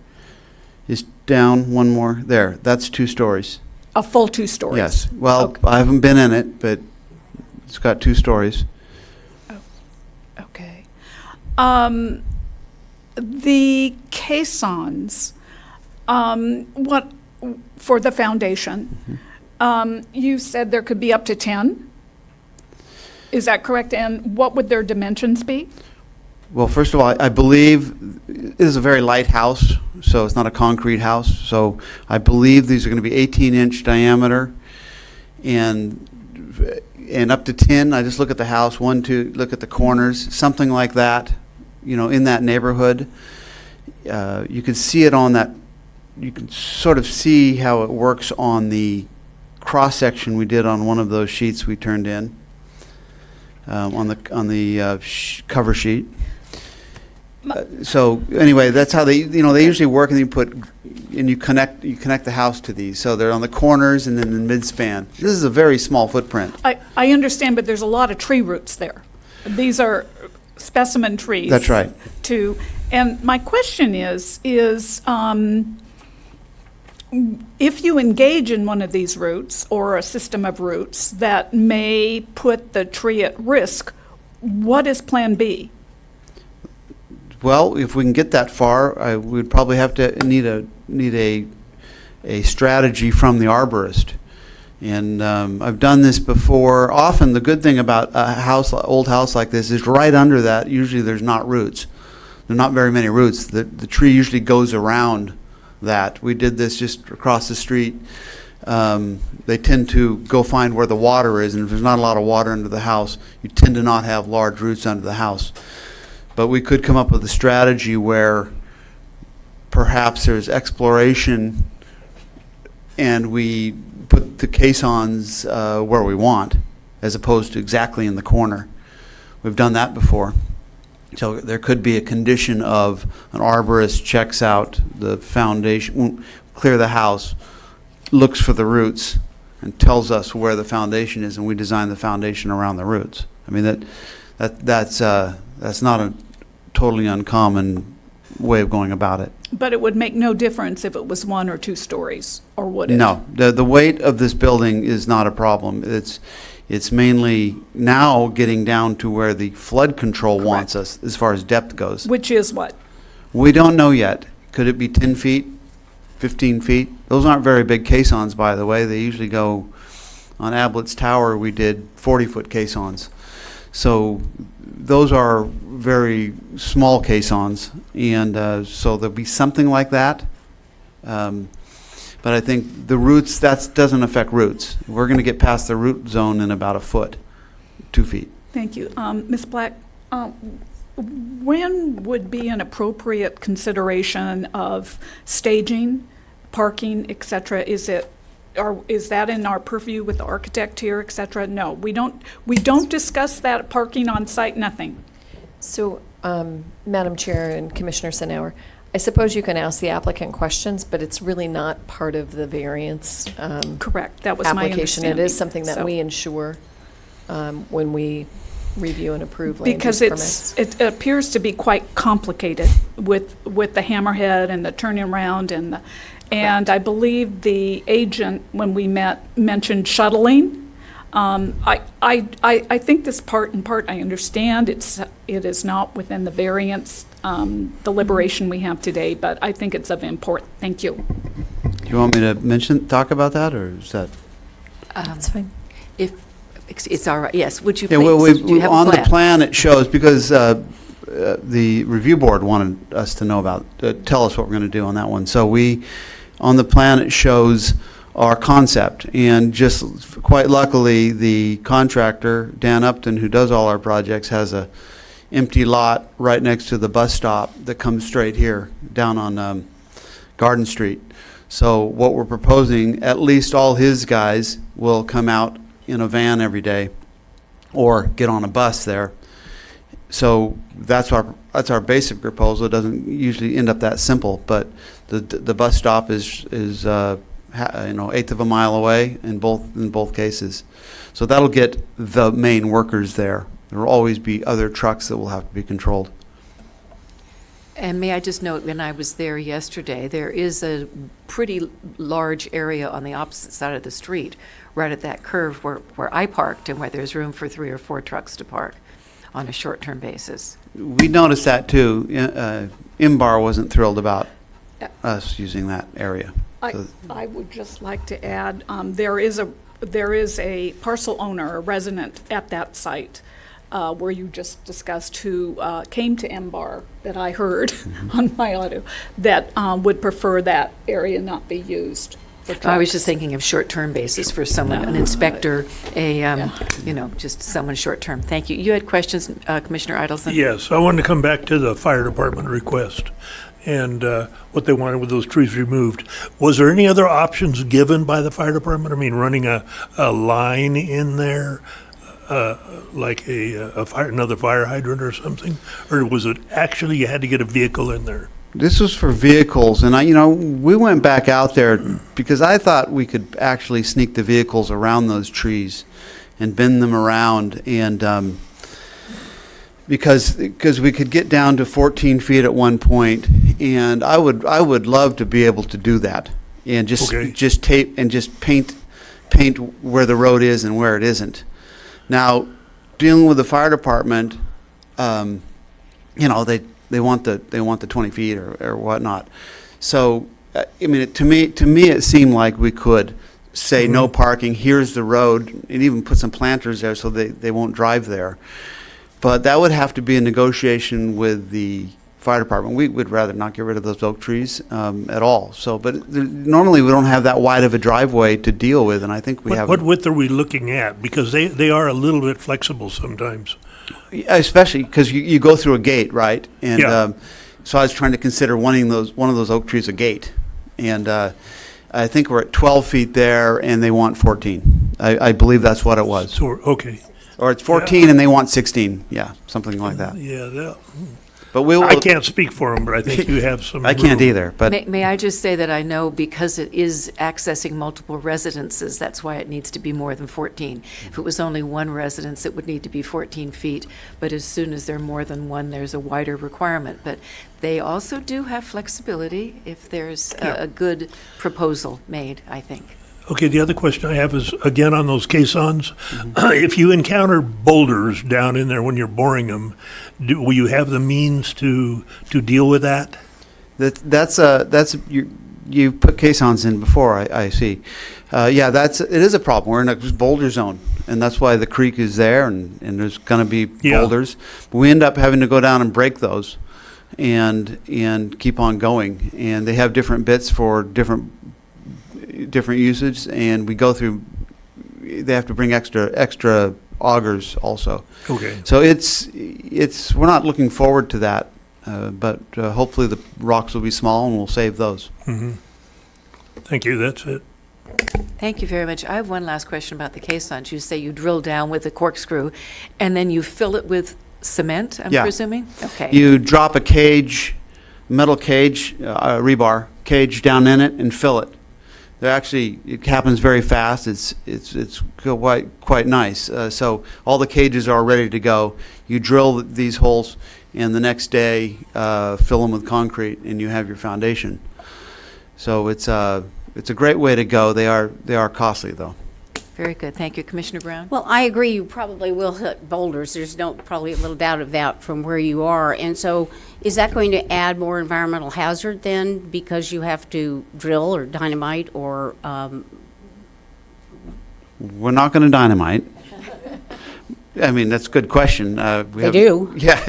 is down one more there. That's 2 stories. A full 2 stories? Yes. Well, Okay. I haven't been in it, but it's got 2 stories. Okay. The caissons, what, for the foundation, you said there could be up to 10? Is that correct? And what would their dimensions be? Well, first of all, I believe it is a very light house, so it's not a concrete house. So I believe these are going to be 18-inch diameter and up to 10. I just look at the house, 1, 2, look at the corners, something like that. You know, in that neighborhood, you can see it on that. You can sort of see how it works on the cross section we did on one of those sheets we turned in on the cover sheet. So anyway, that's how they usually work, and you connect the house to these. So they're on the corners and then in mid-span. This is a very small footprint. I understand, but there's a lot of tree roots there. These are specimen trees. That's right. And my question is if you engage in one of these routes or a system of routes that may put the tree at risk, what is Plan B? Well, if we can get that far, we'd probably have to need a strategy from the arborist. And I've done this before. Often the good thing about a old house like this is right under that, usually there's not roots. There are not very many roots. The tree usually goes around that. We did this just across the street. They tend to go find where the water is, and if there's not a lot of water under the house, you tend to not have large roots under the house. But we could come up with a strategy where perhaps there's exploration and we put the caissons where we want, as opposed to exactly in the corner. We've done that before. So there could be a condition of an arborist checks out the foundation, clear the house, looks for the roots, and tells us where the foundation is, and we design the foundation around the roots. I mean, that's not a totally uncommon way of going about it. But it would make no difference if it was 1 or 2 stories, or would it? No, the weight of this building is not a problem. It's mainly now getting down to where the flood control wants us as far as depth goes. Which is what? We don't know yet. Could it be 10 feet, 15 feet? Those aren't very big caissons, by the way. They usually go, on Ablett's Tower, we did 40-foot caissons. So those are very small caissons, and so there'll be something like that. But I think the roots, that doesn't affect roots. We're going to get past the root zone in about 1 foot, 2 feet. Thank you. Ms. Black, when would be an appropriate consideration of staging, parking, et cetera? Is that in our purview with the architect here, et cetera? No, we don't discuss that parking on site, nothing. So, Madam Chair and Commissioner Senauer, I suppose you can ask the applicant questions, but it's really not part of the variance correct. That was my application. It is something that we ensure when we review and approve land use permits. Because it appears to be quite complicated with the hammerhead and the turning around and I believe the agent, when we met, mentioned shuttling. I think this part, in part, I understand it is not within the variance deliberation we have today, but I think it's of import. Thank you. Do you want me to talk about that, or is that? That's fine. If it's all right, yes. Would you Yeah, please? well, do you have a on plan? the plan it shows, because the review board wanted us to know about, tell us what we're going to do on that one. So on the plan it shows our concept, and just quite luckily, the contractor, Dan Upton, who does all our projects, has a empty lot right next to the bus stop that comes straight here, down on Garden Street. So what we're proposing, at least all his guys will come out in a van every day, or get on a bus there. So that's our basic proposal. It doesn't usually end up that simple, but the bus stop is 1/8 of a mile away in both cases. So that'll get the main workers there. There will always be other trucks that will have to be controlled. And may I just note, when I was there yesterday, there is a pretty large area on the opposite side of the street, right at that curve where I parked, and where there's room for 3 or 4 trucks to park on a short-term basis. We noticed that too. Imbar wasn't thrilled about us using that area. I would just like to add, there is a parcel owner, a resident at that site where you just discussed, who came to MBAR, that I heard on my audio, that would prefer that area not be used for trucks. I was just thinking of short-term basis for someone, an inspector, just someone short-term. Thank you. You had questions, Commissioner Idelson? Yes, I wanted to come back to the fire department request and what they wanted with those trees removed. Was there any other options given by the fire department? I mean, running a line in there, like another fire hydrant or something? Or was it actually you had to get a vehicle in there? This was for vehicles, and we went back out there because I thought we could actually sneak the vehicles around those trees and bend them around, and because we could get down to 14 feet at one point, and I would love to be able to do that. and Okay. just tape and just paint where the road is and where it isn't. Now, dealing with the fire department, you know, they want the 20 feet or whatnot. So, I mean, to me, it seemed like we could say no parking. Here's the road, and even put some planters there so they won't drive there. But that would have to be a negotiation with the fire department. We would rather not get rid of those oak trees at all. So, but normally we don't have that wide of a driveway to deal with, and I think we have. What width are we looking at? Because they are a little bit flexible sometimes. Especially because you go through a gate, right? And Yeah. so I was trying to consider one of those oak trees a gate, and I think we're at 12 feet there, and they want 14. I believe that's what it was. So, okay. Or it's 14 and they want 16. Yeah, something like that. Yeah, But we will. I can't speak for them, but I think you have some. I can't room. either. But May I just say that I know because it is accessing multiple residences, that's why it needs to be more than 14. If it was only one residence, it would need to be 14 feet, but as soon as there are more than one, there's a wider requirement. But they also do have flexibility if there's a good proposal made, I think. Okay, the other question I have is, again, on those caissons, if you encounter boulders down in there when you're boring them, will you have the means to deal with that? that's you put caissons in before. I see. Yeah, it is a problem. We're in a boulder zone, and that's why the creek is there, and there's going to be boulders. But we end up having to go down and break those, and keep on going. And they have different bits for different usage, and we go through. They have to bring extra augers also. Okay. So we're not looking forward to that, but hopefully the rocks will be small and we'll save those. Mm-hmm. Thank you, that's it. Thank you very much. I have one last question about the caissons. You say you drill down with a corkscrew, and then you fill it with cement, I'm presuming? Okay. You drop a cage, metal cage, rebar cage down in it and fill it. It happens very fast. It's quite nice. So all the cages are ready to go. You drill these holes, and the next day fill them with concrete, and you have your foundation. So it's a great way to go. They are costly though. Very good. Thank you. Commissioner Brown? Well, I agree, you probably will hit boulders. There's probably a little doubt of that from where you are. And so is that going to add more environmental hazard then because you have to drill or dynamite or? We're not going to dynamite. I mean, that's a good question. They do. Yeah.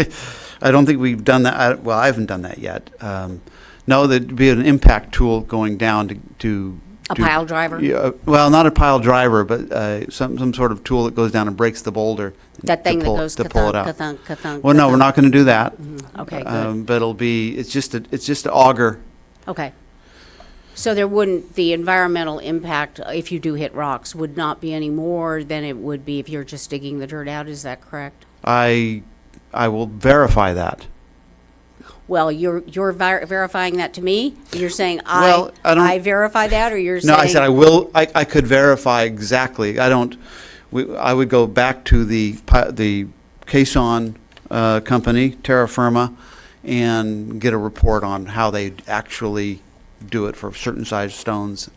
I don't think we've done that. Well, I haven't done that yet. No, there'd be an impact tool going down to A pile driver? Yeah, well, not a pile driver, but some sort of tool that goes down and breaks the boulder. That thing that goes to pull it out. ka-thunk, ka-thunk, Well, no, we're ka-thunk. not going to do that. Okay, good. But it's just an auger. Okay. So the environmental impact, if you do hit rocks, would not be any more than it would be if you're just digging the dirt out, is that correct? I will verify that. Well, you're verifying that to me? You're saying Well, I don't- I verify that, or you're saying? No, I said I will. I could verify exactly. I don't. I would go back to the caisson company, Terra Firma, and get a report on how they actually do it for certain size stones.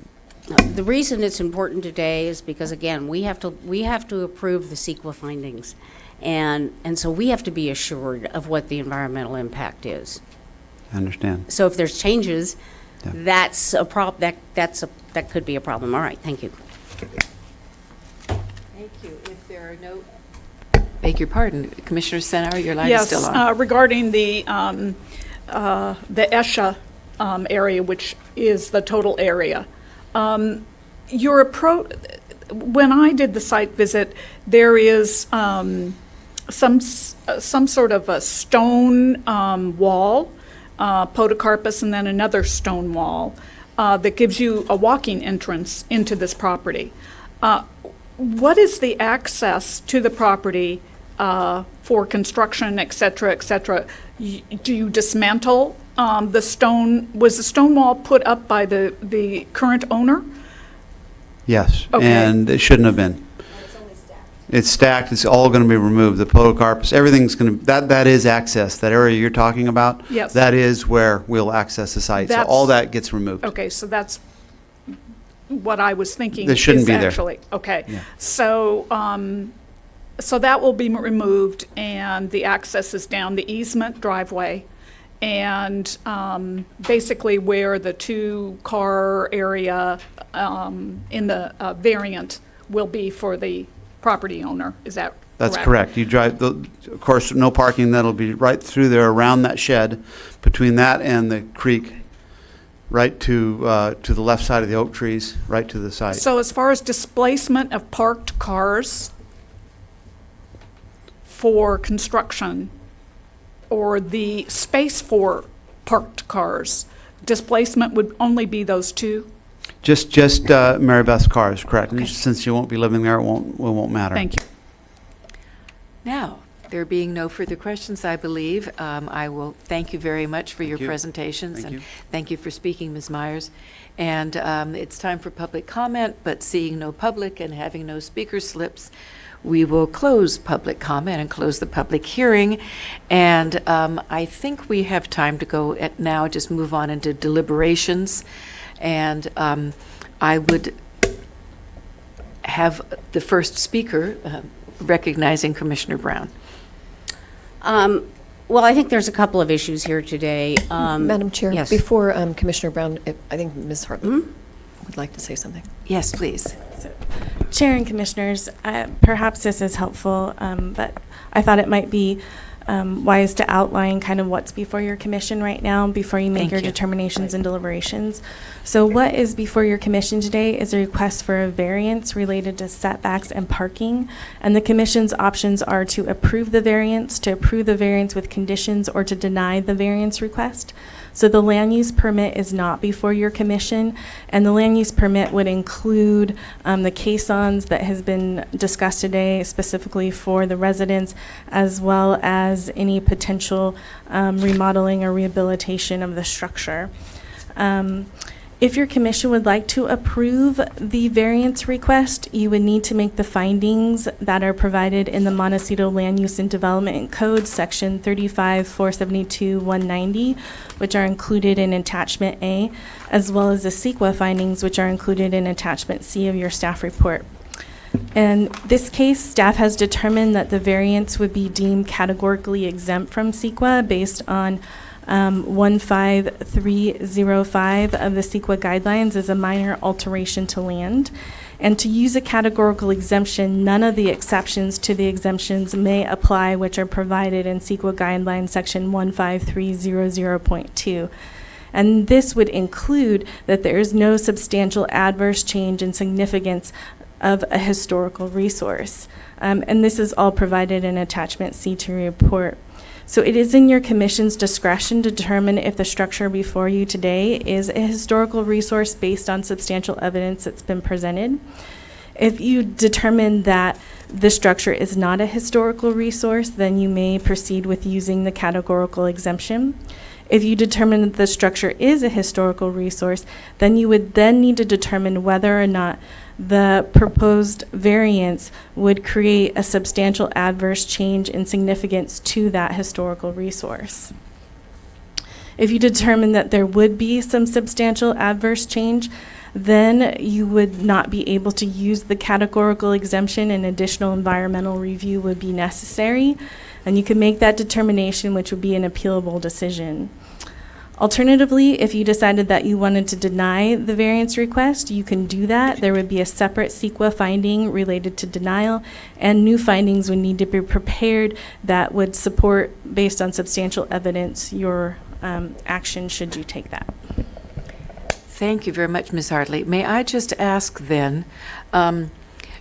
The reason it's important today is because, again, we have to approve the CEQA findings. And so we have to be assured of what the environmental impact is. I understand. So if there's changes, Yeah. that's a that could be a problem. All right, thank you. Thank you. If there are no, beg your pardon, Commissioner Senard, your line is Yes, still on. regarding the ESHA area, which is the total area. Your approach, when I did the site visit, there is some sort of a stone wall, podocarpus, and then another stone wall that gives you a walking entrance into this property. What is the access to the property for construction, et cetera, et cetera? Do you dismantle the stone? Was the stone wall put up by the current owner? Yes, Okay. and it shouldn't have been. It's stacked. It's all going to be removed. The podocarpus, everything's going to. That is access. That area you're talking about. Yes. That is where we'll access the site. So all that gets removed. Okay, so that's what I was thinking. That shouldn't is be there. Actually, okay. Yeah. So, so that will be removed, and the access is down the easement driveway, and basically where the two-car area in the variant will be for the property owner. Is that correct? That's correct. You drive, of course, no parking, that'll be right through there around that shed, between that and the creek, right to the left side of the oak trees, right to the site. So as far as displacement of parked cars for construction, or the space for parked cars, displacement would only be those two? Just Mary Beth's cars, correct. And since you won't be living there, it won't matter. Thank you. Now, there being no further questions, I believe, I will thank you very much for your you. presentations. Thank you. Thank you for speaking, Ms. Myers. And it's time for public comment, but seeing no public and having no speaker slips, we will close public comment and close the public hearing. And I think we have time to go now, just move on into deliberations. And I would have the first speaker recognizing Commissioner Brown. Well, I think there's a couple of issues here today. Madam Chair, yes. before Commissioner Brown, I think Ms. Hartley would like to say something. Yes, please. Chair and Commissioners, perhaps this is helpful, but I thought it might be wise to outline kind of what's before your commission right now before you make Thank your you. determinations and deliberations. So what is before your commission today is a request for a variance related to setbacks and parking. And the commission's options are to approve the variance with conditions, or to deny the variance request. So the land use permit is not before your commission, and the land use permit would include the caissons that has been discussed today, specifically for the residents, as well as any potential remodeling or rehabilitation of the structure. If your commission would like to approve the variance request, you would need to make the findings that are provided in the Montecito Land Use and Development Code, Section 35-472-190, which are included in Attachment A, as well as the CEQA findings, which are included in Attachment C of your staff report. In this case, staff has determined that the variance would be deemed categorically exempt from CEQA based on 15305 of the CEQA guidelines as a minor alteration to land. And to use a categorical exemption, none of the exceptions to the exemptions may apply, which are provided in CEQA guidelines section 15300.2. And this would include that there is no substantial adverse change in significance of a historical resource. And this is all provided in attachment C to report. So it is in your commission's discretion to determine if the structure before you today is a historical resource based on substantial evidence that's been presented. If you determine that the structure is not a historical resource, then you may proceed with using the categorical exemption. If you determine that the structure is a historical resource, then you would then need to determine whether or not the proposed variance would create a substantial adverse change in significance to that historical resource. If you determine that there would be some substantial adverse change, then you would not be able to use the categorical exemption, and additional environmental review would be necessary. And you could make that determination, which would be an appealable decision. Alternatively, if you decided that you wanted to deny the variance request, you can do that. There would be a separate CEQA finding related to denial, and new findings would need to be prepared that would support, based on substantial evidence, your action should you take that. Thank you very much, Ms. Hartley. May I just ask then,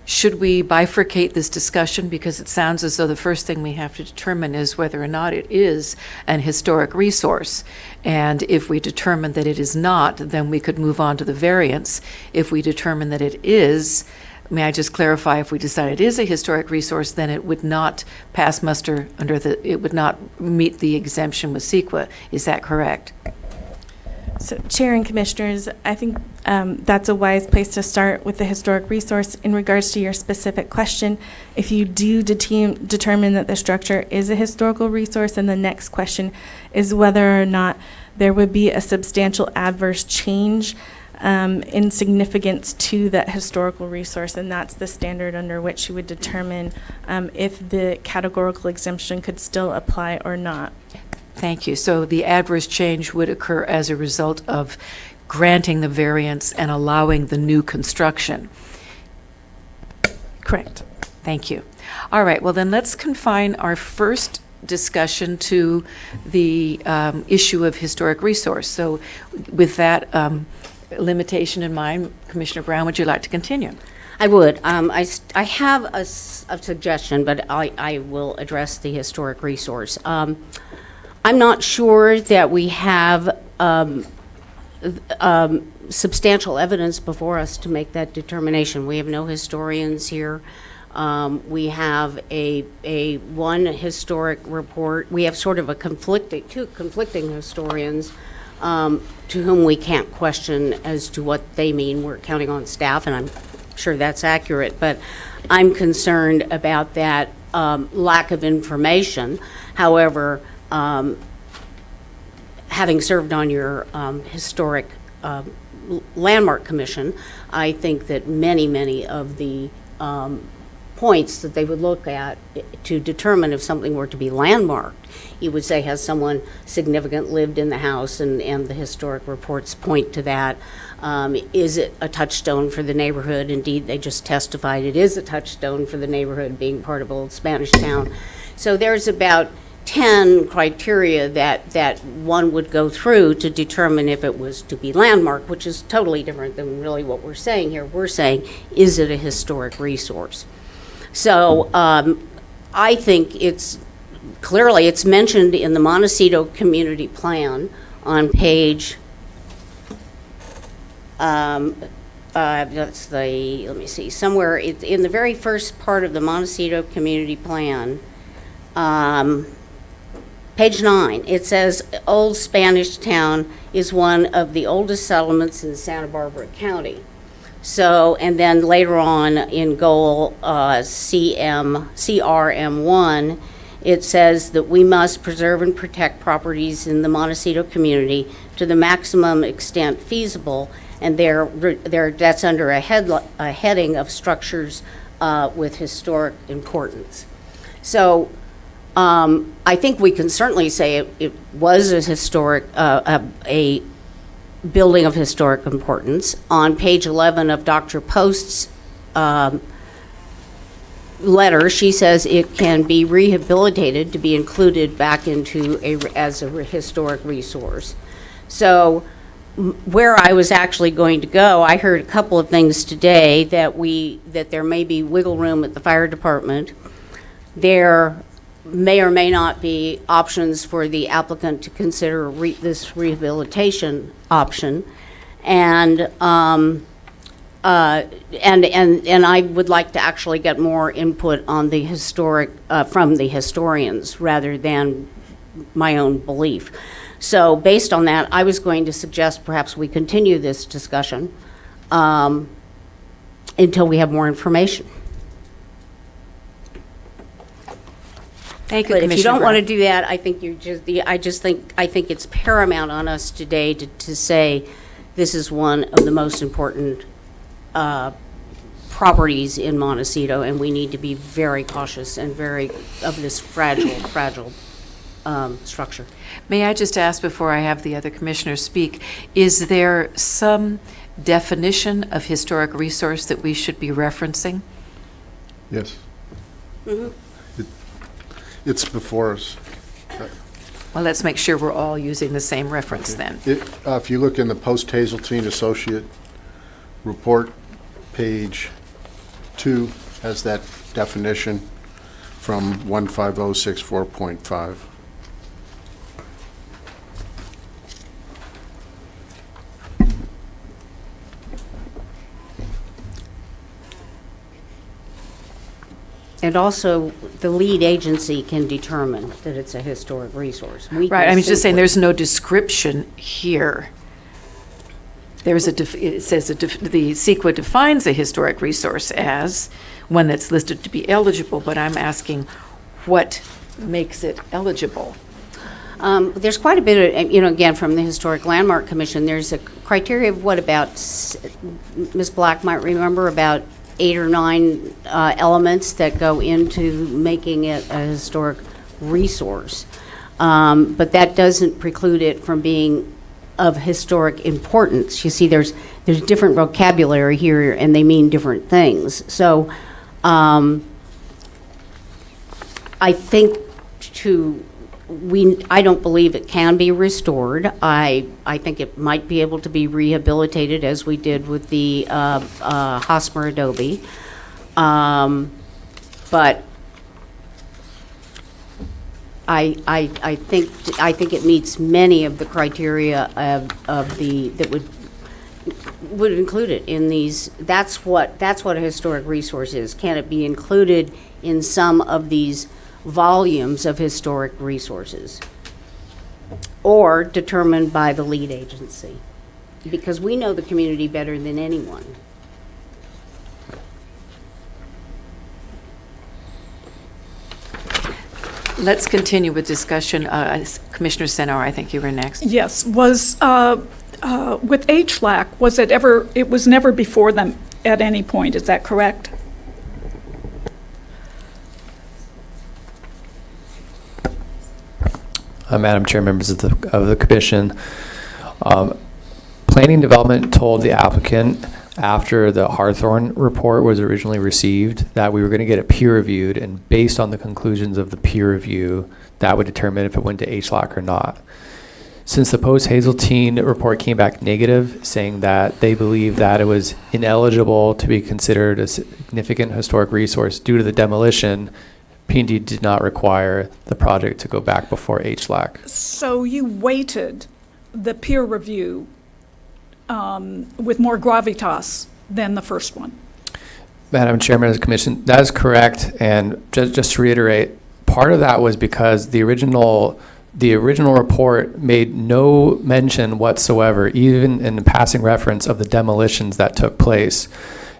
should we bifurcate this discussion? Because it sounds as though the first thing we have to determine is whether or not it is an historic resource. And if we determine that it is not, then we could move on to the variance. If we determine that it is, may I just clarify, if we decide it is a historic resource, then it would not pass muster under it would not meet the exemption with CEQA. Is that correct? So, Chair and Commissioners, I think that's a wise place to start with the historic resource. In regards to your specific question, if you do determine that the structure is a historical resource, then the next question is whether or not there would be a substantial adverse change in significance to that historical resource, and that's the standard under which you would determine if the categorical exemption could still apply or not. Thank you. So the adverse change would occur as a result of granting the variance and allowing the new construction. Correct. Thank you. All right, well then let's confine our first discussion to the issue of historic resource. So with that limitation in mind, Commissioner Brown, would you like to continue? I would. I have a suggestion, but I will address the historic resource. I'm not sure that we have substantial evidence before us to make that determination. We have no historians here. We have a one historic report. We have sort of two conflicting historians to whom we can't question as to what they mean. We're counting on staff, and I'm sure that's accurate, but I'm concerned about that lack of information. However, having served on your historic landmark commission, I think that many of the points that they would look at to determine if something were to be landmarked, you would say, has someone significant lived in the house, and the historic reports point to that. Is it a touchstone for the neighborhood? Indeed, they just testified it is a touchstone for the neighborhood, being part of Old Spanish Town. So there's about 10 criteria that one would go through to determine if it was to be landmarked, which is totally different than really what we're saying here. We're saying, is it a historic resource? So I think it's mentioned in the Montecito Community Plan on page, somewhere in the very first part of the Montecito Community Plan, page 9, it says Old Spanish Town is one of the oldest settlements in Santa Barbara County. So, and then later on in goal CRM1, it says that we must preserve and protect properties in the Montecito community to the maximum extent feasible, and that's under a heading of structures with historic importance. So I think we can certainly say it was a historic, a building of historic importance. On page 11 of Dr. Post's letter, she says it can be rehabilitated to be included back into as a historic resource. So where I was actually going to go, I heard a couple of things today that there may be wiggle room at the fire department. There may or may not be options for the applicant to consider this rehabilitation option, and I would like to actually get more input on the historic from the historians rather than my own belief. So based on that, I was going to suggest perhaps we continue this discussion until we have more information. Thank you, But if you don't Commissioner want to do that, I think I think it's paramount on us today to say this is one of the most important properties in Montecito, and we need to be very cautious and very of this fragile structure. May I just ask before I have the other commissioners speak, is there some definition of historic resource that we should be referencing? Yes. Mm-hmm. It's before us. Well, let's make sure we're all using the same reference then. If you look in the post-Hazeltine Associate report, page 2 has that definition from 15064.5. And also, the lead agency can determine that it's a historic resource. Right, I'm just saying there's no description here. There's it says the CEQA defines a historic resource as one that's listed to be eligible, but I'm asking what makes it eligible? There's quite a bit of, again, from the Historic Landmark Commission, there's a criteria of what about, Ms. Black might remember, about 8 or 9 elements that go into making it a historic resource. But that doesn't preclude it from being of historic importance. You see, there's different vocabulary here, and they mean different things. So I think I don't believe it can be restored. I think it might be able to be rehabilitated, as we did with the Hosmer Adobe. But I think it meets many of the criteria that would include it in these. That's what a historic resource is. Can it be included in some of these volumes of historic resources, or determined by the lead agency? Because we know the community better than anyone. Let's continue with discussion. Commissioner Senauer, I think you were next. Yes, was, with HLAC, it was never before them at any point, is that correct? Madam Chair, members of the commission, Planning Development told the applicant after the Hawthorne report was originally received that we were going to get it peer reviewed, and based on the conclusions of the peer review, that would determine if it went to HLAC or not. Since the post-Hazeltine report came back negative, saying that they believe that it was ineligible to be considered a significant historic resource due to the demolition, P&D did not require the project to go back before HLAC. So you weighted the peer review with more gravitas than the first one? Madam Chairman of the Commission, that is correct. And just to reiterate, part of that was because the original report made no mention whatsoever, even in the passing reference, of the demolitions that took place.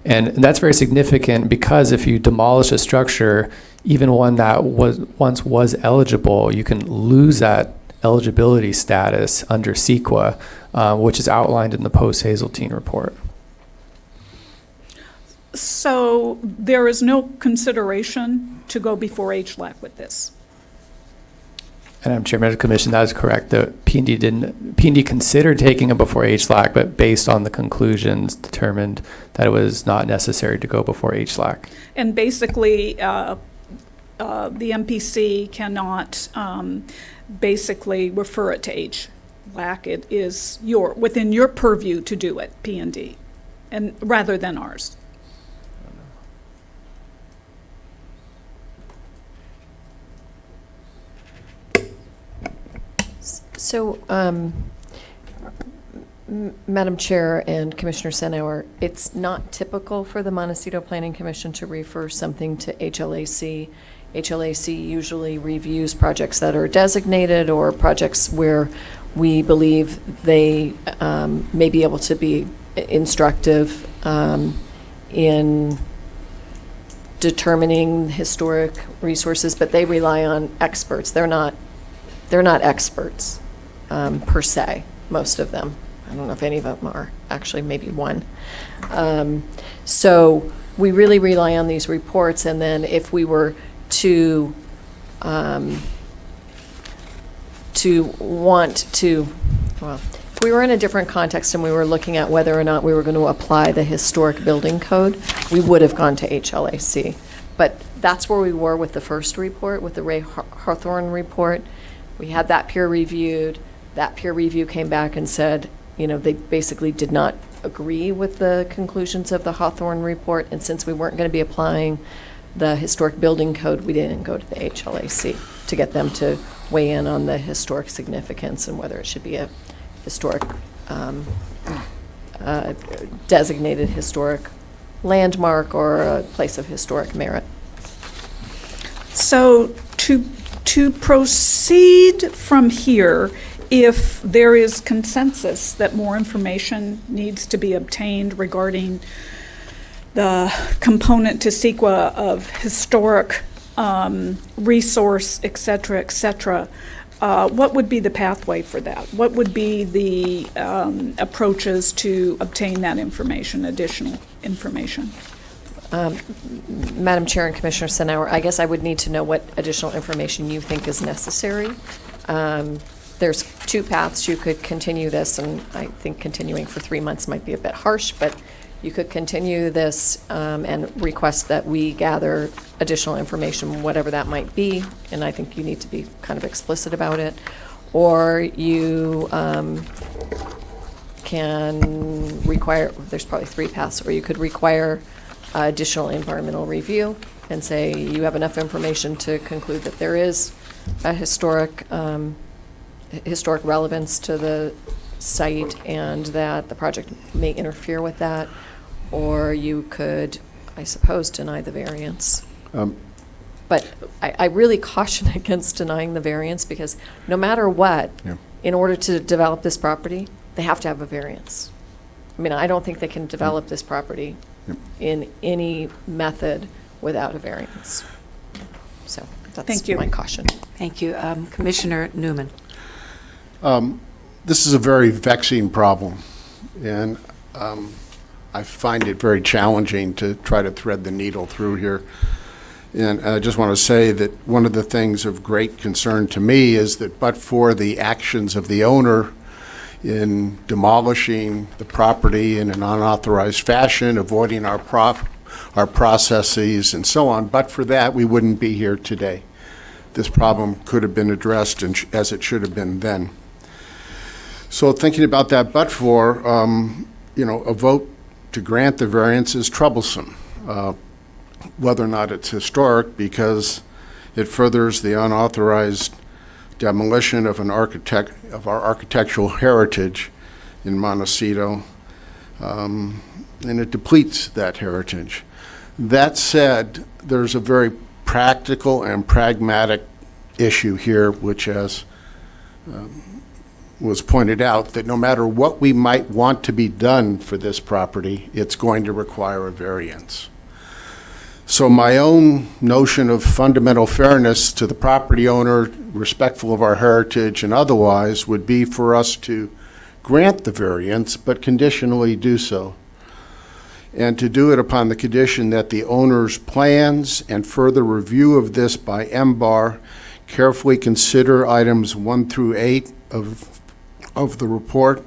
And that's very significant because if you demolish a structure, even one that once was eligible, you can lose that eligibility status under CEQA, which is outlined in the post-Hazeltine report. So there is no consideration to go before HLAC with this? And I'm Chairman of the Commission, that is correct. The P&D considered taking it before HLAC, but based on the conclusions, determined that it was not necessary to go before HLAC. And basically, the MPC cannot basically refer it to HLAC. It is within your purview to do it, P&D, and rather than ours. So, Madam Chair and Commissioner Senauer, it's not typical for the Montecito Planning Commission to refer something to HLAC. HLAC usually reviews projects that are designated or projects where we believe they may be able to be instructive in determining historic resources, but they rely on experts. They're not experts. Per se, most of them. I don't know if any of them are, actually maybe one. So we really rely on these reports, and then if we were to if we were in a different context and we were looking at whether or not we were going to apply the historic building code, we would have gone to HLAC. But that's where we were with the first report, with the Ray Hawthorne report. We had that peer reviewed. That peer review came back and said, they basically did not agree with the conclusions of the Hawthorne report. And since we weren't going to be applying the historic building code, we didn't go to the HLAC to get them to weigh in on the historic significance and whether it should be a historic, designated historic landmark or a place of historic merit. So to proceed from here, if there is consensus that more information needs to be obtained regarding the component to CEQA of historic resource, et cetera, what would be the pathway for that? What would be the approaches to obtain that information, additional information? Madam Chair and Commissioner Senauer, I guess I would need to know what additional information you think is necessary. There's two paths. You could continue this, and I think continuing for 3 months might be a bit harsh, but you could continue this and request that we gather additional information, whatever that might be, and I think you need to be kind of explicit about it. Or you can require, there's probably three paths, or you could require additional environmental review and say you have enough information to conclude that there is a historic relevance to the site and that the project may interfere with that. Or you could, I suppose, deny the variance. But I really caution against denying the variance because no matter what, in order to develop this property, they have to have a variance. I mean, I don't think they can develop this property in any method without a variance. So that's my caution. Thank you. Commissioner Newman. This is a very vexing problem, and I find it very challenging to try to thread the needle through here. And I just want to say that one of the things of great concern to me is that but for the actions of the owner in demolishing the property in an unauthorized fashion, avoiding our processes and so on, but for that, we wouldn't be here today. This problem could have been addressed as it should have been then. So thinking about that, but for, a vote to grant the variance is troublesome, whether or not it's historic, because it furthers the unauthorized demolition of our architectural heritage in Montecito, and it depletes that heritage. That said, there's a very practical and pragmatic issue here, which has was pointed out, that no matter what we might want to be done for this property, it's going to require a variance. So my own notion of fundamental fairness to the property owner, respectful of our heritage and otherwise, would be for us to grant the variance, but conditionally do so. And to do it upon the condition that the owner's plans and further review of this by MBAR carefully consider items 1 through 8 of the report,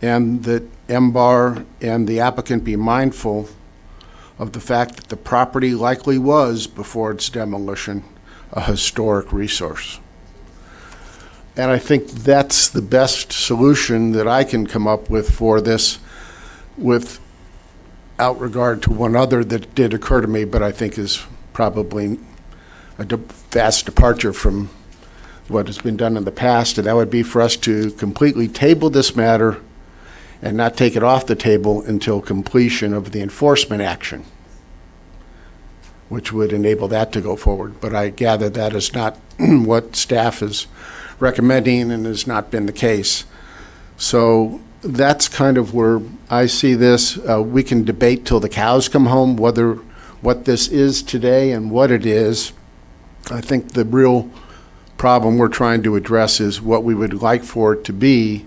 and that MBAR and the applicant be mindful of the fact that the property likely was, before its demolition, a historic resource. And I think that's the best solution that I can come up with for this, without regard to one other that did occur to me, but I think is probably a vast departure from what has been done in the past, and that would be for us to completely table this matter and not take it off the table until completion of the enforcement action, which would enable that to go forward. But I gather that is not what staff is recommending and has not been the case. So that's kind of where I see this. We can debate till the cows come home what this is today and what it is. I think the real problem we're trying to address is what we would like for it to be,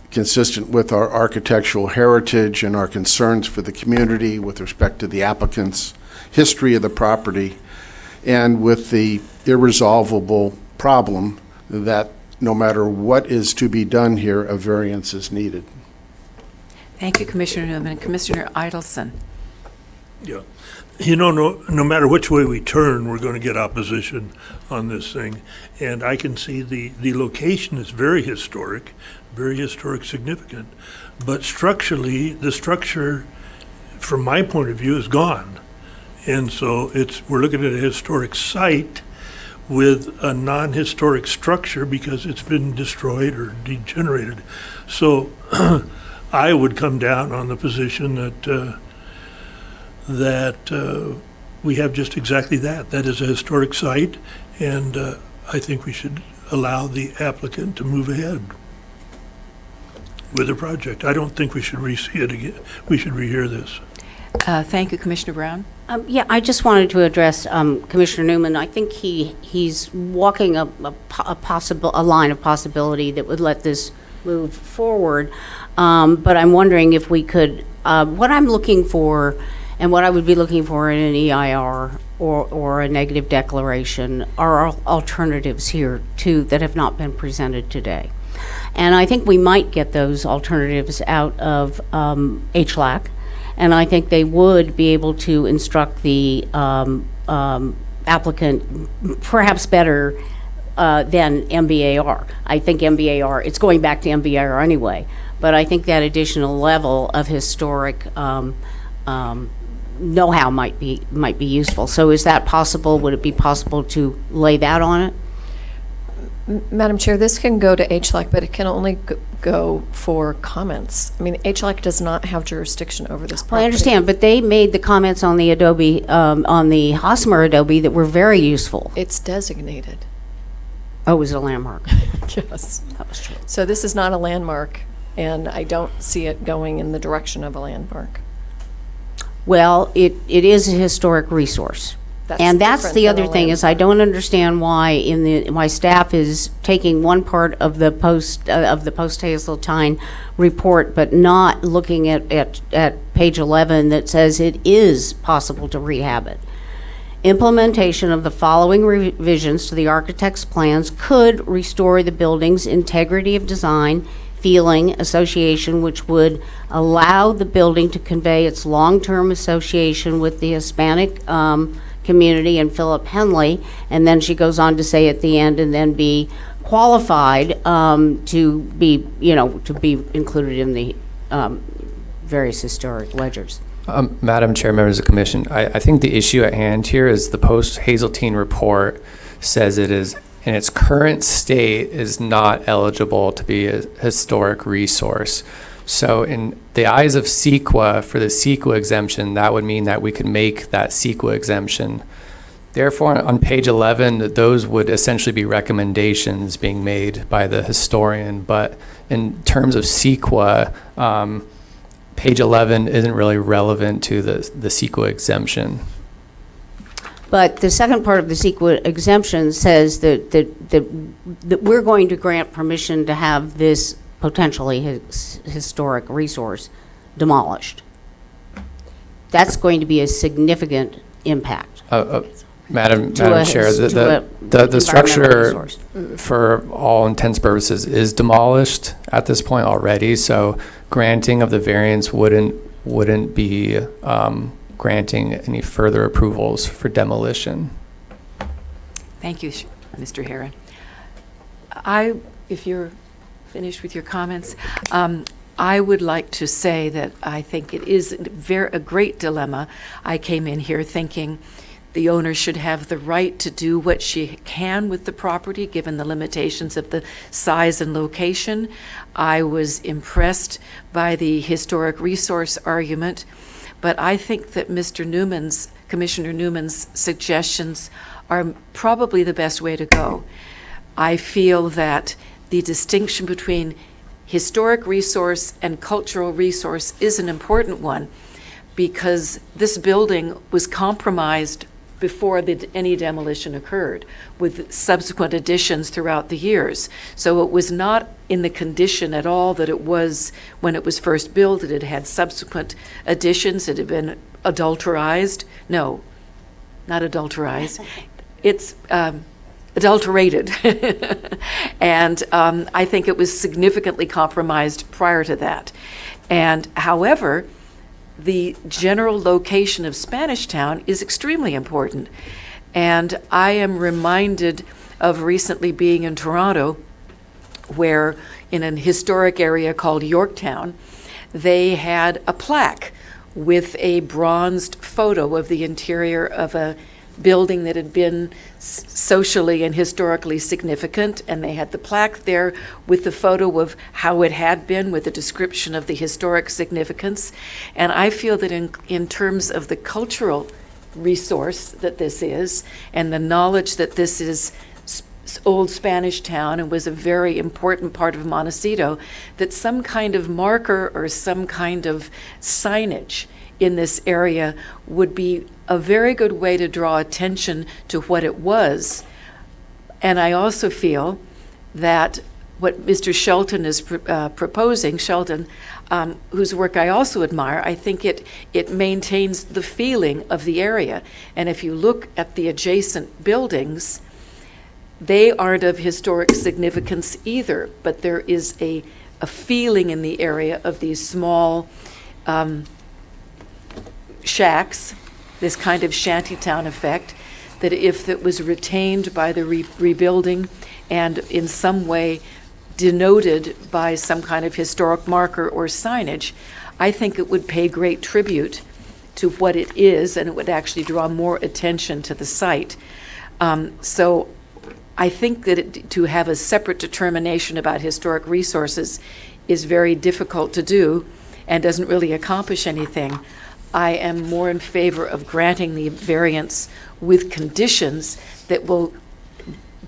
consistent with our architectural heritage and our concerns for the community with respect to the applicant's history of the property, and with the irresolvable problem that no matter what is to be done here, a variance is needed. Thank you, Commissioner Newman. Commissioner Idelson. Yeah. You know, no matter which way we turn, we're going to get opposition on this thing. And I can see the location is very historic significant. But structurally, the structure, from my point of view, is gone. And so we're looking at a historic site with a non-historic structure because it's been destroyed or degenerated. So I would come down on the position that we have just exactly that. That is a historic site, and I think we should allow the applicant to move ahead with the project. I don't think we should re-see it again. We should rehear this. Thank you, Commissioner Brown. Yeah, I just wanted to address Commissioner Newman. I think he's walking a line of possibility that would let this move forward. But I'm wondering if we could, what I'm looking for and what I would be looking for in an EIR or a negative declaration are alternatives here too that have not been presented today. And I think we might get those alternatives out of HLAC. And I think they would be able to instruct the applicant perhaps better than MBAR. I think MBAR, it's going back to MBAR anyway, but I think that additional level of historic know-how might be useful. So is that possible? Would it be possible to lay that on it? Madam Chair, this can go to HLAC, but it can only go for comments. I mean, HLAC does not have jurisdiction over this property. Well, I understand, but they made the comments on the Adobe, on the Hosmer Adobe that were very useful. It's designated. Oh, it was a landmark. Yes. That was true. So this is not a landmark, and I don't see it going in the direction of a landmark. Well, it is a historic resource. And that's different the than other a thing is I don't understand why why staff is taking one part of the post-Hazeltine report, but not looking at page 11 that says it is possible to rehab it. Implementation of the following revisions to the architect's plans could restore the building's integrity of design, feeling, association, which would allow the building to convey its long-term association with the Hispanic community and Philip Henley, and then she goes on to say at the end, and then be qualified to be included in the various historic ledgers. Madam Chair, members of the Commission, I think the issue at hand here is the post-Hazeltine report says it is, in its current state, is not eligible to be a historic resource. So in the eyes of CEQA, for the CEQA exemption, that would mean that we could make that CEQA exemption. Therefore, on page 11, those would essentially be recommendations being made by the historian. But in terms of CEQA, page 11 isn't really relevant to the CEQA exemption. But the second part of the CEQA exemption says that we're going to grant permission to have this potentially historic resource demolished. That's going to be a significant impact. Madam Chair, the structure for all intents and purposes is demolished at this point already, so granting of the variance wouldn't be granting any further approvals for demolition. Thank you, Mr. Herron. If you're finished with your comments, I would like to say that I think it is a great dilemma. I came in here thinking the owner should have the right to do what she can with the property, given the limitations of the size and location. I was impressed by the historic resource argument, but I think that Commissioner Newman's suggestions are probably the best way to go. I feel that the distinction between historic resource and cultural resource is an important one, because this building was compromised before any demolition occurred, with subsequent additions throughout the years. So it was not in the condition at all that it was when it was first built. It had had subsequent additions. It had been adulterized. No, not adulterized. It's adulterated. And I think it was significantly compromised prior to that. And however, the general location of Spanish Town is extremely important. And I am reminded of recently being in Toronto, where in an historic area called Yorktown, they had a plaque with a bronzed photo of the interior of a building that had been socially and historically significant, and they had the plaque there with the photo of how it had been, with a description of the historic significance. And I feel that in terms of the cultural resource that this is, and the knowledge that this is old Spanish town and was a very important part of Montecito, that some kind of marker or some kind of signage in this area would be a very good way to draw attention to what it was. And I also feel that what Mr. Shelton is proposing, Shelton, whose work I also admire, I think it maintains the feeling of the area. And if you look at the adjacent buildings, they aren't of historic significance either, but there is a feeling in the area of these small shacks, this kind of shantytown effect, that if it was retained by the rebuilding and in some way denoted by some kind of historic marker or signage, I think it would pay great tribute to what it is, and it would actually draw more attention to the site. So I think that to have a separate determination about historic resources is very difficult to do and doesn't really accomplish anything. I am more in favor of granting the variance with conditions that will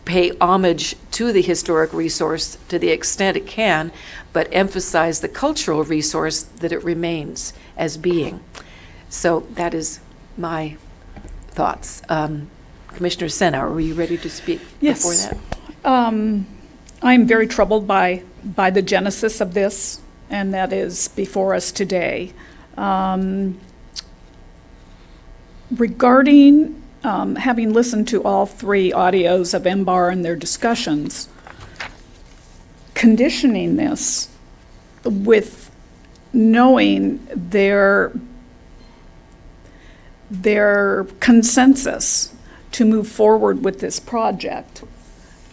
pay homage to the historic resource to the extent it can, but emphasize the cultural resource that it remains as being. So that is my thoughts. Commissioner Senauer, were you ready to speak before that? I'm very troubled by the genesis of this, and that is before us today. Regarding having listened to all three audios of MBAR and their discussions, conditioning this with knowing their consensus to move forward with this project.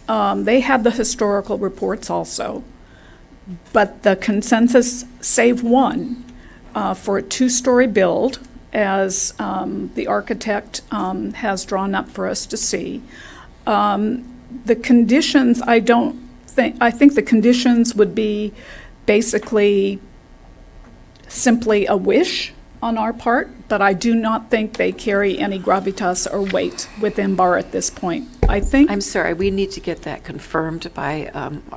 They had the historical reports also, but the consensus, save one, for a two-story build, as the architect has drawn up for us to see. The conditions, I think the conditions would be basically simply a wish on our part, but I do not think they carry any gravitas or weight with MBAR at this point. I think. I'm sorry, we need to get that confirmed by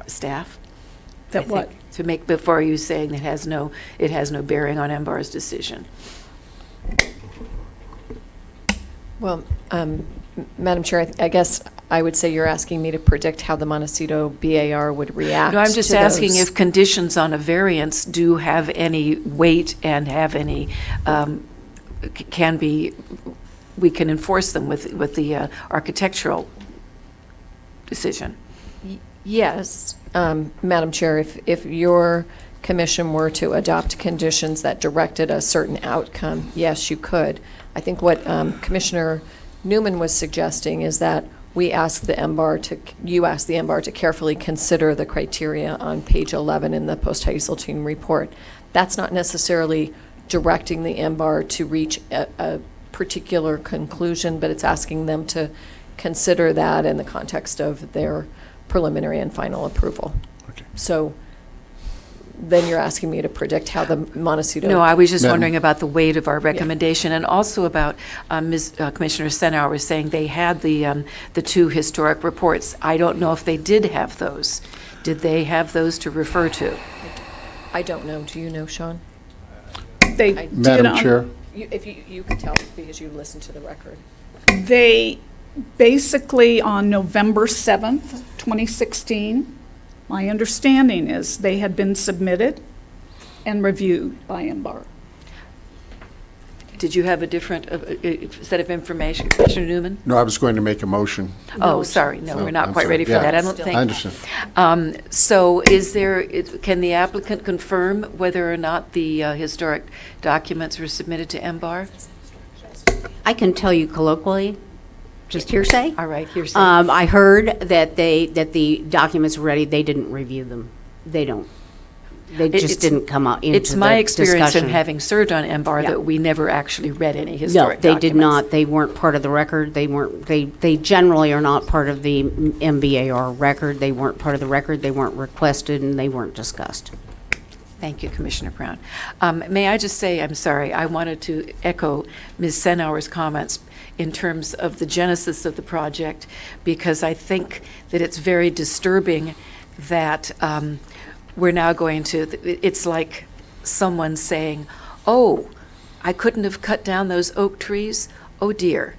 staff. That what? To make, before you saying it has no bearing on MBAR's decision. Well, Madam Chair, I guess I would say you're asking me to predict how the Montecito BAR would react. No, I'm just to asking those. if conditions on a variance do have any weight and have any, we can enforce them with the architectural decision. Yes, Madam Chair, if your commission were to adopt conditions that directed a certain outcome, yes, you could. I think what Commissioner Newman was suggesting is that you ask the MBAR to carefully consider the criteria on page 11 in the post-Hazeltine report. That's not necessarily directing the MBAR to reach a particular conclusion, but it's asking them to consider that in the context of their preliminary and final approval. Okay. So then you're asking me to predict how the Montecito... No, I was just wondering about the weight of our recommendation, and also about Commissioner Senauer was saying they had the two historic reports. I don't know if they did have those. Did they have those to refer to? I don't know. Do you know, Sean? They Madam Chair? If you can tell because you listened to the record. They basically, on November 7th, 2016, my understanding is they had been submitted and reviewed by MBAR. Did you have a different set of information, Commissioner Newman? No, I was going to make a motion. Oh, sorry, no, we're not I'm quite sorry. ready for Yeah, that, I don't think. I understand. So can the applicant confirm whether or not the historic documents were submitted to MBAR? I can tell you colloquially, just hearsay. All right, hearsay. I heard that the documents were ready. They didn't review them. They don't. They just didn't come out into the It's my experience discussion. in having served on MBAR Yeah. that we never actually read any historic No, they documents. did not. They weren't part of the record. They generally are not part of the MBAR record. They weren't part of the record. They weren't requested, and they weren't discussed. Thank you, Commissioner Brown. May I just say, I'm sorry, I wanted to echo Ms. Senauer's comments in terms of the genesis of the project, because I think that it's very disturbing that we're now going to, it's like someone saying, oh, I couldn't have cut down those oak trees, oh dear.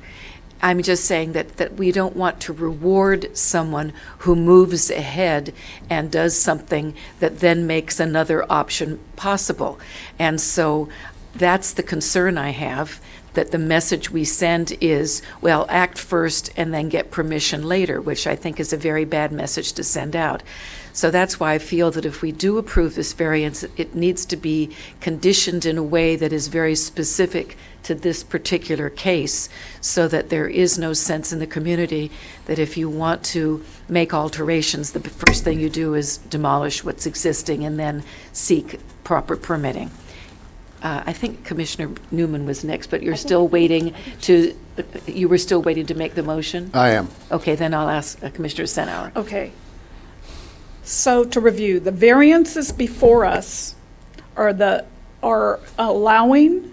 I'm just saying that we don't want to reward someone who moves ahead and does something that then makes another option possible. And so that's the concern I have, that the message we send is, well, act first and then get permission later, which I think is a very bad message to send out. So that's why I feel that if we do approve this variance, it needs to be conditioned in a way that is very specific to this particular case, so that there is no sense in the community that if you want to make alterations, the first thing you do is demolish what's existing and then seek proper permitting. I think Commissioner Newman was next, but you're still waiting to, you were still waiting to make the motion? I am. Okay, then I'll ask Commissioner Senauer. Okay. So to review, the variances before us are allowing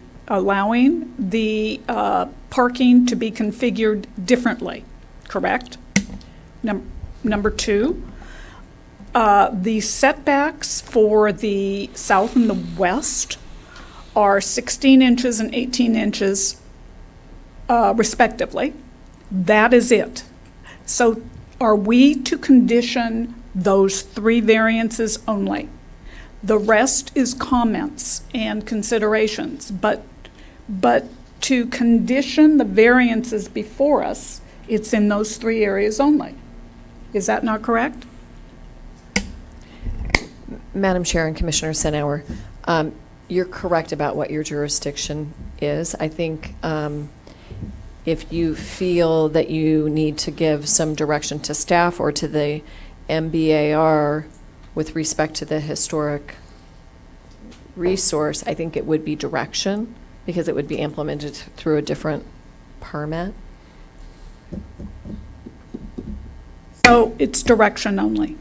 the parking to be configured differently, correct? Number two, the setbacks for the south and the west are 16 inches and 18 inches respectively. That is it. So are we to condition those 3 variances only? The rest is comments and considerations, but to condition the variances before us, it's in those 3 areas only. Is that not correct? Madam Chair and Commissioner Senauer, you're correct about what your jurisdiction is. I think if you feel that you need to give some direction to staff or to the MBAR with respect to the historic resource, I think it would be direction, because it would be implemented through a different permit. So it's direction only.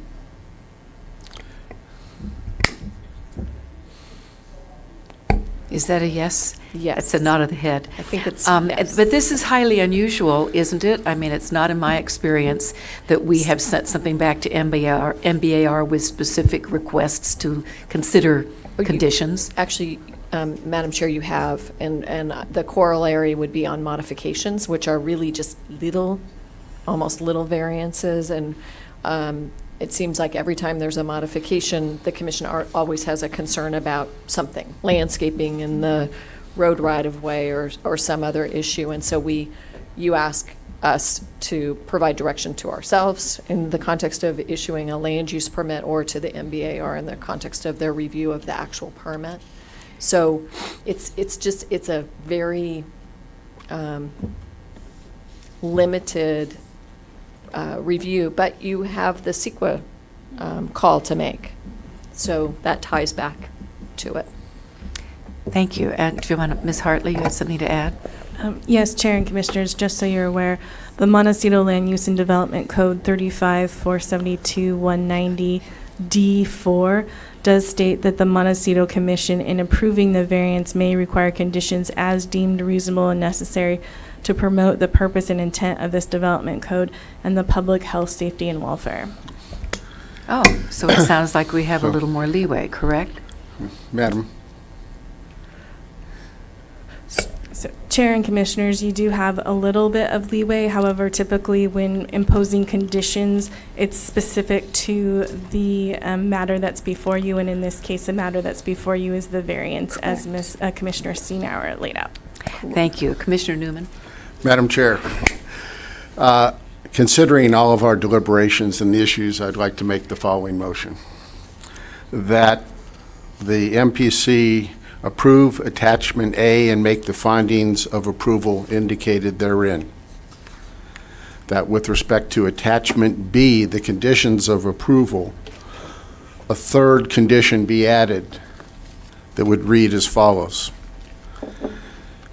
Is that a yes? Yes. It's a nod of the head. I think it's yes. But this is highly unusual, isn't it? I mean, it's not in my experience that we have sent something back to MBAR with specific requests to consider conditions. Actually, Madam Chair, you have, and the corollary would be on modifications, which are really just almost little variances, and it seems like every time there's a modification, the commission always has a concern about something, landscaping in the road right-of-way or some other issue. And so you ask us to provide direction to ourselves in the context of issuing a land use permit, or to the MBAR in the context of their review of the actual permit. So it's a very limited review, but you have the CEQA call to make. So that ties back to it. Thank you. And do you want to, Ms. Hartley, you have something to add? Yes, Chair and Commissioners, just so you're aware, the Montecito Land Use and Development Code 35-472-190-D4 does state that the Montecito Commission, in approving the variance, may require conditions as deemed reasonable and necessary to promote the purpose and intent of this development code and the public health, safety, and welfare. Oh, so it sounds like we have a little more leeway, correct? Madam. So, Chair and Commissioners, you do have a little bit of leeway. However, typically when imposing conditions, it's specific to the matter that's before you, and in this case, the matter that's before you is the variance, as Commissioner Senauer laid out. Thank you. Commissioner Newman. Madam Chair, considering all of our deliberations and the issues, I'd like to make the following motion. That the MPC approve attachment A and make the findings of approval indicated therein. That with respect to attachment B, the conditions of approval, a third condition be added that would read as follows.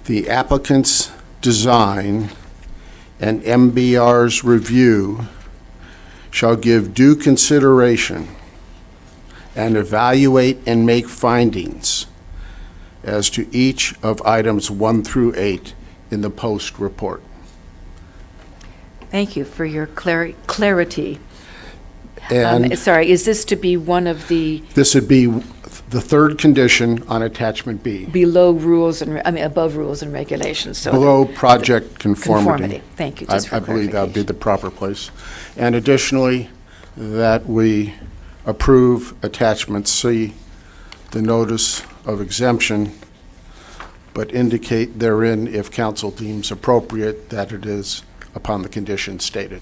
The applicant's design and MBR's review shall give due consideration and evaluate and make findings as to each of items 1 through 8 in the post report. Thank you for your clarity. And sorry, is this to be one of the... this would be The third condition on attachment B, Below rules and, above rules and regulations, so. below project conformity. Thank you, just for I believe that would be clarification. the proper place. And additionally, that we approve attachment C, the notice of exemption, but indicate therein, if council deems appropriate, that it is upon the conditions stated.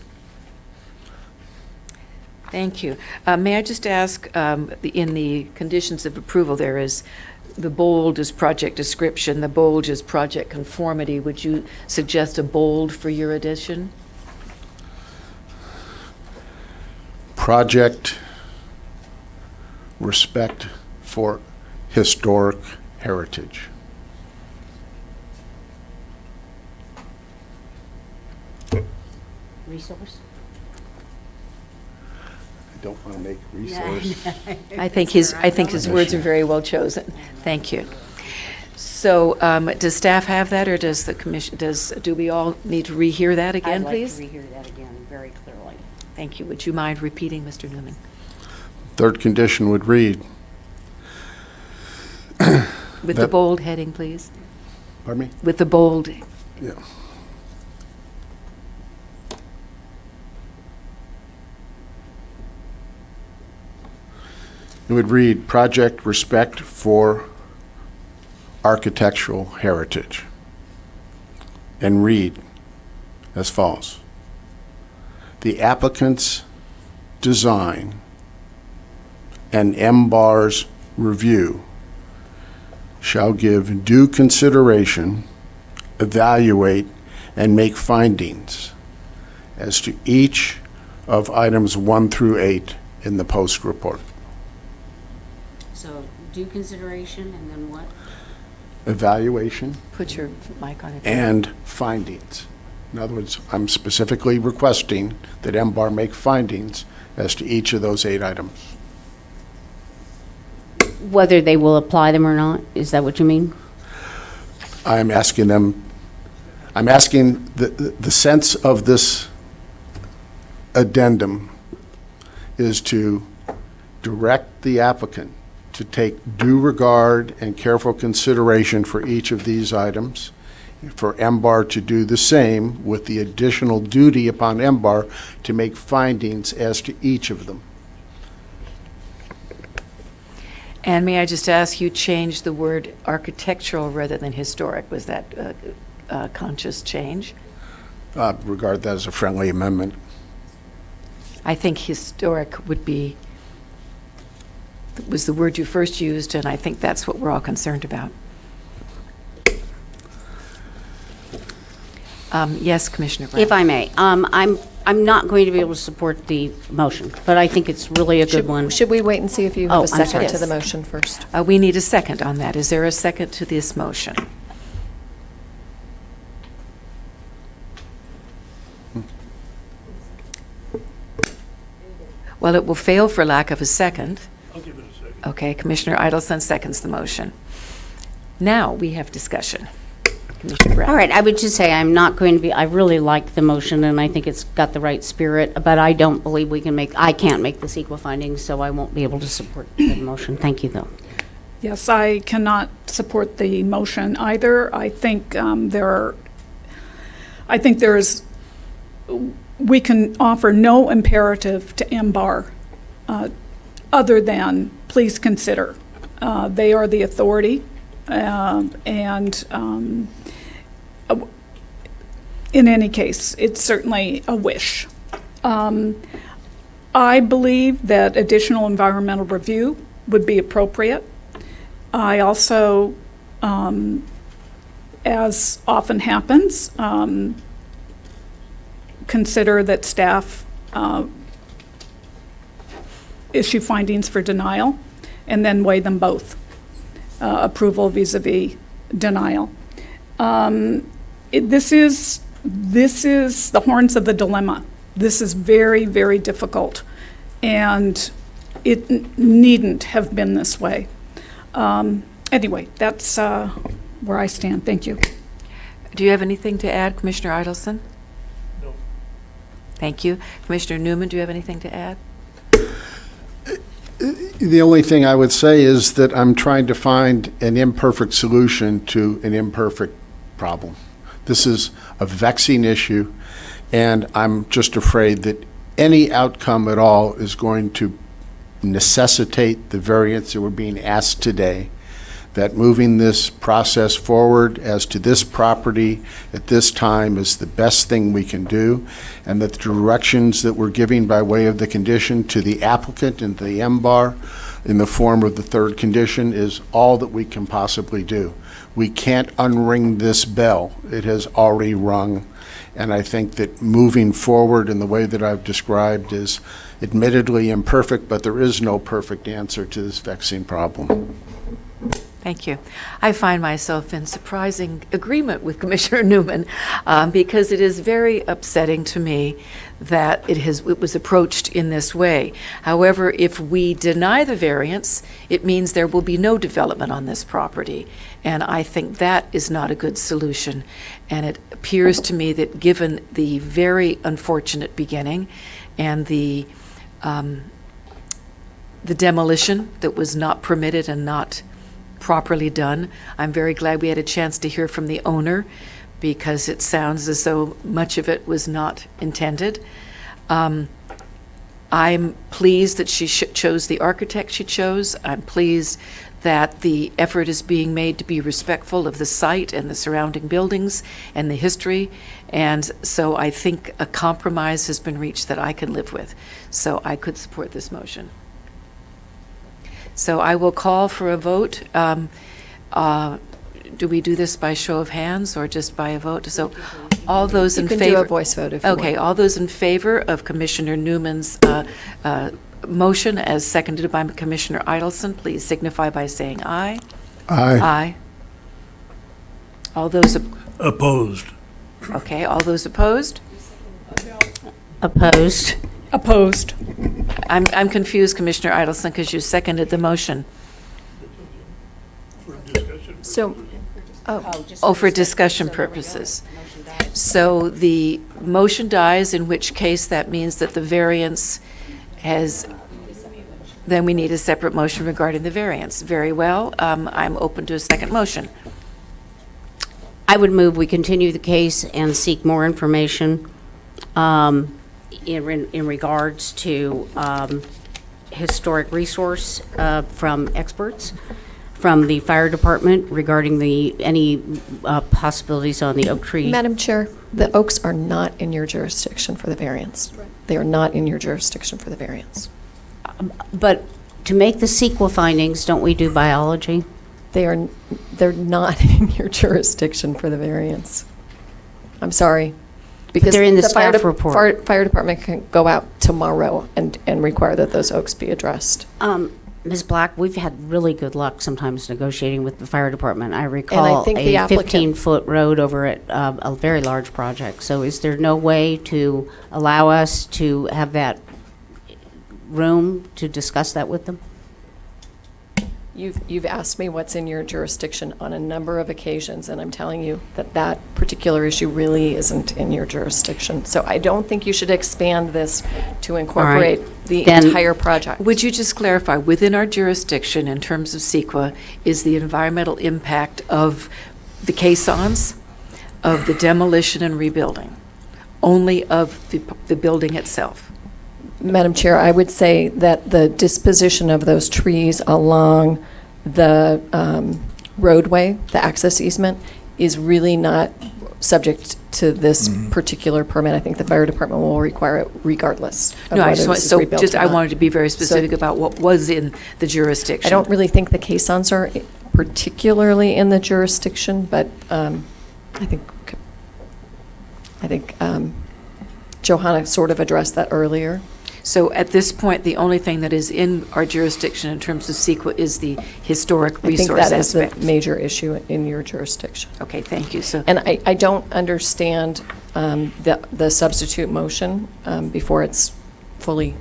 Thank you. May I just ask, in the conditions of approval, there is, the bold is project description, the bold is project conformity. Would you suggest a bold for your addition? Project respect for historic heritage. Resource? I don't want to make resource. I think his words are very well chosen. Thank you. So, does staff have that, or does the commission, do we all need to rehear that again, please? I'd like to rehear that again very clearly. Thank you. Would you mind repeating, Mr. Newman? Third condition would read. With the bold heading, please. Pardon me? With the bold. Yeah. It would read, project respect for architectural heritage. And read as follows. The applicant's design and MBAR's review shall give due consideration, evaluate, and make findings as to each of items 1 through 8 in the post report. So due consideration and then what? Evaluation Put your mic on it. and findings. In other words, I'm specifically requesting that MBAR make findings as to each of those 8 items. Whether they will apply them or not, is that what you mean? I'm asking the sense of this addendum is to direct the applicant to take due regard and careful consideration for each of these items, for MBAR to do the same with the additional duty upon MBAR to make findings as to each of them. And may I just ask you change the word architectural rather than historic? Was that a conscious change? Regard that as a friendly amendment. I think historic was the word you first used, and I think that's what we're all concerned about. Yes, Commissioner Brown. If I may, I'm not going to be able to support the motion, but I think it's really a good one. Should we wait and see if you Oh, have a I'm second sorry. to the motion first? We need a second on that. Is there a second to this motion? Well, it will fail for lack of a second. I'll give it a second. Okay, Commissioner Idelson seconds the motion. Now we have discussion. Commissioner Brown. All right, I would just say I'm not going to be, I really like the motion, and I think it's got the right spirit, but I don't believe I can't make the CEQA findings, so I won't be able to support the motion. Thank you, though. Yes, I cannot support the motion either. I think we can offer no imperative to MBAR other than please consider. They are the authority, and in any case, it's certainly a wish. I believe that additional environmental review would be appropriate. I also, as often happens, consider that staff issue findings for denial and then weigh them both, approval vis-a-vis denial. This is the horns of the dilemma. This is very, very difficult, and it needn't have been this way. Anyway, that's where I stand. Thank you. Do you have anything to add, Commissioner Idelson? No. Thank you. Commissioner Newman, do you have anything to add? The only thing I would say is that I'm trying to find an imperfect solution to an imperfect problem. This is a vexing issue, and I'm just afraid that any outcome at all is going to necessitate the variance that we're being asked today, that moving this process forward as to this property at this time is the best thing we can do, and that the directions that we're giving by way of the condition to the applicant and the MBAR in the form of the third condition is all that we can possibly do. We can't unring this bell. It has already rung, and I think that moving forward in the way that I've described is admittedly imperfect, but there is no perfect answer to this vexing problem. Thank you. I find myself in surprising agreement with Commissioner Newman because it is very upsetting to me that it was approached in this way. However, if we deny the variance, it means there will be no development on this property, and I think that is not a good solution. And it appears to me that given the very unfortunate beginning and the demolition that was not permitted and not properly done. I'm very glad we had a chance to hear from the owner because it sounds as though much of it was not intended. I'm pleased that she chose the architect she chose. I'm pleased that the effort is being made to be respectful of the site and the surrounding buildings and the history. And so I think a compromise has been reached that I can live with. So I could support this motion. So I will call for a vote. Do we do this by show of hands or just by a vote? So all those in favor. You can do a voice vote if you want. Okay, all those in favor of Commissioner Newman's motion as seconded by Commissioner Idelson, please signify by saying aye. Aye. Aye. All those Opposed. okay, all those opposed? Opposed? Opposed. I'm confused, Commissioner Idelson, because you seconded the motion. So, For discussion purposes. So the motion dies, in which case that means that the variance then we need a separate motion regarding the variance. Very well. I'm open to a second motion. I would move we continue the case and seek more information in regards to historic resource from experts from the fire department regarding any possibilities on the oak tree. Madam Chair, the oaks are not in your jurisdiction for the variance. They are not in your jurisdiction for the variance. But to make the CEQA findings, don't we do biology? They're not in your jurisdiction for the variance. I'm sorry. Because they're in the fire staff report. Fire department can go out tomorrow and require that those oaks be addressed. Ms. Black, we've had really good luck sometimes negotiating with the fire department. I recall think the a applicant- 15-foot road over at a very large project. So is there no way to allow us to have that room to discuss that with them? You've asked me what's in your jurisdiction on a number of occasions, and I'm telling you that that particular issue really isn't in your jurisdiction. So I don't think you should expand this to incorporate the entire project. Would you just clarify, within our jurisdiction in terms of CEQA, is the environmental impact of the caissons, of the demolition and rebuilding, only of the building itself? Madam Chair, I would say that the disposition of those trees along the roadway, the access easement, is really not subject to this particular permit. I think the fire department will require it regardless of No, I whether just want, this is so rebuilt just, or I not. wanted to be very specific about what was in the jurisdiction. I don't really think the caissons are particularly in the jurisdiction, but I think Johanna sort of addressed that earlier. So at this point, the only thing that is in our jurisdiction in terms of CEQA is the historic I think resource that is the aspect. major issue in your jurisdiction. Okay, thank you. So, And I don't understand the substitute motion before it's fully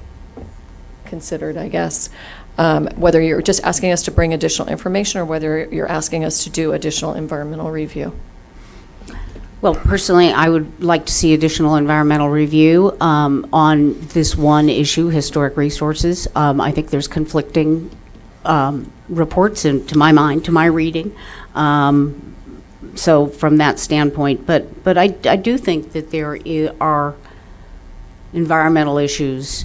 considered, I guess. Whether you're just asking us to bring additional information or whether you're asking us to do additional environmental review. Well, personally, I would like to see additional environmental review on this one issue, historic resources. I think there's conflicting reports, and to my mind, to my reading. So from that standpoint, but I do think that there are environmental issues.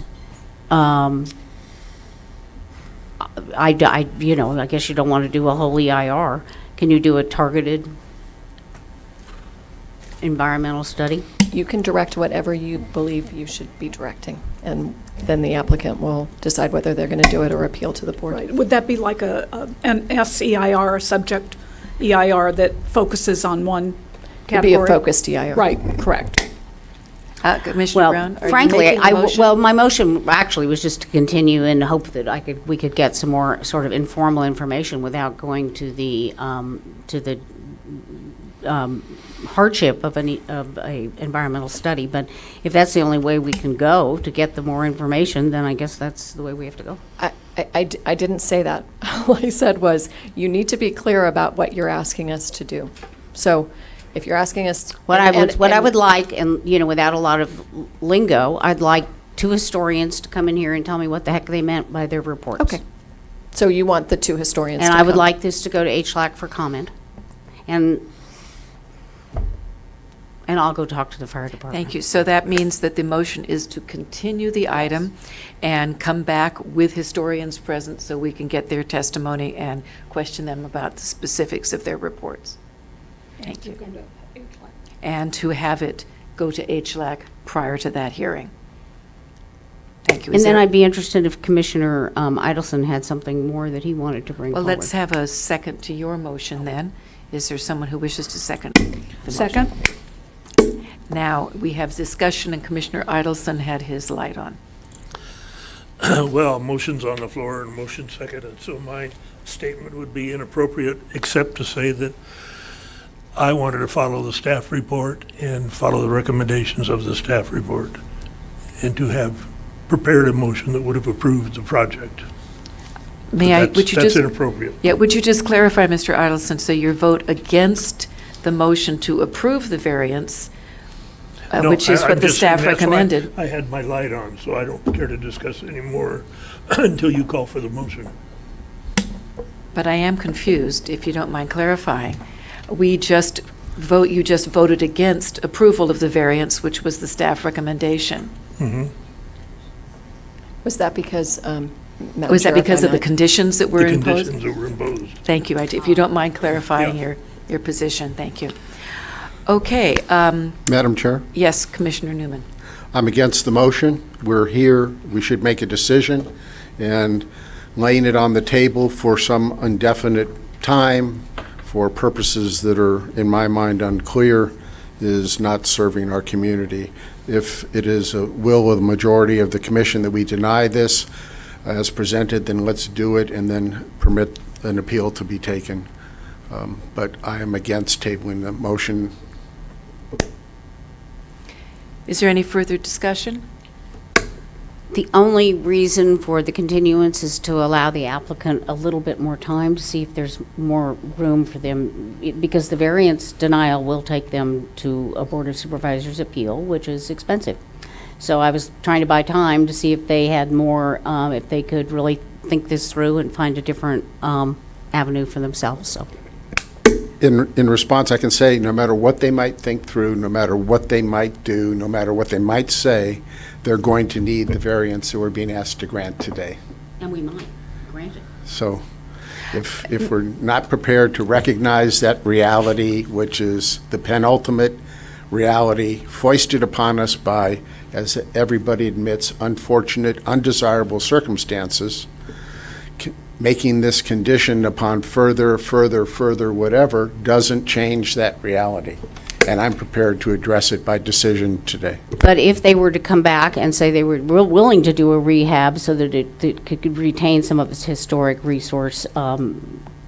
I guess you don't want to do a whole EIR. Can you do a targeted environmental study? You can direct whatever you believe you should be directing, and then the applicant will decide whether they're going to do it or appeal to the board. Right. Would that be like an SEIR, a subject EIR that focuses on one category? It'd be a focused EIR. Right, correct. Commissioner Brown, are you frankly, making a motion? my motion actually was just to continue and hope that we could get some more sort of informal information without going to the hardship of a environmental study. But if that's the only way we can go to get the more information, then I guess that's the way we have to go. I didn't say that. All I said was, you need to be clear about what you're asking us to do. So if you're asking us... I would like, and, without a lot of lingo, I'd like 2 historians to come in here and tell me what the heck they meant by their reports. Okay. So you want the 2 historians to And come. I would like this to go to HLAC for comment. And I'll go talk to the fire department. Thank you. So that means that the motion is to continue the item and come back with historians present so we can get their testimony and question them about the specifics of their reports. Thank you. And to have it go to HLAC prior to that hearing. Thank you. And then I'd be interested if Commissioner Idelson had something more that he wanted to bring Well, forward. let's have a second to your motion then. Is there someone who wishes to second the motion? Second. Now, we have discussion, and Commissioner Idelson had his light on. Well, motion's on the floor and motion seconded, so my statement would be inappropriate, except to say that I wanted to follow the staff report and follow the recommendations of the staff report, and to have prepared a motion that would have approved the project. That's inappropriate. Yeah, would you just clarify, Mr. Idelson, so your vote against the motion to approve the variance, No, which is I'm what the just staff saying that's why recommended? I had my light on, so I don't care to discuss any more until you call for the motion. But I am confused, if you don't mind clarifying. You just voted against approval of the variance, which was the staff recommendation. Mm-hmm. Was that because, Madam Was that Chair, if because I of the might? conditions that were The imposed? conditions that were imposed. Thank you. If you don't mind clarifying Yeah. your position, thank you. Okay, Madam Chair, yes, Commissioner Newman. I'm against the motion. We're here, we should make a decision, and laying it on the table for some indefinite time for purposes that are, in my mind, unclear is not serving our community. If it is a will of the majority of the commission that we deny this as presented, then let's do it and then permit an appeal to be taken. But I am against tabling the motion. Is there any further discussion? The only reason for the continuance is to allow the applicant a little bit more time to see if there's more room for them, because the variance denial will take them to a Board of Supervisors appeal, which is expensive. So I was trying to buy time to see if they had more, if they could really think this through and find a different avenue for themselves, so. In response, I can say, no matter what they might think through, no matter what they might do, no matter what they might say, they're going to need the variance that we're being asked to grant today. And we might grant it. So if we're not prepared to recognize that reality, which is the penultimate reality foisted upon us by, as everybody admits, unfortunate, undesirable circumstances, making this condition upon further whatever doesn't change that reality. And I'm prepared to address it by decision today. But if they were to come back and say they were willing to do a rehab so that it could retain some of its historic resource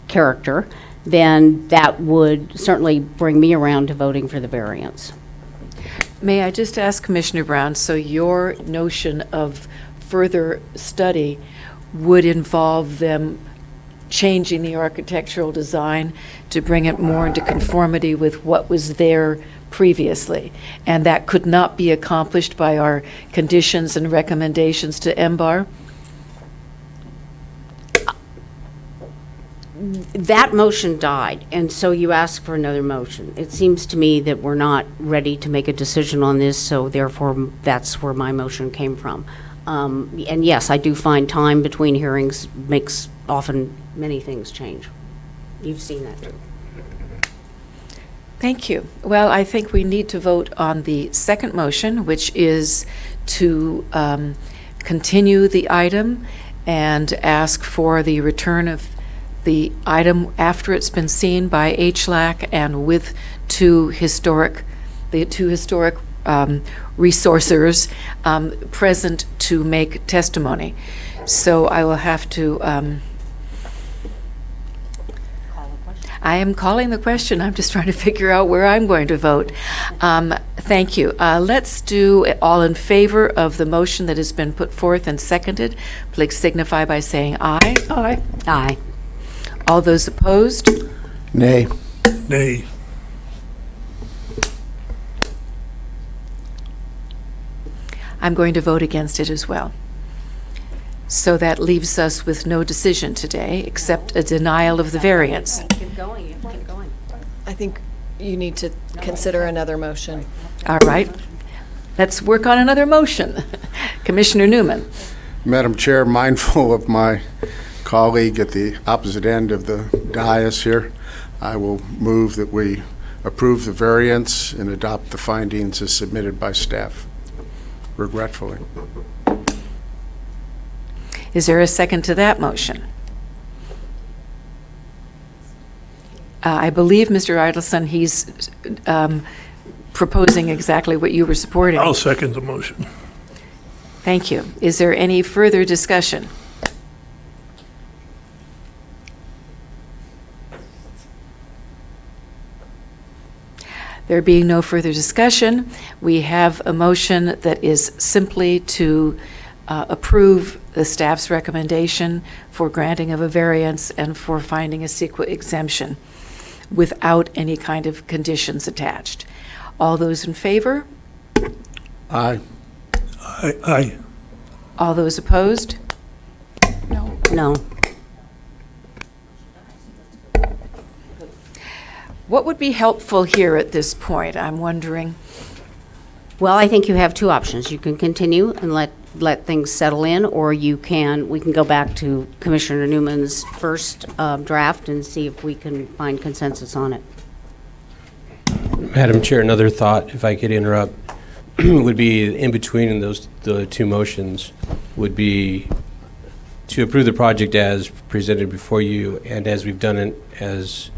character, then that would certainly bring me around to voting for the variance. May I just ask Commissioner Brown, so your notion of further study would involve them changing the architectural design to bring it more into conformity with what was there previously, and that could not be accomplished by our conditions and recommendations to MBAR? That motion died, and so you ask for another motion. It seems to me that we're not ready to make a decision on this, so therefore, that's where my motion came from. And yes, I do find time between hearings makes often many things change. You've seen that too. Thank you. Well, I think we need to vote on the second motion, which is to continue the item and ask for the return of the item after it's been seen by HLAC and with the two historic resourcers present to make testimony. So I will have to I am calling the question. I'm just trying to figure out where I'm going to vote. Thank you. Let's do all in favor of the motion that has been put forth and seconded. Please signify by saying aye. Aye. Aye. All those opposed? Nay. Nay. I'm going to vote against it as well. So that leaves us with no decision today, except a denial of the variance. Keep going, you keep going. I think you need to consider another motion. All right. Let's work on another motion. Commissioner Newman. Madam Chair, mindful of my colleague at the opposite end of the dais here, I will move that we approve the variance and adopt the findings as submitted by staff. Regretfully. Is there a second to that motion? I believe, Mr. Idelson, he's proposing exactly what you were supporting. I'll second the motion. Thank you. Is there any further discussion? There being no further discussion, we have a motion that is simply to approve the staff's recommendation for granting of a variance and for finding a CEQA exemption without any kind of conditions attached. All those in favor? Aye. Aye. All those opposed? No. No. What would be helpful here at this point, I'm wondering? Well, I think you have two options. You can continue and let things settle in, or we can go back to Commissioner Newman's first draft and see if we can find consensus on it. Madam Chair, another thought, if I could interrupt, would be in between the two motions would be to approve the project as presented before you, and as we've done it, as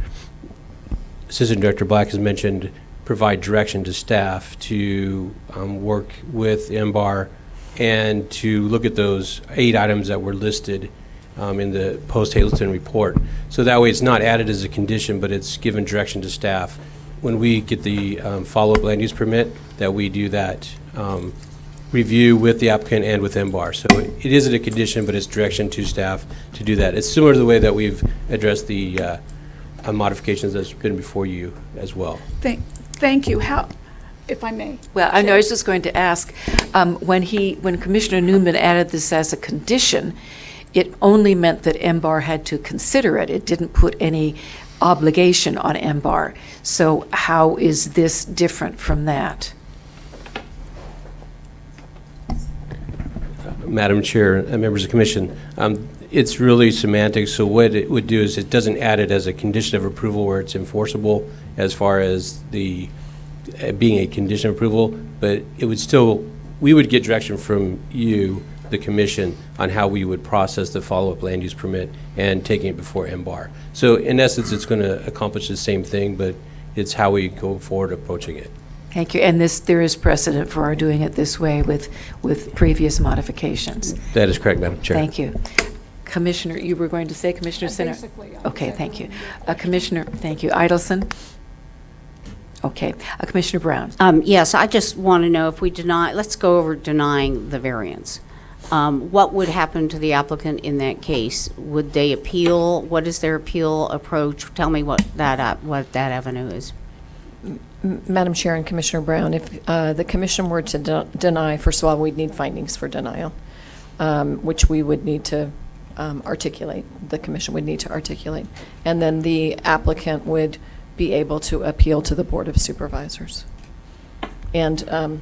Assistant Director Black has mentioned, provide direction to staff to work with MBAR and to look at those 8 items that were listed in the post-Hazleton report. So that way it's not added as a condition, but it's given direction to staff. When we get the follow-up land use permit, that we do that review with the applicant and with MBAR. So it isn't a condition, but it's direction to staff to do that. It's similar to the way that we've addressed the modifications that's been before you as well. Thank you. How, if I may? Well, I know, I was just going to ask, when Commissioner Newman added this as a condition, it only meant that MBAR had to consider it. It didn't put any obligation on MBAR. So how is this different from that? Madam Chair and members of the Commission, it's really semantic. So what it would do is it doesn't add it as a condition of approval where it's enforceable as far as the being a condition of approval, but it would still, we would get direction from you, the Commission, on how we would process the follow-up land use permit and taking it before MBAR. So in essence, it's going to accomplish the same thing, but it's how we go forward approaching it. Thank you. And there is precedent for our doing it this way with previous modifications. That is correct, Madam Chair. Thank you. Commissioner, you were going to say, Commissioner Sinner? Basically, Okay, thank you. Commissioner, thank you. Idelson? Okay. Commissioner Brown? Yes, I just want to know if we deny, let's go over denying the variance. What would happen to the applicant in that case? Would they appeal? What is their appeal approach? Tell me what that avenue is. Madam Chair and Commissioner Brown, if the commission were to deny, first of all, we'd need findings for denial, which we would need to articulate, the commission would need to articulate. And then the applicant would be able to appeal to the Board of Supervisors. And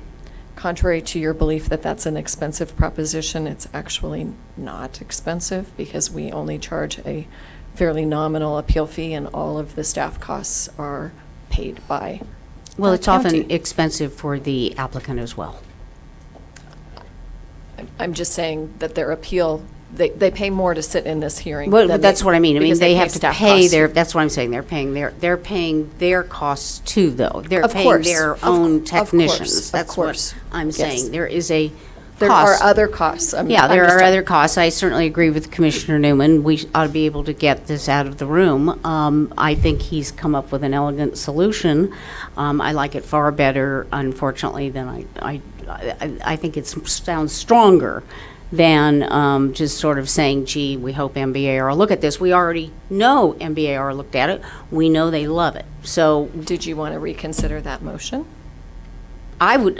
contrary to your belief that that's an expensive proposition, it's actually not expensive because we only charge a fairly nominal appeal fee and all of the staff costs are paid by Well, the it's often county. expensive for the applicant as well. I'm just saying that their appeal, they pay more to sit in this hearing. Well, than that's they- what I mean. I mean, because they have to staff pay costs. their, that's what I'm saying. They're paying their costs too, though. They're Of paying course. their Of own course. technicians. Of That's what course. I'm Yes. saying. There is a There cost. are other costs. Yeah, there are other costs. I certainly agree with Commissioner Newman. We ought to be able to get this out of the room. I think he's come up with an elegant solution. I like it far better, unfortunately, than I think it sounds stronger than just sort of saying, gee, we hope MBAR will look at this. We already know MBAR looked at it. We know they love it. So Did you want to reconsider that motion? I would,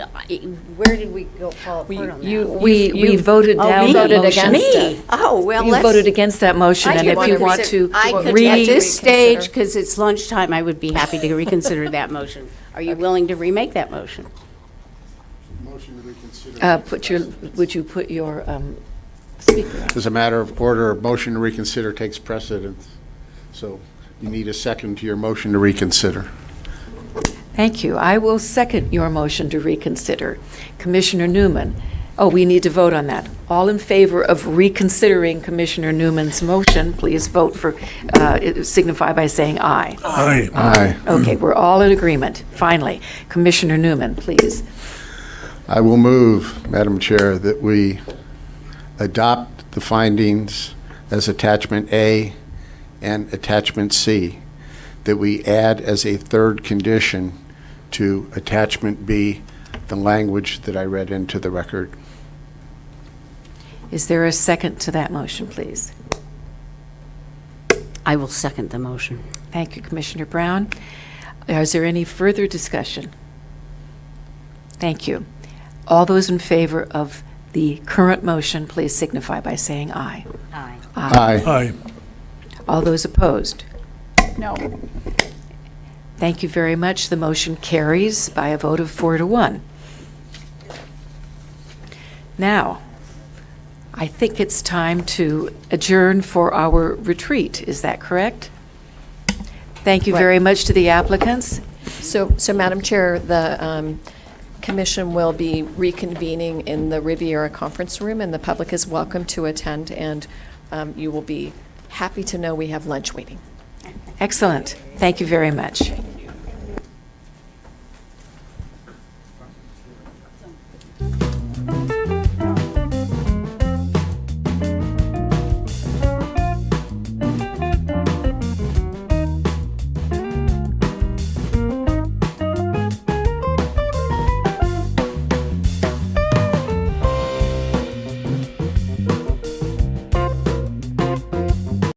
where did we go fall apart on that? We voted down me? that voted motion. against Me? it. Oh, well, You let's. voted against that motion, I and could if you want reconsider- to I could, at read, this stage, because it's lunchtime, I would be happy to reconsider that motion. Are you willing to remake that motion? Motion to reconsider. would you put your speaker on? As a matter of order, motion to reconsider takes precedence. So you need a second to your motion to reconsider. Thank you. I will second your motion to reconsider. Commissioner Newman, we need to vote on that. All in favor of reconsidering Commissioner Newman's motion, please vote for, signify by saying aye. Aye. Aye. Okay, we're all in agreement. Finally, Commissioner Newman, please. I will move, Madam Chair, that we adopt the findings as Attachment A and Attachment C, that we add as a third condition to Attachment B the language that I read into the record. Is there a second to that motion, please? I will second the motion. Thank you, Commissioner Brown. Is there any further discussion? Thank you. All those in favor of the current motion, please signify by saying aye. Aye. Aye. Aye. All those opposed? No. Thank you very much. The motion carries by a vote of 4-1. Now, I think it's time to adjourn for our retreat. Is that correct? Thank you very much to the applicants. So Madam Chair, the commission will be reconvening in the Riviera Conference Room, and the public is welcome to attend, and you will be happy to know we have lunch waiting. Excellent. Thank you very much.